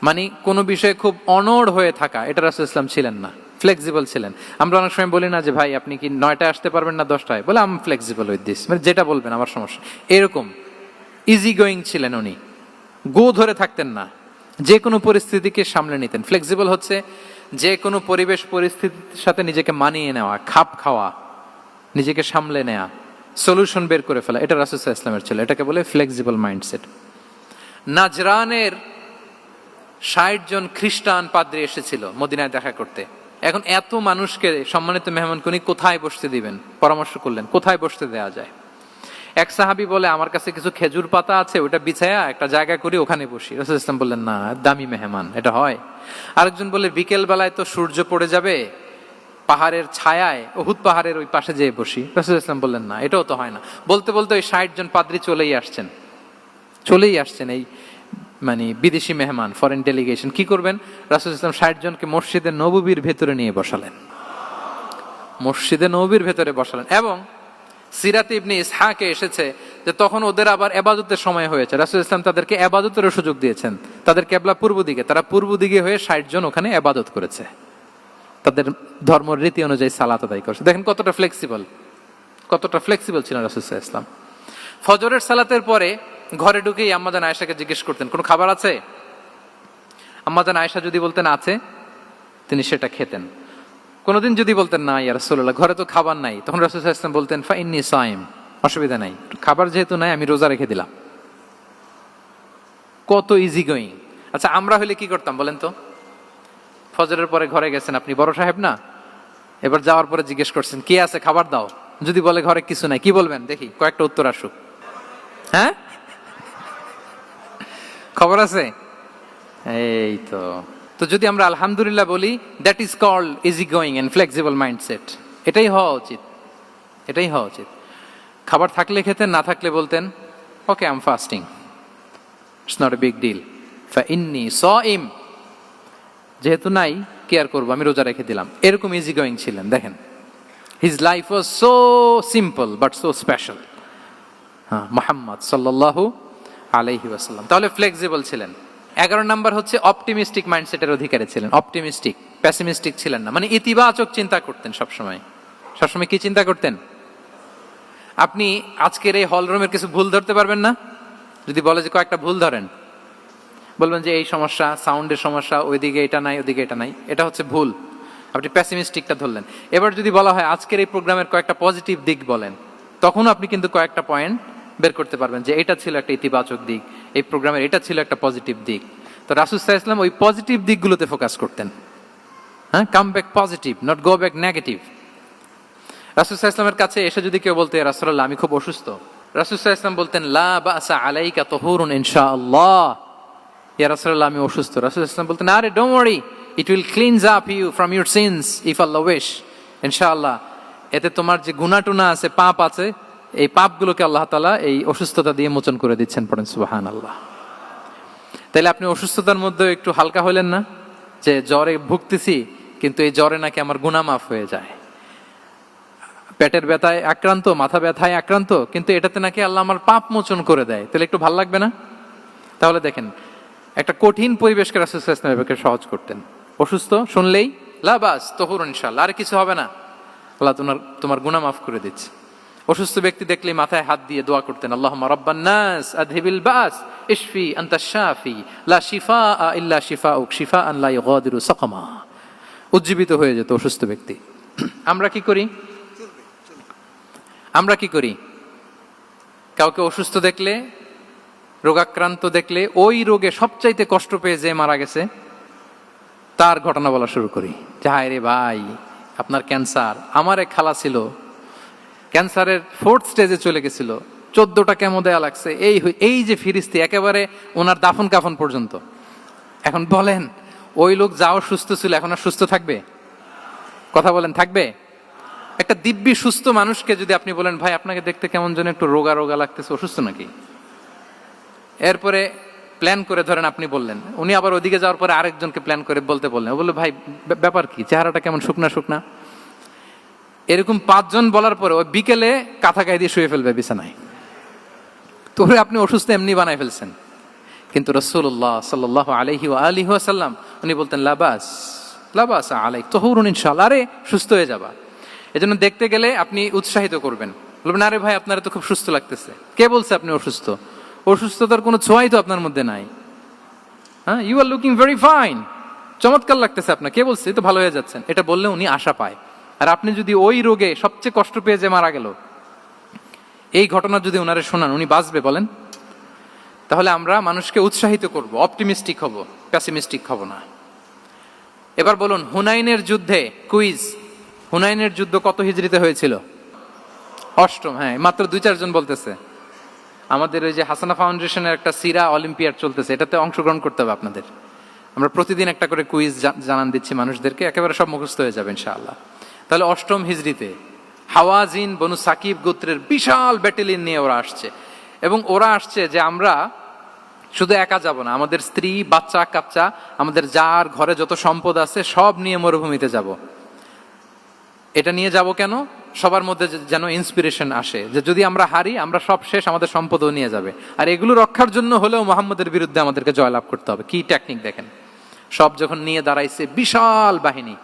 মানে কোনো বিষয়ে খুব অনড় হয়ে থাকা, এটা রাসূল সাল্লাল্লাহু আলাইহি ওয়াসাল্লাম ছিলেন না, ফ্লেক্সিবল ছিলেন। আমরা অনেক সময় বলি না যে ভাই আপনি কি 9টায় আসতে পারবেন না 10টায়, বলে আম ফ্লেক্সিবল উইথ দিস, মানে যেটা বলবেন আমার সমস্যা, এরকম ইজি গোয়িং ছিলেন উনি, গো ধরে থাকতেন না, যে কোনো পরিস্থিতিকে সামলে নিতেন। ফ্লেক্সিবল হচ্ছে যে কোনো পরিবেশ পরিস্থিতির সাথে নিজেকে মানিয়ে নেওয়া, খাপ খাওয়া, নিজেকে সামলে নেওয়া, সলিউশন বের করে ফেলা, এটা রাসূল সাল্লাল্লাহু আলাইহি ওয়াসাল্লামের ছিল, এটাকে বলে ফ্লেক্সিবল মাইন্ডসেট। নাজরানের 60 জন খ্রিস্টান পাদ্রী এসেছিল মদিনায় দেখা করতে। এখন এত মানুষকে সম্মানিত মেহমান উনি কোথায় বসতে দিবেন? পরামর্শ করলেন কোথায় বসতে দেওয়া যায়। এক সাহাবী বলে আমার কাছে কিছু খেজুর পাতা আছে, ওটা বিছায়া একটা জায়গা করি ওখানে বসি। রাসূল সাল্লাল্লাহু আলাইহি ওয়াসাল্লাম বললেন না, দামি মেহমান, এটা হয়। আরেকজন বলে বিকেল বেলায় তো সূর্য পড়ে যাবে, পাহাড়ের ছায়ায় উহুদ পাহাড়ের ওই পাশে যেয়ে বসি। রাসূল সাল্লাল্লাহু আলাইহি ওয়াসাল্লাম বললেন না, এটাও তো হয় না। বলতে বলতে ওই 60 জন পাদ্রী চলেই আসছেন এই মানে বিদেশি মেহমান, ফরেন ডেলিগেশন। কি করবেন? রাসূল সাল্লাল্লাহু আলাইহি ওয়াসাল্লাম 60 জনকে মসজিদে নববীর ভেতরে নিয়ে বসালেন, মসজিদে নববীর ভেতরে বসালেন। এবং সিরাতে ইবনে ইসহাকে এসেছে যে তখন ওদের আবার ইবাদতের সময় হয়েছে, রাসূল সাল্লাল্লাহু আলাইহি ওয়াসাল্লাম তাদেরকে ইবাদতের সুযোগ দিয়েছেন। তাদের কিবলা পূর্ব দিকে, তারা পূর্ব দিকে হয়ে 60 জন ওখানে ইবাদত করেছে, তাদের ধর্ম রীতি অনুযায়ী সালাত আদায় করছে। দেখেন কতটা ফ্লেক্সিবল ছিলেন রাসূল সাল্লাল্লাহু আলাইহি ওয়াসাল্লাম। ফজরের সালাতের পরে ঘরে ঢুকেই আম্মা জান আয়েশাকে জিজ্ঞেস করতেন কোনো খাবার আছে? আম্মা জান আয়েশা যদি বলতেন আছে, তিনি সেটা খেতেন। কোনোদিন যদি বলতেন না ইয়া রাসূলুল্লাহ ঘরে তো খাবার নাই, তখন রাসূল সাল্লাল্লাহু আলাইহি ওয়াসাল্লাম বলতেন ফা ইন্নী সাইম, অসুবিধা নাই, খাবার যেহেতু নাই আমি রোজা রেখে দিলাম। কত ইজি গোয়িং। আচ্ছা আমরা হলে কি করতাম বলেন তো? ফজরের পরে ঘরে গেছেন, আপনি বড় সাহেব না, এবার যাওয়ার পরে জিজ্ঞেস করছেন কি আছে খাবার দাও, যদি বলে ঘরে কিছু নাই, কি বলবেন দেখি? কয়েকটা উত্তর আসুক। হ্যাঁ, খবর আছে? এই তো যদি আমরা আলহামদুলিল্লাহ বলি, that is called easy going and flexible mindset. এটাই হওয়া উচিত। খাবার থাকলে খেতেন, না থাকলে বলতেন okay I am fasting, it's not a big deal, ফা ইন্নী সাইম, যেহেতু নাই কি আর করবো, আমি রোজা রেখে দিলাম। এরকম ইজি গোয়িং ছিলেন। দেখেন his life was so simple but so special. হ্যাঁ, মুহাম্মদ সাল্লাল্লাহু আলাইহি ওয়াসাল্লাম তাহলে ফ্লেক্সিবল ছিলেন। 11 নাম্বার হচ্ছে অপটিমিস্টিক মাইন্ডসেটের অধিকারী ছিলেন। অপটিমিস্টিক, পেসিমিস্টিক ছিলেন না, মানে ইতিবাচক চিন্তা করতেন সবসময়। কি চিন্তা করতেন? আপনি আজকের এই হল রুমের কিছু ভুল ধরতে পারবেন না? যদি বলে যে কয়েকটা ভুল ধরেন, বলবেন যে এই সমস্যা, সাউন্ডের সমস্যা, ওইদিকে এটা নাই, ওইদিকে এটা নাই, এটা হচ্ছে ভুল। আপনি পেসিমিস্টিকটা ধরলেন। এবার যদি বলা হয় আজকের এই প্রোগ্রামের কয়েকটা পজিটিভ দিক বলেন, তখন আপনি কিন্তু কয়েকটা পয়েন্ট বের করতে পারবেন যে এটা ছিল একটা ইতিবাচক দিক, এই প্রোগ্রামের এটা ছিল একটা পজিটিভ দিক। তো রাসূল সাল্লাল্লাহু আলাইহি ওয়াসাল্লাম ওই পজিটিভ দিকগুলোতে ফোকাস করতেন। হ্যাঁ, come back positive, not go back negative. রাসূল সাল্লাল্লাহু আলাইহি ওয়াসাল্লামের কাছে এসে যদি কেউ বলতে রাসূলুল্লাহ আমি খুব অসুস্থ, রাসূল সাল্লাল্লাহু আলাইহি ওয়াসাল্লাম বলতেন লা বাসা আলাইকা তুহুরুন ইনশাআল্লাহ, ইয়া রাসূলুল্লাহ আমি অসুস্থ। রাসূল সাল্লাল্লাহু আলাইহি ওয়াসাল্লাম বলতেন আরে don't worry, it will cleanse up you from your sins if Allah wish, ইনশাআল্লাহ এতে তোমার যে গুনাহ টুনা আছে, পাপ আছে, এই পাপগুলোকে আল্লাহ তাআলা এই অসুস্থতা দিয়ে মোচন করে দিচ্ছেন। পড়েন সুবহানাল্লাহ। তাইলে আপনি অসুস্থতার মধ্যে একটু হালকা হলেন না যে জ্বরে ভুগতেছি, কিন্তু এই জ্বরে নাকি আমার গুনাহ মাফ হয়ে যায়। পেটের ব্যথায় আক্রান্ত, মাথা ব্যথায় আক্রান্ত, কিন্তু এটাতে নাকি আল্লাহ আমার পাপ মোচন করে দেয়, তাহলে একটু ভাল লাগবে না? তাহলে দেখেন একটা কঠিন পরিবেশকে রাসূল সাল্লাল্লাহু আলাইহি ওয়াসাল্লাম সহজ করতেন। অসুস্থ শুনলেই লা বাস তুহুর ইনশাআল্লাহ, আর কিছু হবে না, আল্লাহ তোমার গুনাহ মাফ করে দিচ্ছে। অসুস্থ ব্যক্তি দেখলেই মাথায় হাত দিয়ে দোয়া করতেন আল্লাহুম্মা রাব্বান নাস আযহিবিল বাস ইশফি আনতাশ শাফি লা শিফাআ ইল্লা শিফাউক শিফাআন লা ইউগাদিরু সাকামা। উজ্জীবিত হয়ে যেত অসুস্থ ব্যক্তি। আমরা কি করি? কাউকে অসুস্থ দেখলে, রোগাক্রান্ত দেখলে, ওই রোগে সবচাইতে কষ্ট পেয়ে যে মারা গেছে তার ঘটনা বলা শুরু করি যে হায় রে ভাই আপনার ক্যান্সার, আমার এক খালা ছিল ক্যান্সারের 4th স্টেজে চলে গেছিল, 14টা কেমো দেয়া লাগছে, এই যে ফিরিস্তি একেবারে ওনার দাফন কাফন পর্যন্ত। এখন বলেন ওই লোক যাও সুস্থ ছিল, এখন আর সুস্থ থাকবে? কথা বলেন, থাকবে? একটা দিব্যি সুস্থ মানুষকে যদি আপনি বলেন ভাই আপনাকে দেখতে কেমন যেন একটু রোগা রোগা লাগতেছে, অসুস্থ নাকি? এরপরে প্ল্যান করে ধরেন আপনি বললেন, উনি আবার ওদিকে যাওয়ার পরে আরেকজনকে প্ল্যান করে বলতে বললেন, ও বললো ভাই ব্যাপার কি, চেহারাটা কেমন শুকনা শুকনা। এরকম 5 জন বলার পরে ওই বিকেলে কাঁথা গায়ে দিয়ে শুয়ে ফেলবে বিছানায়। তো আপনি অসুস্থ এমনি বানাই ফেলছেন। কিন্তু রাসূলুল্লাহ সাল্লাল্লাহু আলাইহি ওয়া আলিহি ওয়াসাল্লাম উনি বলতেন লাবাস লাবাস আলাইক তাহুরুন ইনশাআল্লাহ, আরে সুস্থ হয়ে যাবা। এজন্য দেখতে গেলে আপনি উৎসাহিত করবেন, বলবেন আরে ভাই আপনারা তো খুব সুস্থ লাগতেছে। কে বলছে আপনি অসুস্থ? অসুস্থতার কোনো ছোঁয়াই তো আপনার মধ্যে নাই। হ্যাঁ, you are looking very fine, চমৎকার লাগতেছে আপনার, কে বলছে? তো ভালো হয়ে যাচ্ছেন। এটা বললে উনি আশা পায়। আর আপনি যদি ওই রোগে সবচেয়ে কষ্ট পেয়ে যে মারা গেল, এই ঘটনা যদি ওনারে শোনান, উনি বাঁচবে বলেন? তাহলে আমরা মানুষকে উৎসাহিত করব, অপটিমিস্টিক হব, প্যাসিমিস্টিক হব না। এবার বলুন হুনাইনের যুদ্ধে, কুইজ, হুনাইনের যুদ্ধ কত হিজরিতে হয়েছিল? 8ম। হ্যাঁ, মাত্র 2-4 জন বলতেছে। আমাদের ওই যে হাসানা ফাউন্ডেশনের একটা সিরা অলিম্পিয়াড চলতেছে, এটাতে অংশগ্রহণ করতে হবে আপনাদের। আমরা প্রতিদিন একটা করে কুইজ জানান দিচ্ছি মানুষদেরকে, একেবারে সব মুখস্থ হয়ে যাবে ইনশাআল্লাহ। তাহলে 8ম হিজরিতে হাওয়াজিন বনু সাকিব গোত্রের বিশাল ব্যাটালিয়ন নিয়ে ওরা আসছে, এবং ওরা আসছে যে আমরা শুধু একা যাব না, আমাদের স্ত্রী বাচ্চা কাচ্চা, আমাদের যার ঘরে যত সম্পদ আছে সব নিয়ে মরুভূমিতে যাব। এটা নিয়ে যাব কেন? সবার মধ্যে যেন ইন্সপিরেশন আসে যে যদি আমরা হারি, আমরা সব শেষ, আমাদের সম্পদও নিয়ে যাবে। আর এগুলো রক্ষার জন্য হলেও মুহাম্মদের বিরুদ্ধে আমাদেরকে জয়লাভ করতে হবে। কি টেকনিক দেখেন! সব যখন নিয়ে দাঁড়াইছে বিশাল বাহিনী,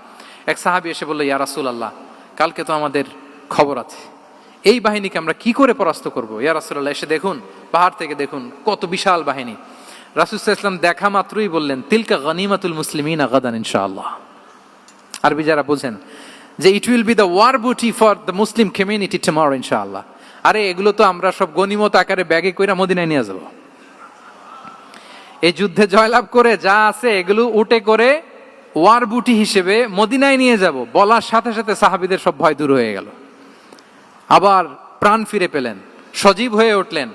এক সাহাবী এসে বলল ইয়া রাসূলুল্লাহ, কালকে তো আমাদের খবর আছে, এই বাহিনীকে আমরা কি করে পরাস্ত করব? ইয়া রাসূলুল্লাহ, এসে দেখুন, পাহাড় থেকে দেখুন কত বিশাল বাহিনী। রাসূল সাল্লাল্লাহু আলাইহি ওয়াসাল্লাম দেখা মাত্রই বললেন তিলকা গনিমাতুল মুসলিমিনা গাদান ইনশাআল্লাহ। আরবি যারা বুঝেন যে it will be the war booty for the Muslim community tomorrow ইনশাআল্লাহ। আরে এগুলো তো আমরা সব গনিমত আকারে ব্যাগে কইরা মদিনায় নিয়ে যাব। এই যুদ্ধে জয়লাভ করে যা আছে এগুলো উটে করে ওয়ার বুটি হিসেবে মদিনায় নিয়ে যাব। বলার সাথে সাথে সাহাবীদের সব ভয় দূর হয়ে গেল, আবার প্রাণ ফিরে পেলেন, সজীব হয়ে উঠলেন,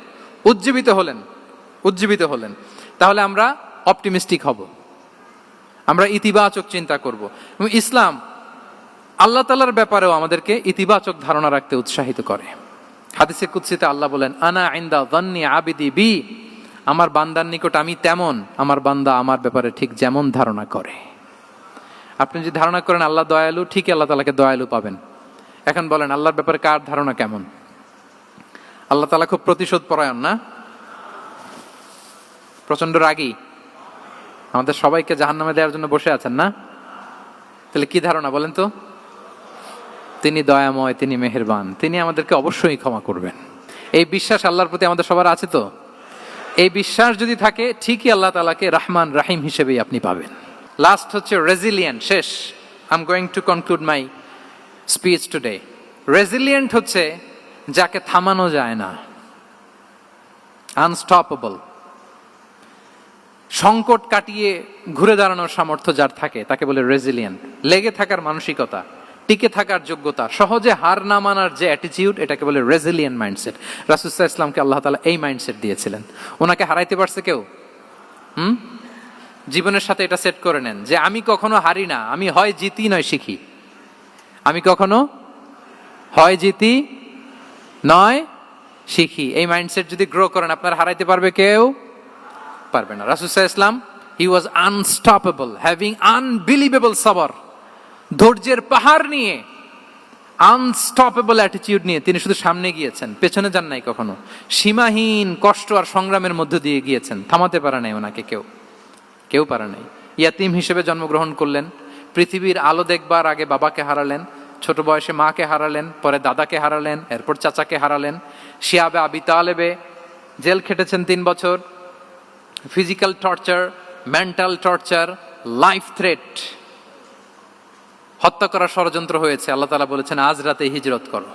উজ্জীবিত হলেন। তাহলে আমরা অপটিমিস্টিক হব, আমরা ইতিবাচক চিন্তা করব। এবং ইসলাম আল্লাহ তাআলার ব্যাপারেও আমাদেরকে ইতিবাচক ধারণা রাখতে উৎসাহিত করে। হাদিসে কুদসিতে আল্লাহ বলেন আনা ইনদা যান্নি আবিদি বি, আমার বান্দার নিকট আমি তেমন, আমার বান্দা আমার ব্যাপারে ঠিক যেমন ধারণা করে। আপনি যদি ধারণা করেন আল্লাহ দয়ালু, ঠিক আল্লাহ তাআলাকে দয়ালু পাবেন। এখন বলেন আল্লাহর ব্যাপারে কার ধারণা কেমন? আল্লাহ তাআলা খুব প্রতিশোধ পরায়ণ না? প্রচন্ড রাগী, আমাদের সবাইকে জাহান্নামে দেওয়ার জন্য বসে আছেন না? তাহলে কি ধারণা বলেন তো? তিনি দয়াময়, তিনি মেহেরবান, তিনি আমাদেরকে অবশ্যই ক্ষমা করবেন। এই বিশ্বাস আল্লাহর প্রতি আমাদের সবার আছে তো? এই বিশ্বাস যদি থাকে, ঠিকই আল্লাহ তাআলাকে রহমান রাহিম হিসেবেই আপনি পাবেন। লাস্ট হচ্ছে রেজিলিয়েন্ট। শেষ, I am going to conclude my speech today. Resilient হচ্ছে যাকে থামানো যায় না, আনস্টপেবল। সংকট কাটিয়ে ঘুরে দাঁড়ানোর সামর্থ্য যার থাকে তাকে বলে রেজিলিয়েন্ট। লেগে থাকার মানসিকতা, টিকে থাকার যোগ্যতা, সহজে হার না মানার যে অ্যাটিটিউড, এটাকে বলে রেজিলিয়েন্ট মাইন্ডসেট। রাসূল সাল্লাল্লাহু আলাইহি ওয়াসাল্লামকে আল্লাহ তাআলা এই মাইন্ডসেট দিয়েছিলেন। ওনাকে হারাইতে পারছে কেউ? জীবনের সাথে এটা সেট করে নেন যে আমি কখনো হারি না, আমি হয় জিতি নয় শিখি। আমি কখনো হয় জিতি নয় শিখি। এই মাইন্ডসেট যদি গ্রো করেন, আপনার হারাইতে পারবে কেউ? পারবে না। রাসূল সাল্লাল্লাহু আলাইহি ওয়াসাল্লাম he was unstoppable, having unbelievable সাবর। ধৈর্যের পাহাড় নিয়ে, আনস্টপেবল অ্যাটিটিউড নিয়ে তিনি শুধু সামনে গিয়েছেন, পেছনে যান নাই কখনো। সীমাহীন কষ্ট আর সংগ্রামের মধ্য দিয়ে গিয়েছেন, থামাতে পারে নাই ওনাকে কেউ পারে নাই। ইয়াতিম হিসেবে জন্মগ্রহণ করলেন, পৃথিবীর আলো দেখবার আগে বাবাকে হারালেন, ছোট বয়সে মাকে হারালেন, পরে দাদাকে হারালেন, এরপর চাচাকে হারালেন। শিয়াবে আবি তালেবে জেল খেটেছেন 3 বছর। Physical torture, mental torture, life threat, হত্যা করার ষড়যন্ত্র হয়েছে। আল্লাহ তাআলা বলেছেন আজ রাতে হিজরত করো।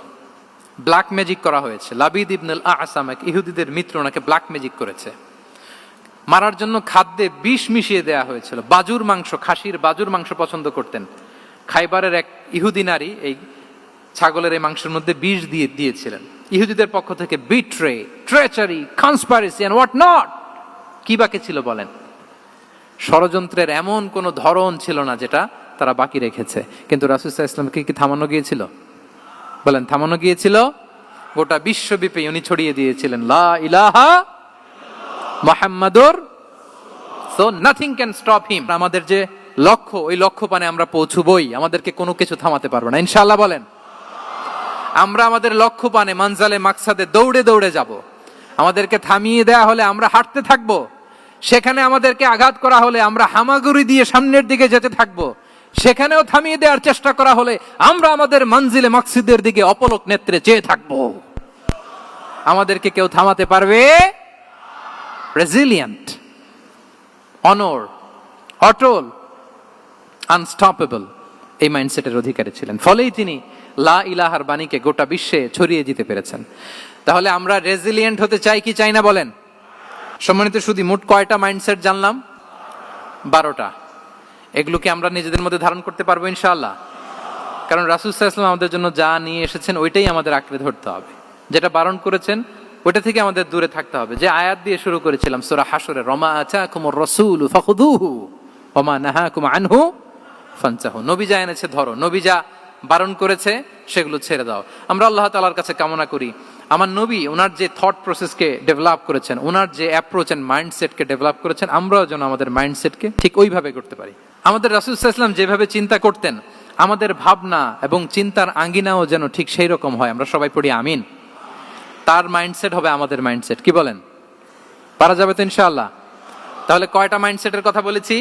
ব্ল্যাক ম্যাজিক করা হয়েছে। লাবিদ ইবনুল আসাম, এক ইহুদিদের মিত্র, ওনাকে ব্ল্যাক ম্যাজিক করেছে। মারার জন্য খাদ্যে বিষ মিশিয়ে দেয়া হয়েছিল। বাজুর মাংস, খাসির বাজুর মাংস পছন্দ করতেন। খাইবারের এক ইহুদি নারী এই ছাগলের এই মাংসের মধ্যে বিষ দিয়েছিলেন। ইহুদিদের পক্ষ থেকে betray, treachery, conspiracy and what not, কি বাকি ছিল বলেন? ষড়যন্ত্রের এমন কোন ধরন ছিল না যেটা তারা বাকি রেখেছে। কিন্তু রাসূল সাল্লাল্লাহু আলাইহি ওয়াসাল্লামকে কি থামানো গিয়েছিল? বলেন, থামানো গিয়েছিল? গোটা বিশ্বব্যাপী উনি ছড়িয়ে দিয়েছিলেন লা ইলাহা মুহাম্মাদুর, so nothing can stop him. আমাদের যে লক্ষ্য, ওই লক্ষ্য পানে আমরা পৌঁছবই, আমাদেরকে কোনো কিছু থামাতে পারবে না ইনশাআল্লাহ। বলেন, আমরা আমাদের লক্ষ্য পানে মানজালে মাকসাদে দৌড়ে দৌড়ে যাব। আমাদেরকে থামিয়ে দেয়া হলে আমরা হাঁটতে থাকব, সেখানে আমাদেরকে আঘাত করা হলে আমরা হামাগুড়ি দিয়ে সামনের দিকে যেতে থাকব, সেখানেও থামিয়ে দেওয়ার চেষ্টা করা হলে আমরা আমাদের মঞ্জিলে মাকসিদের দিকে অপলক নেত্রে চেয়ে থাকব। আমাদেরকে কেউ থামাতে পারবে? রেজিলিয়েন্ট, অনর, অটল, আনস্টপেবল, এই মাইন্ডসেটের অধিকারী ছিলেন। ফলেই তিনি লা ইলাহার বাণীকে গোটা বিশ্বে ছড়িয়ে দিতে পেরেছেন। তাহলে আমরা রেজিলিয়েন্ট হতে চাই কি চাই না বলেন? সম্মানিত শুধু মোট কয়টা মাইন্ডসেট জানলাম? 12টা। এগুলোকে আমরা নিজেদের মধ্যে ধারণ করতে পারবো ইনশাআল্লাহ। কারণ রাসূল সাল্লাল্লাহু আলাইহি ওয়াসাল্লাম আমাদের জন্য যা নিয়ে এসেছেন ওইটাই আমাদের আঁকড়ে ধরতে হবে। যেটা বারণ করেছেন ওইটা থেকে আমাদের দূরে থাকতে হবে। যে আয়াত দিয়ে শুরু করেছিলাম সূরা হাশরে, রমা আতাকুমুর রাসূলু ফাখুযুহু ওয়া মা নাহাকুম আনহু ফানতাহু। নবী যা এনেছে ধরো, নবী যা বারণ করেছে সেগুলো ছেড়ে দাও। আমরা আল্লাহ তাআলার কাছে কামনা করি আমার নবী ওনার যে থট প্রসেসকে ডেভেলপ করেছেন, ওনার যে অ্যাপ্রোচ এন্ড মাইন্ডসেটকে ডেভেলপ করেছেন, আমরাও যেন আমাদের মাইন্ডসেটকে ঠিক ওইভাবে করতে পারি। আমাদের রাসূল সাল্লাল্লাহু আলাইহি ওয়াসাল্লাম যেভাবে চিন্তা করতেন, আমাদের ভাবনা এবং চিন্তার আঙ্গিনাও যেন ঠিক সেই রকম হয়। আমরা সবাই পড়ি আমিন। তার মাইন্ডসেট হবে আমাদের মাইন্ডসেট। কি বলেন? পারা যাবে তো ইনশাআল্লাহ? তাহলে কয়টা মাইন্ডসেটের কথা বলেছি?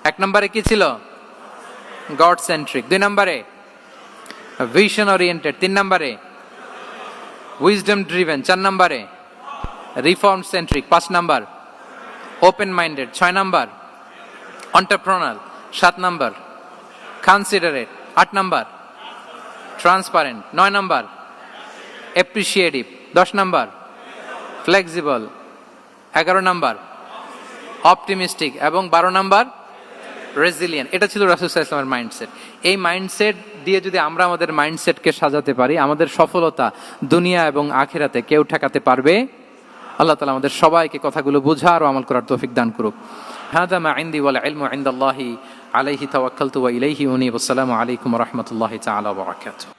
1 নম্বরে কি ছিল? God centric. 2 নম্বরে ভিশন ওরিয়েন্টেড। 3 নম্বরে উইজডম ড্রিভেন। 4 নম্বরে রিফর্ম সেন্ট্রিক। 5 নম্বর ওপেন মাইন্ডেড। 6 নম্বর এন্টারপ্রেনার। 7 নম্বর কনসিডারেট। 8 নম্বর ট্রান্সপারেন্ট। 9 নম্বর অ্যাপ্রিশিয়েটিভ। 10 নম্বর ফ্লেক্সিবল। 11 নম্বর অপটিমিস্টিক এবং 12 নম্বর রেজিলিয়েন্ট। এটা ছিল রাসূল সাল্লাল্লাহু আলাইহি ওয়াসাল্লামের মাইন্ডসেট। এই মাইন্ডসেট দিয়ে যদি আমরা আমাদের মাইন্ডসেটকে সাজাতে পারি, আমাদের সফলতা দুনিয়া এবং আখিরাতে কেউ ঠেকাতে পারবে? আল্লাহ তাআলা আমাদের সবাইকে কথাগুলো বোঝার ও আমল করার তৌফিক দান করুক। হাদা মা ইনদি ওয়াল ইলমু ইনদাল্লাহি আলাইহি তাওয়াক্কালতু ওয়া ইলাইহি উনীব। আসসালামু আলাইকুম ওয়া রাহমাতুল্লাহি তাআলা ওয়া বারাকাতুহু।